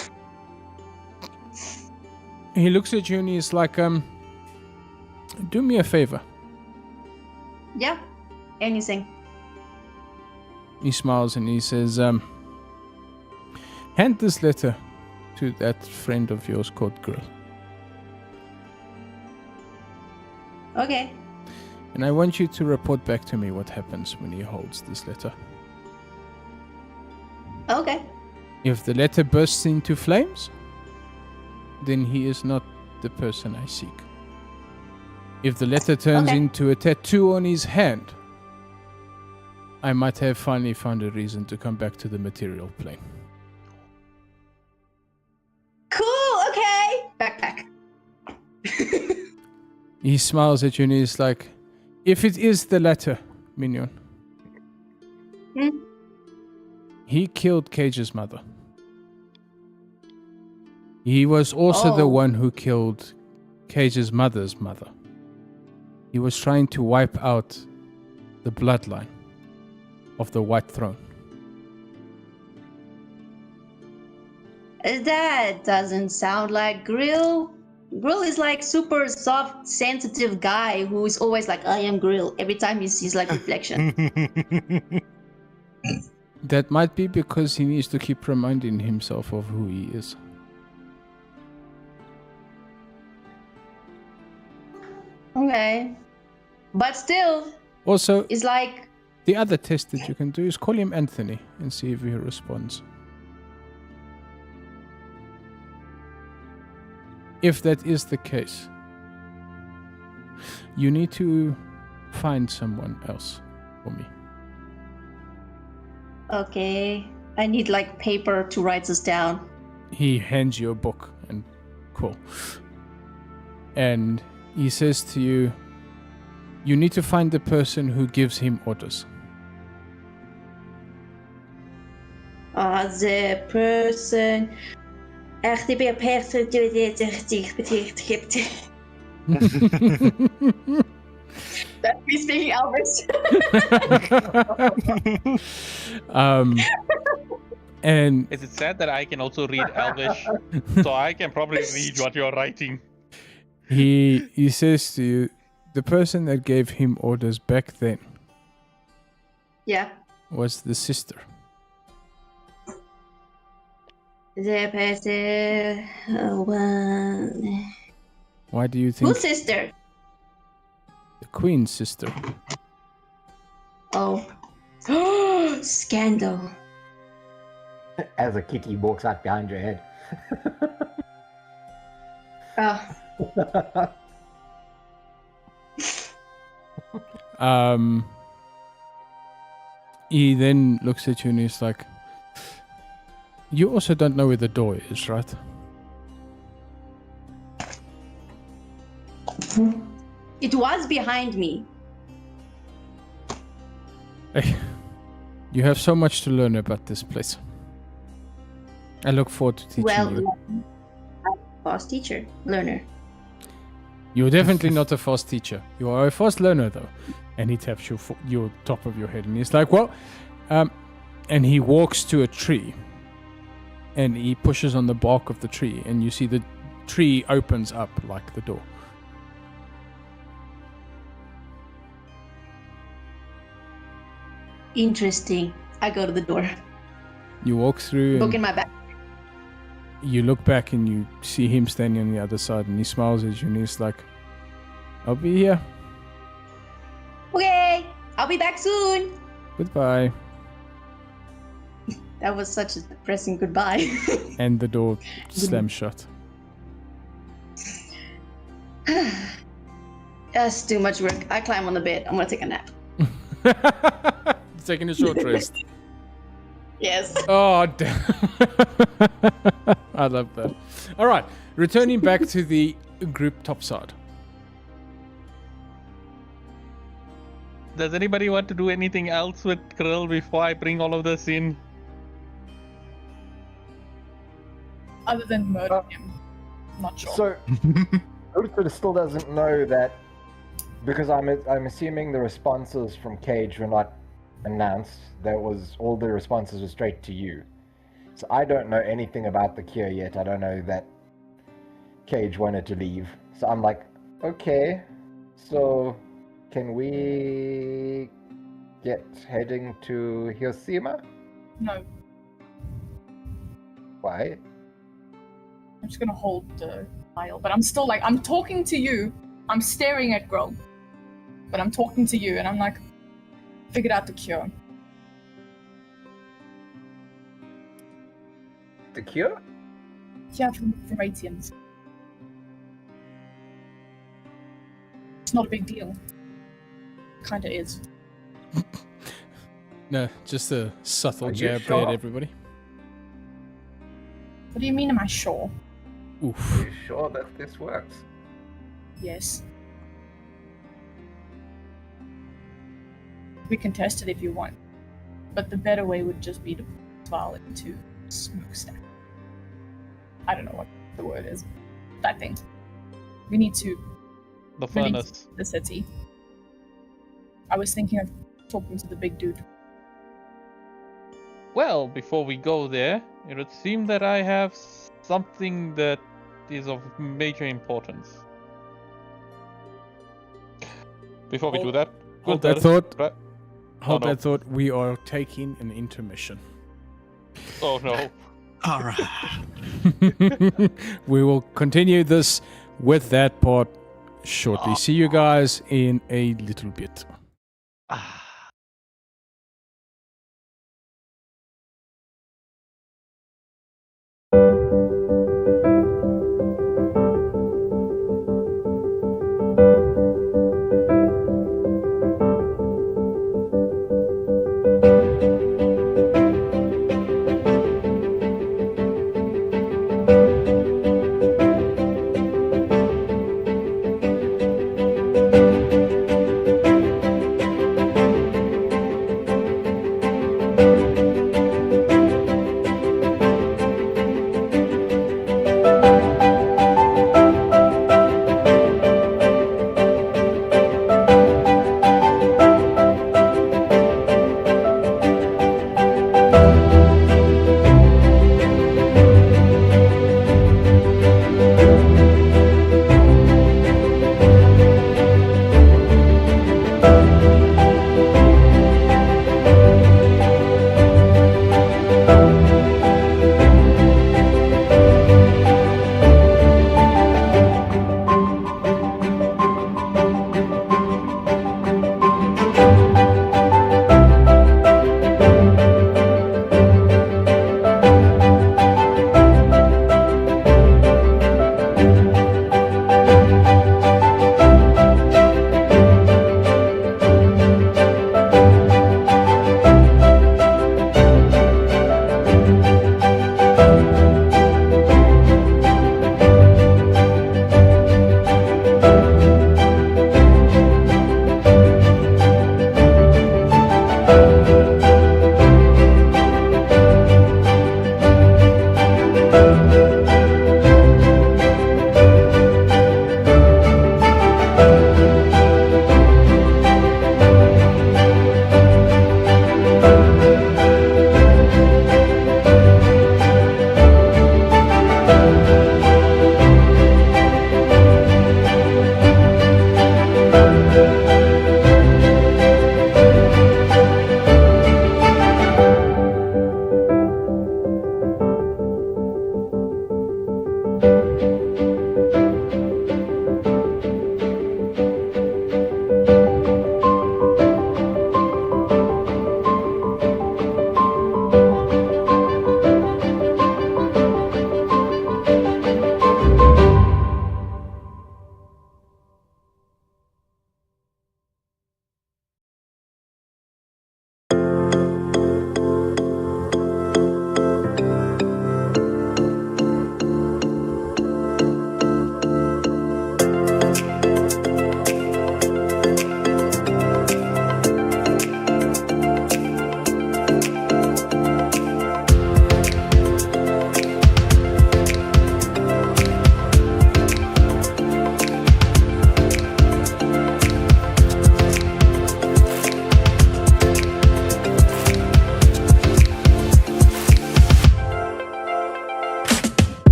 He looks at you and he's like, do me a favor. Yeah, anything. He smiles and he says, hand this letter to that friend of yours called Grill. Okay. And I want you to report back to me what happens when he holds this letter. Okay. If the letter bursts into flames, then he is not the person I seek. If the letter turns Okay. into a tattoo on his hand, I might have finally found a reason to come back to the material plane. Cool, okay. Backpack. He smiles at you and he's like, if it is the latter, Minion. Hmm? He killed Cage's mother. He was also the Oh. one who killed Cage's mother's mother. He was trying to wipe out the bloodline of the White Throne. That doesn't sound like Grill. Grill is like super soft, sensitive guy who is always like, I am Grill every time he sees like reflection. That might be because he needs to keep reminding himself of who he is. Okay. But still, Also, it's like, the other test that you can do is call him Anthony and see if he responds. If that is the case, you need to find someone else for me. okay, I need like paper to write this down. He hands you a book and cool. And he says to you, you need to find the person who gives him orders. The person. Echt, die ben person. That's me speaking Elvis. And Is it sad that I can also read Elvish? So I can probably read what you're writing. he says to you, the person that gave him orders back then Yeah. was the sister. The person. Why do you think Whose sister? the queen's sister? Oh. Scandal. As a kitty walks out behind your head. Oh. He then looks at you and he's like, you also don't know where the door is, right? It was behind me. Hey, you have so much to learn about this place. I look forward to teaching Well, you. I'm a fast teacher, learner. You're definitely not a fast teacher. You are a fast learner, though. And he taps your top of your head, and he's like, "Well," and he walks to a tree, and he pushes on the bark of the tree, and you see the tree opens up like the door. Interesting. I go to the door. You walk through, Book and in my bag. you look back, and you see him standing on the other side, and he smiles at you, and he's like, "I'll be here. Okay, I'll be back soon. Goodbye." That was such a depressing goodbye. And the door slams shut. That's too much work. I climb on the bed. I'm gonna take a nap. Taking a short rest. Yes. Oh, damn. I love that. All right, returning back to the group topside. Does anybody want to do anything else with Krill before I bring all of this in? Other than murder him. I'm not sure. So, Uther still doesn't know that, because I'm assuming the responses from Cage were not announced. That was all the responses were straight to you. So I don't know anything about the cure yet. I don't know that Cage wanted to leave. So I'm like, okay, so can we get heading to Hiroshima? No, Why? I'm just gonna hold the vial. But I'm still like, I'm talking to you. I'm staring at Grog. But I'm talking to you, and I'm like, figured out the cure. The cure? Yeah, from ATMs. It's not a big deal. Kinda is. No, just a subtle Are you jab sure? there at everybody. What do you mean, am I sure? Oof. Are you sure that this works? Yes. We can test it if you want. But the better way would just be to file it into smokestack. I don't know what the word is. That thing. We need to The release furnace. the city. I was thinking of talking to the big dude. Well, before we go there, it would seem that I have something that is of major importance. Before we do that, Hold Gunther, that thought. right- Hold no. that thought. We are taking an intermission. Oh no. All right. We will continue this with that part shortly. See you guys in a little bit. Ah.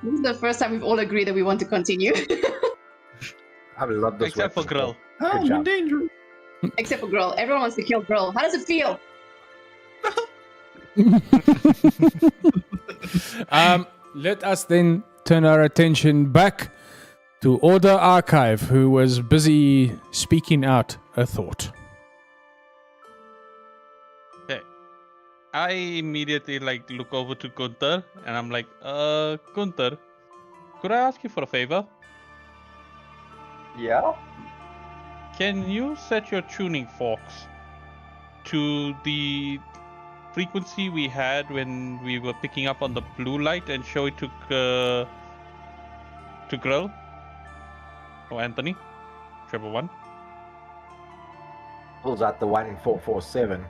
This is the first time we've all agreed that we want to continue. I love this. Except for weapon. Grill. Good I'm in job. danger. Except for Girl. Everyone wants to kill Girl. How does it feel? Let us then turn our attention back to Order Archive, who was busy speaking out a thought. I immediately look over to Gunther and I'm like, Gunther, could I ask you for a favor? Yeah. Can you set your tuning forks to the frequency we had when we were picking up on the blue light and show it to Grill or Anthony, whichever one? Pulls out the 1447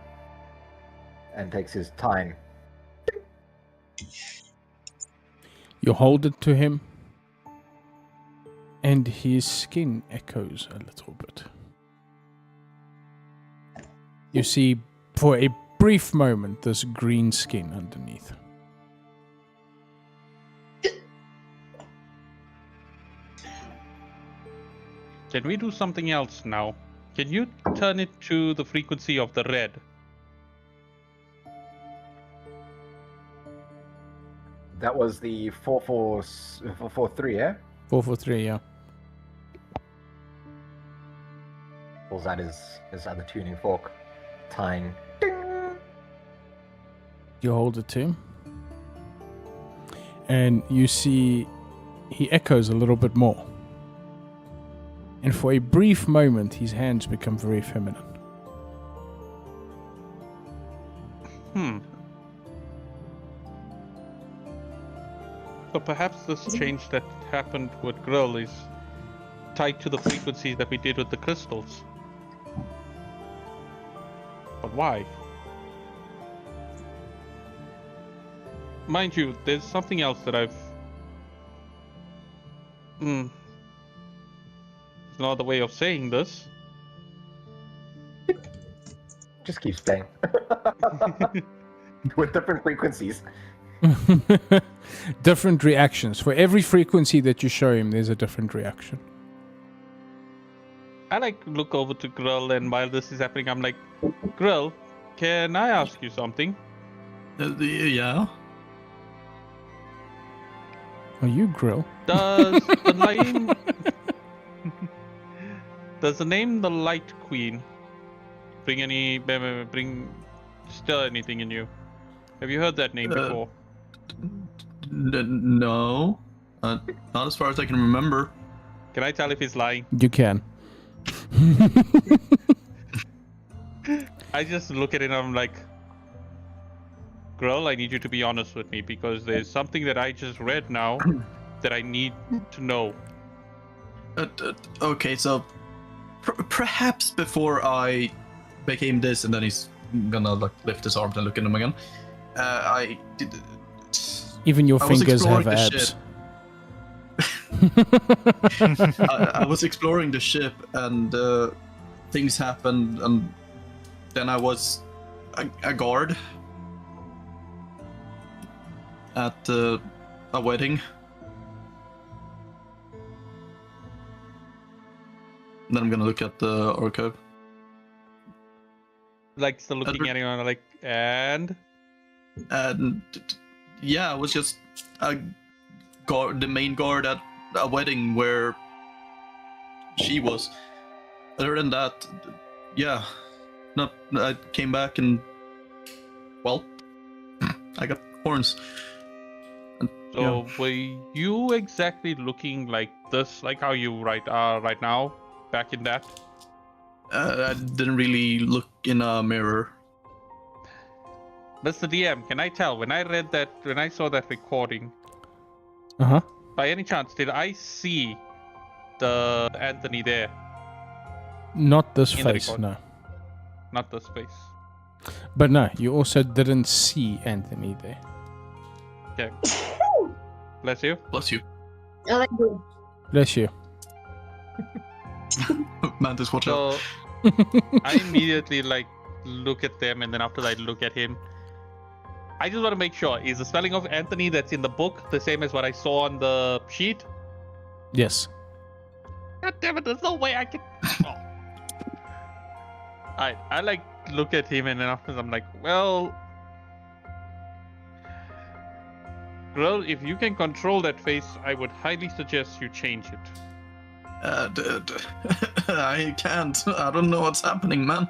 and takes his time. You hold it to him, and his skin echoes a little bit. You see, for a brief moment, this green skin underneath. Can we do something else now? Can you turn it to the frequency of the red? That was the 443, yeah? 443, yeah. Pulls out his other tuning fork. Tying. Ding! You hold it to him, and you see he echoes a little bit more. And for a brief moment, his hands become very feminine. So perhaps this change that happened with Grill is tied to the frequencies that we did with the crystals. But why? Mind you, there's something else that I've... There's no other way of saying this. Just keep staying. With different frequencies. Different reactions. For every frequency that you show him, there's a different reaction. I look over to Grill, and while this is happening, I'm like, Grill, can I ask you something? Yeah. Are you Grill? Does the name... Does the name the Light Queen stir anything in you? Have you heard that name before? No. Not as far as I can remember. Can I tell if he's lying? You can. I just look at it and I'm like, Girl, I need you to be honest with me because there's something that I just read now that I need to know. Okay, so perhaps before I became this, and then he's gonna lift his arms and look at him again. I did. Even your I was fingers have exploring the abs. I was exploring the ship, and things happened, and then I was a guard at a wedding. Then I'm gonna look at the archive. Still looking at him and I'm like, and? And yeah, I was just a guard, the main guard at a wedding where she was. Other than that, yeah, I came back and, well, I got horns. And, So were you exactly looking like this, like how you are right now, back in that? I didn't really look in a mirror. Mr. DM, can I tell, when I saw that recording, Uh-huh. by any chance, did I see the Anthony there? Not this In the face, record. no. Not the space. But no, you also didn't see Anthony there. Okay. Bless you. Bless you. I like you. Bless you. Mantis, watch out. So I immediately look at them, and then after I look at him, I just want to make sure, is the spelling of Anthony that's in the book the same as what I saw on the sheet? Yes. God damn it, there's no way I can... Oh. I like look at him and then afterwards I'm like, well... Girl, if you can control that face, I would highly suggest you change it. I can't. I don't know what's happening, man.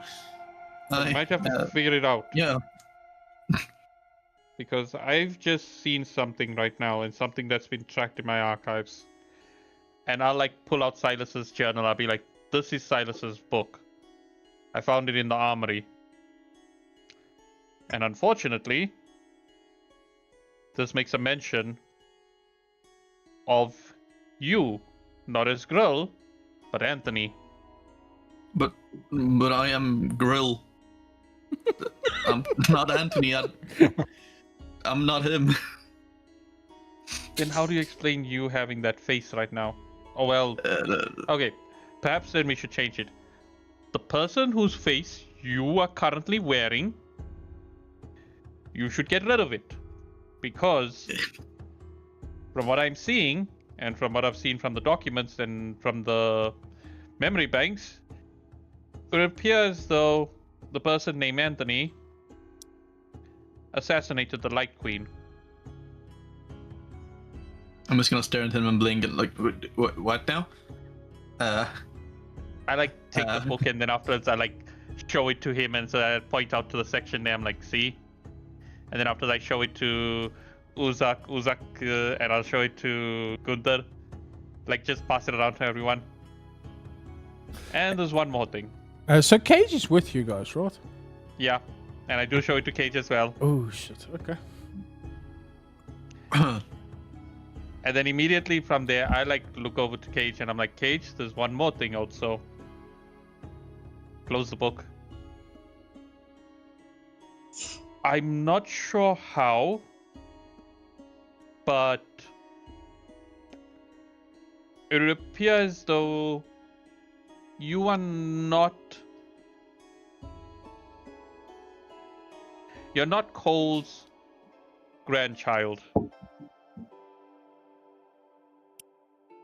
I might have to figure it out. Yeah. Because I've just seen something right now, and something that's been tracked in my archives. And I'll like pull out Silas's journal. I'll be like, this is Silas's book. I found it in the armory. And unfortunately, this makes a mention of you, not as Grill, but Anthony. But I am Grill. I'm not Anthony. I'm not him. Then how do you explain you having that face right now? Oh well. Okay, perhaps then we should change it. The person whose face you are currently wearing, you should get rid of it. Because from what I'm seeing, and from what I've seen from the documents and from the memory banks, it appears though the person named Anthony assassinated the Light Queen. I'm just gonna stare at him and blink and like, what now? I like take the book and then afterwards I like show it to him and so I point out to the section there. I'm like, see? And then after I show it to Uzak, and I'll show it to Gunther. Like, just pass it around to everyone. And there's one more thing. So Cage is with you guys, right? Yeah, and I do show it to Cage as well. Oh shit. Okay. And then immediately from there, I like look over to Cage and I'm like, Cage, there's one more thing also. Close the book. I'm not sure how, but it appears though you are not... You're not Cole's grandchild.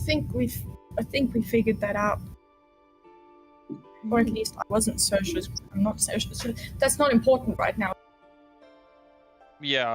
I think we figured that out. Or at least I wasn't so sure. I'm not so sure. That's not important right now. Yeah.